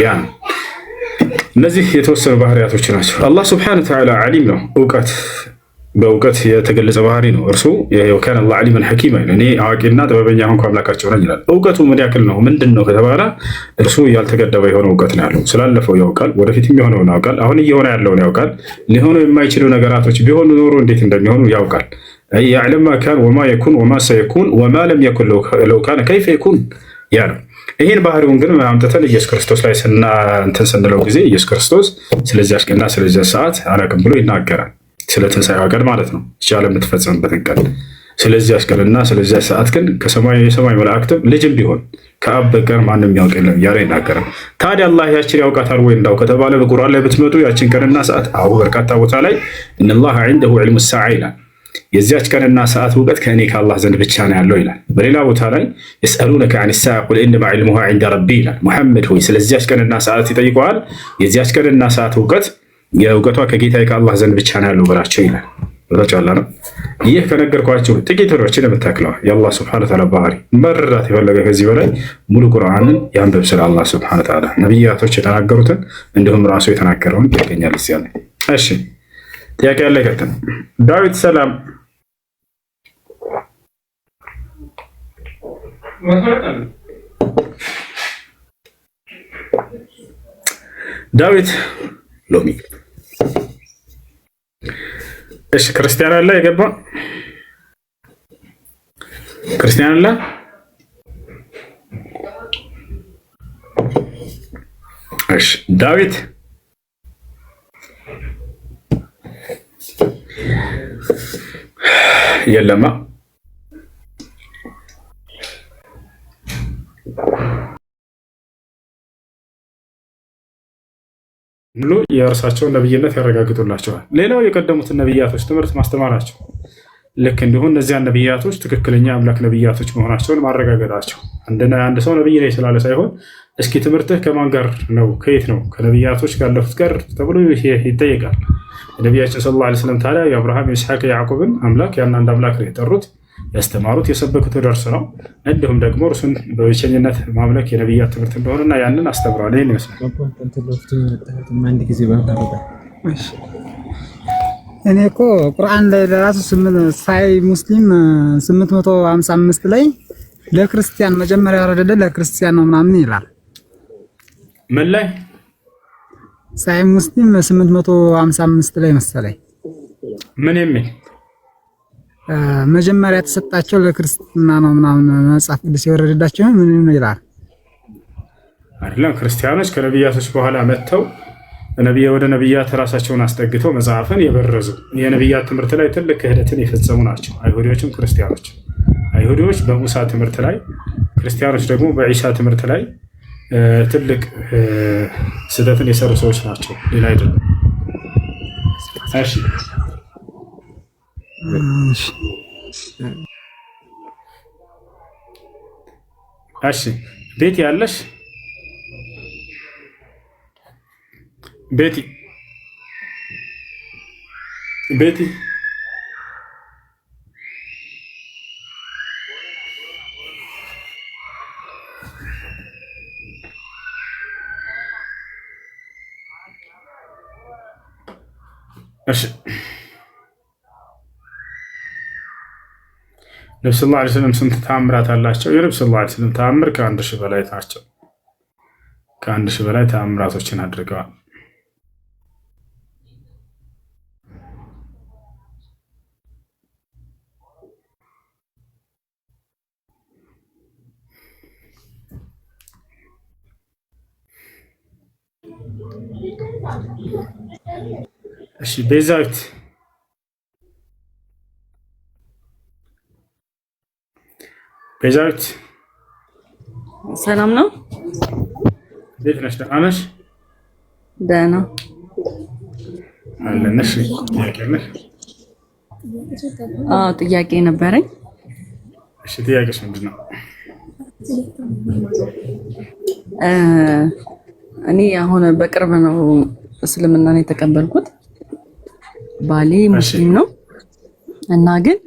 ያ ነው። እነዚህ የተወሰኑ ባህሪያቶች ናቸው። አላህ ስብሐነሁ ወተዓላ ዓሊም ነው። በእውቀት የተገለጸ ባህሪ ነው። እርሱ ወካነ አላሁ ዓሊመን ሐኪማ ይላል። እኔ አዋቂና ጥበበኛ ሆንኩ አምላካቸው ነኝ ይላል። እውቀቱ ምን ያክል ነው? ምንድን ነው ከተባለ እርሱ ያልተገደበ የሆነ እውቀት ነው ያለው። ስላለፈው ያውቃል፣ ወደፊትም የሆነውን ያውቃል፣ አሁን እየሆነ ያለውን ያውቃል። ሊሆኑ የማይችሉ ነገራቶች ቢሆኑ ኖሮ እንዴት እንደሚሆኑ ያውቃል። ያዕለም ማ ካን ወማ የኩን ወማ ሰየኩን ወማ ለም የኩን ለው ካነ ከይፈ የኩን ያ ነው። ይህን ባህሪውን ግን አምጥተን ኢየሱስ ክርስቶስ ላይ እንትን ስንለው ጊዜ ኢየሱስ ክርስቶስ ስለዚያች ቀንና ስለዚያ ሰዓት አላውቅም ብሎ ይናገራል። ስለ ትንሣኤዋ ቀን ማለት ነው፣ ይቻለ የምትፈጸምበትን ቀን። ስለዚያች ቀንና ስለዚያች ሰዓት ግን የሰማይ መላእክትም ልጅም ቢሆን ከአብ በቀር ማንም ያውቅ የለም እያለ ይናገራል። ታዲያ አላህ ያችን ያውቃታል ወይ እንዳው ከተባለ በቁርአን ላይ ብትመጡ ያችን ቀንና ሰዓት በርካታ ቦታ ላይ ኢነላሀ ዒንደሁ ዒልሙ ሰዓ ይላል። የዚያች ቀንና ሰዓት እውቀት ከእኔ ከአላህ ዘንድ ብቻ ነው ያለው ይላል። በሌላ ቦታ ላይ የስአሉነከ ዐኒ ሰዓ ቁል ኢነማ ዒልሙሃ ዒንደ ረቢ ይላል። ሙሐመድ ሆይ ስለዚያች ቀንና ሰዓት ይጠይቀዋል። የዚያች ቀንና ሰዓት እውቀት የእውቀቷ ከጌታዬ ከአላህ ዘንድ ብቻ ነው ያለው በላቸው ይላል። ወጣቻላ ነው። ይህ ከነገርኳቸው ጥቂቶችን የምታክለዋ የአላህ ሱብሓነሁ ወተዓላ ባህሪ መረዳት የፈለገ ከዚህ በላይ ሙሉ ቁርአንን ያንብብ። ስለ አላህ ሱብሓነሁ ወተዓላ ነቢያቶች የተናገሩትን እንዲሁም ራሱ የተናገረውን ያገኛል። እዚያ ላይ እሺ፣ ጥያቄ ያለ ይቀጥል። ዳዊት ሰላም ዳዊት ሎሚ እሺ፣ ክርስቲያን አለ የገባ ክርስቲያን አለ? እሺ፣ ዳዊት የለማ። ሙሉ የእርሳቸውን ነብይነት ያረጋግጡላቸዋል። ሌላው የቀደሙትን ነብያቶች ትምህርት ማስተማራቸው፣ ልክ እንዲሁ እነዚያን ነብያቶች ትክክለኛ አምላክ ነብያቶች መሆናቸውን ማረጋገጣቸው። አንድ ሰው ነብይ ላይ ስላለ ሳይሆን እስኪ ትምህርትህ ከማን ጋር ነው? ከየት ነው? ከነብያቶች ካለፉት ጋር ተብሎ ይጠየቃል። ነቢያችን ሰለላሁ ዐለይሂ ወሰለም ታዲያ የአብርሃም የኢስሐቅ የያዕቆብን አምላክ ያን አንድ አምላክ ነው የጠሩት፣ ያስተማሩት፣ የሰበኩት ደርስ ነው። እንዲሁም ደግሞ እርሱን በብቸኝነት ማምለክ የነቢያት ትምህርት እንደሆነና ያንን አስተምረዋል። ይህን ይመስላል። እኔ እኮ ቁርአን ላይ ለራሱ ሳይ ሙስሊም 855 ላይ ለክርስቲያን መጀመሪያ ያወረደለ ለክርስቲያን ነው ምናምን ይላል። ምን ላይ ሳይ ሙስሊም 855 ላይ መሰለኝ ምን የሚል መጀመሪያ ተሰጣቸው ለክርስትና ነው ምናምን መጽሐፍ ቅዱስ የወረደላቸው ምን ይላል? አይደለም ክርስቲያኖች ከነቢያቶች በኋላ መጥተው ወደ ነቢያት ራሳቸውን አስጠግተው መጽሐፍን የበረዙ የነቢያት ትምህርት ላይ ትልቅ ክህደትን የፈጸሙ ናቸው። አይሁዶችም ክርስቲያኖች። አይሁዶች በሙሳ ትምህርት ላይ፣ ክርስቲያኖች ደግሞ በዒሳ ትምህርት ላይ ትልቅ ስህተትን የሰሩ ሰዎች ናቸው፣ ሌላ አይደለም። እሺ ቤት ያለሽ ቤቲ እሺ ነብዩ ሰለላሁ ዐለይሂ ወሰለም ስንት ተአምራት አላቸው? የነብዩ ሰለላሁ ዐለይሂ ወሰለም ተአምር ከ1000 በላይ ናቸው። ከ1000 በላይ ተአምራቶችን አድርገዋል። እሺ ቤዛዊት ሰላም ነው? እንዴት ነሽ? ደህና ነሽ? ደህና አለነሽ? ጥያቄ ነሽ? ጥያቄ ነበረኝ። እሺ ጥያቄሽ ምንድን ነው? እኔ አሁን በቅርብ ነው እስልምናን የተቀበልኩት። ባሌ ሙስሊም ነው እና ግን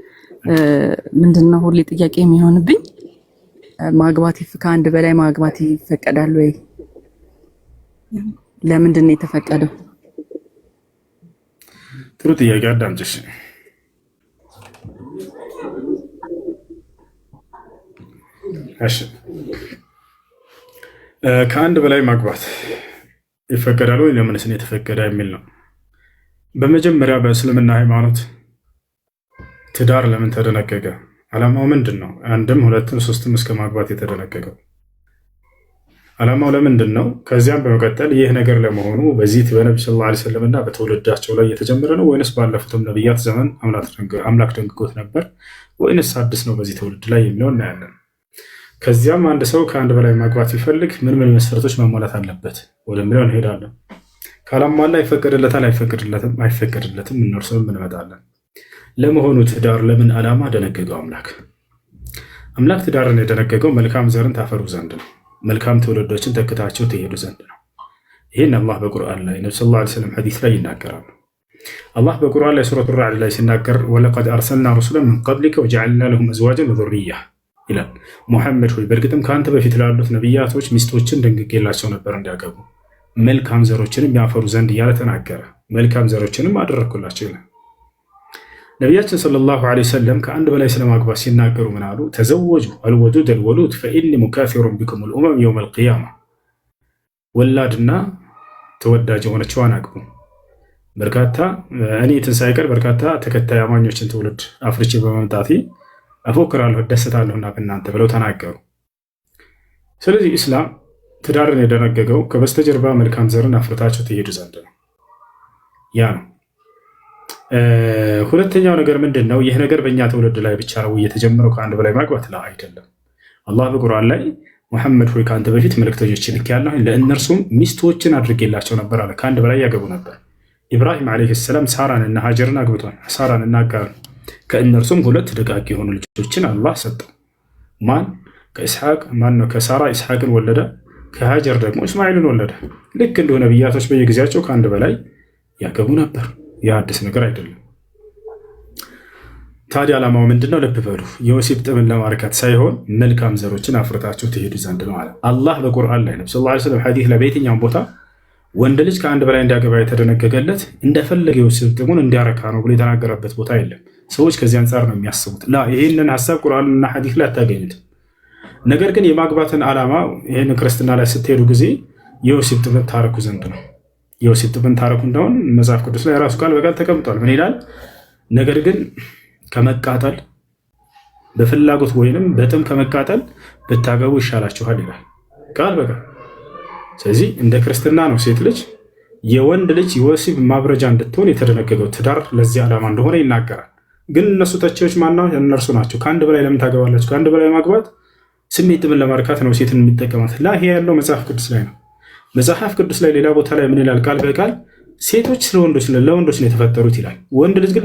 ምንድነው ሁሌ ጥያቄ የሚሆንብኝ ማግባት ከአንድ በላይ ማግባት ይፈቀዳል ወይ? ለምንድን ነው የተፈቀደው? ጥሩ ጥያቄ። አዳምጪሽ። እሺ ከአንድ በላይ ማግባት ይፈቀዳል ወይ? ለምንስ ነው የተፈቀደ የሚል ነው። በመጀመሪያ በእስልምና ሃይማኖት ትዳር ለምን ተደነገገ? ዓላማው ምንድን ነው? አንድም ሁለትም ሶስትም እስከ ማግባት የተደነገገው ዓላማው ለምንድን ነው? ከዚያም በመቀጠል ይህ ነገር ለመሆኑ በዚህ በነቢ ሰለላሁ ዐለይሂ ወሰለም እና በትውልዳቸው ላይ የተጀመረ ነው ወይንስ ባለፉትም ነቢያት ዘመን አምላክ ደንግጎት ነበር ወይንስ አዲስ ነው በዚህ ትውልድ ላይ የሚለው እናያለን። ከዚያም አንድ ሰው ከአንድ በላይ ማግባት ሲፈልግ ምን ምን መስፈርቶች ማሟላት አለበት ወደሚለው እንሄዳለን። ካላሟላ ይፈቀድለታል አይፈቀድለትም፣ እነርሱም እንመጣለን። ለመሆኑ ትዳር ለምን ዓላማ ደነገገው? አምላክ ትዳርን የደነገገው መልካም ዘርን ታፈሩ ዘንድ ነው፣ መልካም ትውልዶችን ተክታቸው ትሄዱ ዘንድ ነው። ይህን አላህ በቁርአን ላይ ነብዩ ሰለላሁ ዐለይሂ ወሰለም ሐዲስ ላይ ይናገራሉ። አላህ በቁርአን ላይ ሱረቱ ራዕድ ላይ ሲናገር ወለቀድ አርሰልና ሩሱለን ሚን ቀብሊከ ወጀዐልና ለሁም አዝዋጀን ወዙርያ ይላል። ሙሐመድ ሆይ በእርግጥም ከአንተ በፊት ላሉት ነቢያቶች ሚስቶችን ደንግጌላቸው ነበር እንዲያገቡ መልካም ዘሮችንም ያፈሩ ዘንድ እያለ ተናገረ። መልካም ዘሮችንም አደረግኩላቸው ይላል። ነቢያችን ሰለላሁ ዐለይሂ ወሰለም ከአንድ በላይ ስለማግባት ሲናገሩ ምን አሉ? ተዘወጁ አልወዱድ አልወሉድ ፈኢኒ ሙካፊሩን ቢኩም ልኡመም የውም አልቅያማ። ወላድና ተወዳጅ የሆነችዋን አግቡ፣ እኔ ትንሣኤ ቀን በርካታ ተከታይ አማኞችን ትውልድ አፍርቼ በመምጣቴ እፎክራለሁ እደሰታለሁና በእናንተ ብለው ተናገሩ። ስለዚህ ኢስላም ትዳርን የደነገገው ከበስተጀርባ መልካም ዘርን አፍርታቸው ትሄዱ ዘንድ ነው። ያ ነው። ሁለተኛው ነገር ምንድን ነው? ይህ ነገር በእኛ ትውልድ ላይ ብቻ ነው የተጀመረው ከአንድ በላይ ማግባት? ላ አይደለም። አላህ በቁርአን ላይ ሙሐመድ ሆይ ከአንተ በፊት መልእክተኞችን ልኬአለሁ ለእነርሱም ሚስቶችን አድርጌላቸው ነበር አለ። ከአንድ በላይ ያገቡ ነበር። ኢብራሂም ዓለይሂ ሰላም ሳራንና ሀጀርን አግብቷል። ሳራንና አጋርን። ከእነርሱም ሁለት ደጋግ የሆኑ ልጆችን አላህ ሰጠው። ማን? ከኢስሐቅ ነው? ከሳራ ኢስሐቅን ወለደ። ከሀጀር ደግሞ እስማኤልን ወለደ። ልክ እንደሆነ ነቢያቶች በየጊዜያቸው ከአንድ በላይ ያገቡ ነበር። ያ አዲስ ነገር አይደለም። ታዲያ ዓላማው ምንድነው? ልብ በሉ። የወሲብ ጥምን ለማርካት ሳይሆን መልካም ዘሮችን አፍርታቸው ትሄዱ ዘንድ ነው አለ አላህ በቁርአን ላይ። ነብዩ ሰለላሁ ዐለይሂ ወሰለም ሐዲስ ላይ በየትኛውም ቦታ ወንድ ልጅ ከአንድ በላይ እንዲያገባ የተደነገገለት እንደፈለገ የወሲብ ጥቅሙን እንዲያረካ ነው ብሎ የተናገረበት ቦታ የለም። ሰዎች ከዚህ አንጻር ነው የሚያስቡት። ይህንን ሀሳብ ቁርአንና ሐዲስ ላይ አታገኙትም። ነገር ግን የማግባትን ዓላማ ይህን ክርስትና ላይ ስትሄዱ ጊዜ የወሲብ ጥብን ታረኩ ዘንድ ነው። የወሲብ ጥብን ታረኩ እንደሆን መጽሐፍ ቅዱስ ላይ ራሱ ቃል በቃል ተቀምጧል። ምን ይላል? ነገር ግን ከመቃጠል በፍላጎት ወይንም በጥም ከመቃጠል ብታገቡ ይሻላችኋል ይላል ቃል በቃል። ስለዚህ እንደ ክርስትና ነው ሴት ልጅ የወንድ ልጅ የወሲብ ማብረጃ እንድትሆን የተደነገገው። ትዳር ለዚህ ዓላማ እንደሆነ ይናገራል። ግን እነሱ ተቺዎች ማናው? እነርሱ ናቸው። ከአንድ በላይ ለምን ታገባላችሁ? ከአንድ በላይ ማግባት ስሜት ጥምን ለማርካት ነው ሴትን የሚጠቀማት። ይሄ ያለው መጽሐፍ ቅዱስ ላይ ነው። መጽሐፍ ቅዱስ ላይ ሌላ ቦታ ላይ ምን ይላል? ቃል በቃል ሴቶች ለወንዶች ነው የተፈጠሩት ይላል። ወንድ ልጅ ግን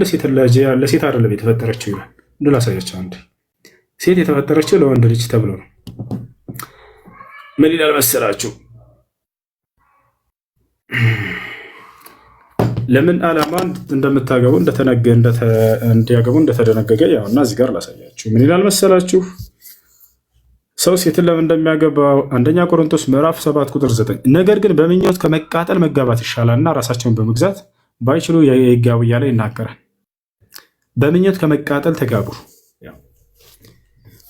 ለሴት አይደለም የተፈጠረችው ይላል። እንደው ላሳያቸው አንዴ። ሴት የተፈጠረችው ለወንድ ልጅ ተብሎ ነው። ምን ይላል መሰላችሁ? ለምን ዓላማ እንደምታገቡ እንዲያገቡ እንደተደነገገ ያውና እዚህ ጋር ላሳያችሁ። ምን ይላል መሰላችሁ? ሰው ሴትን ለምን እንደሚያገባው አንደኛ ቆሮንቶስ ምዕራፍ 7 ቁጥር 9 ነገር ግን በምኞት ከመቃጠል መጋባት ይሻላልና ራሳቸውን በመግዛት ባይችሉ ይጋቡ እያለ ይናገራል። በምኞት ከመቃጠል ተጋቡ።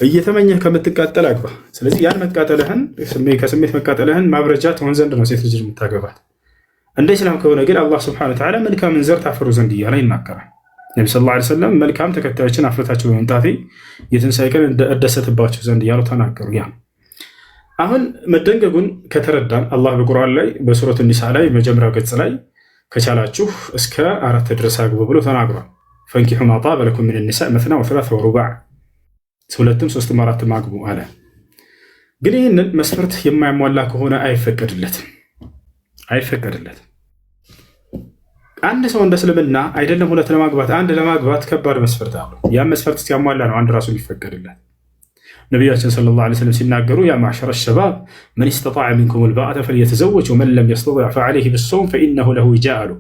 እየተመኘህ ከምትቃጠል አግባ። ስለዚህ ያን መቃጠልህን ከስሜት መቃጠልህን ማብረጃ ትሆን ዘንድ ነው ሴት ልጅ የምታገባት። እንደ ኢስላም ከሆነ ግን አላህ ሱብሓነሁ ወተዓላ መልካምን ዘር ታፈሩ ዘንድ እያለ ይናገራል። ነቢ ሰለላሁ ዐለይሂ ወሰለም መልካም ተከታዮችን አፍርታቸው በመምጣቴ የትንሣኤ ቀን እደሰትባቸው ዘንድ እያሉ ተናገሩ። ያ አሁን መደንገጉን ከተረዳን አላህ በቁርአን ላይ በሱረት ኒሳ ላይ መጀመሪያው ገጽ ላይ ከቻላችሁ እስከ 4 ድረስ አግቡ ብሎ ተናግሯል። ፈንኪሑ ማ ጣበ ለኩም ሚነ ኒሳእ መስና ወሰላሰ ወሩባዕ፣ 2፣ 3፣ 4 አግቡ አለ። ግን ይህንን መስፈርት የማያሟላ ከሆነ አይፈቀድለትም። አንድ ሰው እንደ እስልምና አይደለም 2 ለማግባት 1 ለማግባት ከባድ መስፈርት አለው። ያ መስፈርት ሲያሟላ ነው አንድ ራሱ ሊፈቀድለት። ነቢያችን ሰለላሁ ዐለይሂ ወሰለም ሲናገሩ ያ ማዕሸረ ሸባብ መን ኢስተጣዐ ሚንኩም አልባአተ ፈልየተዘወጅ ወመን ለም የስተጢዕ ፈዐለይሂ ቢሶም ፈኢነሁ ለሁ ዊጃእ አሉ።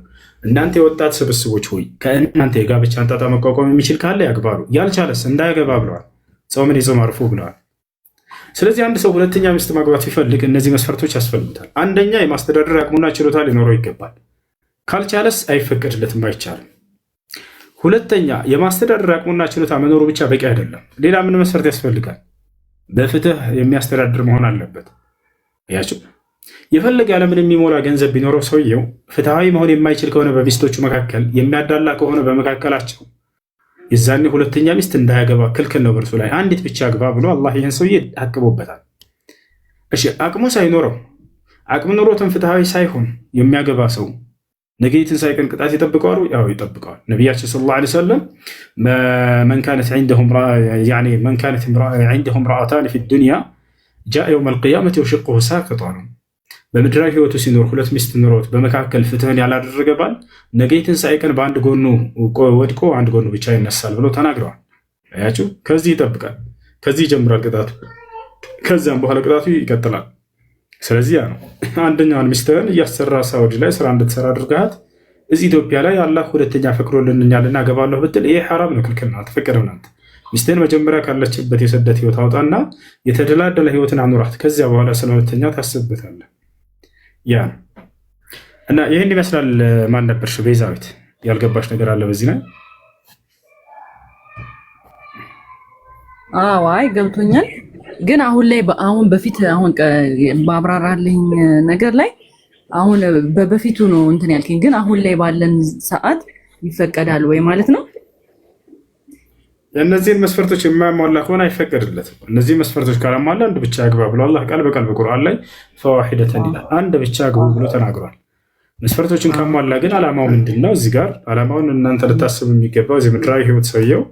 እናንተ የወጣት ስብስቦች ሆይ ከእናንተ የጋብቻን ጣጣ መቋቋም የሚችል ካለ ያግባሉ፣ ያልቻለስ እንዳያገባ ብለዋል። ጾምን ይጾም አርፎ ብለዋል። ስለዚህ አንድ ሰው 2ኛ ሚስት ማግባት ሲፈልግ እነዚህ መስፈርቶች ያስፈልጉታል። አንደኛ የማስተዳደር አቅሙና ችሎታ ሊኖረው ይገባል። ካልቻለስ አይፈቀድለትም፣ አይቻልም። 2ኛ የማስተዳደር አቅሙና ችሎታ መኖሩ ብቻ በቂ አይደለም። ሌላ ምን መስፈርት ያስፈልጋል? በፍትህ የሚያስተዳድር መሆን አለበት። ያቸው የፈለገ ያለምን የሚሞላ ገንዘብ ቢኖረው ሰውየው ፍትሃዊ መሆን የማይችል ከሆነ በሚስቶቹ መካከል የሚያዳላ ከሆነ በመካከላቸው የዛኔ 2ኛ ሚስት እንዳያገባ ክልክል ነው። በእርሱ ላይ አንዲት ብቻ አግባ ብሎ አላህ ይህን ሰውዬ አቅቦበታል። እሺ አቅሙ ሳይኖረው አቅም ኖሮትም ፍትሃዊ ሳይሆን የሚያገባ ሰው ነገ የትንሣኤ ቀን ቅጣት ይጠብቀዋል? ያው ይጠብቀዋል። ነቢያችን ሰለላሁ ዐለይሂ ወሰለም መን ካነት ዐንደሁ እምረአታን ፊ ዱንያ ጃአ የውመል ቂያመቲ ወሽቁሁ ሳቂጥ አሉ። በምድራዊ ህይወቱ ሲኖር 2 ሚስት ኖሮት በመካከል ፍትህን ያላደረገ ባል ነገ የትንሣኤ ቀን በአንድ ጎኑ ወድቆ አንድ ጎኑ ብቻ ይነሳል ብሎ ተናግረዋል። አያችሁ፣ ከዚህ ይጠብቃል። ከዚህ ይጀምራል ቅጣቱ። ከዚያም በኋላ ቅጣቱ ይቀጥላል። ስለዚህ ያ ነው አንደኛውን ሚስትህን እያሰራ ሳውዲ ላይ ስራ እንድትሰራ አድርገሃት እዚህ ኢትዮጵያ ላይ አላህ 2ኛ ፈቅዶልኛል እናገባለሁ ብትል ይሄ ሐራም ነው፣ ክልክል ነው፣ አልተፈቀደም። ናንተ ሚስትህን መጀመሪያ ካለችበት የስደት ህይወት አውጣና የተደላደለ ህይወትን አኑራት። ከዚያ በኋላ ስለ 2ኛ ታስብበታለህ። ያ ነው እና ይህን ይመስላል። ማን ነበርሽ ቤዛዊት? ያልገባሽ ነገር አለ በዚህ ላይ? አይ ገብቶኛል። ግን አሁን ላይ አሁን በፊት አሁን ባብራራልኝ ነገር ላይ አሁን በፊቱ ነው እንትን ያልከኝ። ግን አሁን ላይ ባለን ሰዓት ይፈቀዳል ወይ ማለት ነው? እነዚህን መስፈርቶች የማያሟላ ከሆነ አይፈቀድለትም። እነዚህ መስፈርቶች ካላሟላ አንድ ብቻ አግባ ብሎ አላህ ቃል በቃል በቁርአን ላይ ፈዋሂደተን ይላል። አንድ ብቻ አግቡ ብሎ ተናግሯል። መስፈርቶችን ካሟላ ግን ዓላማው ምንድን ነው? እዚህ ጋር ዓላማውን እናንተ ልታስቡ የሚገባው እዚህ ምድራዊ ህይወት ሰውየው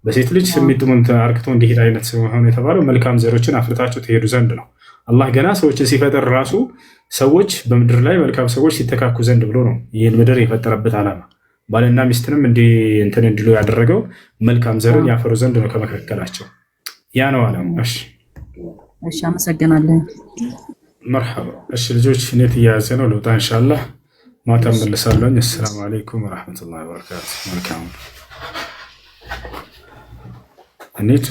በሴት ልጅ ስሜቱን አርክቶ እንዲሄድ አይነት ሆነ የተባለው መልካም ዘሮችን አፍርታቸው ትሄዱ ዘንድ ነው። አላህ ገና ሰዎችን ሲፈጠር ራሱ ሰዎች በምድር ላይ መልካም ሰዎች ሲተካኩ ዘንድ ብሎ ነው ይህን ምድር የፈጠረበት ዓላማ። ባልና ሚስትንም እንትን እንዲሉ ያደረገው መልካም ዘርን ያፈሩ ዘንድ ነው ከመካከላቸው። ያ ነው ዓላማው። እሺ፣ አመሰግናለሁ። መርሐባ። እሺ ልጆች፣ እኔ እየያዘ ነው ልውጣ። ኢንሻአላህ ማታ እመለሳለሁ። አሰላሙ አለይኩም ወራህመቱላሂ ወበረካቱ። መልካም እንዴት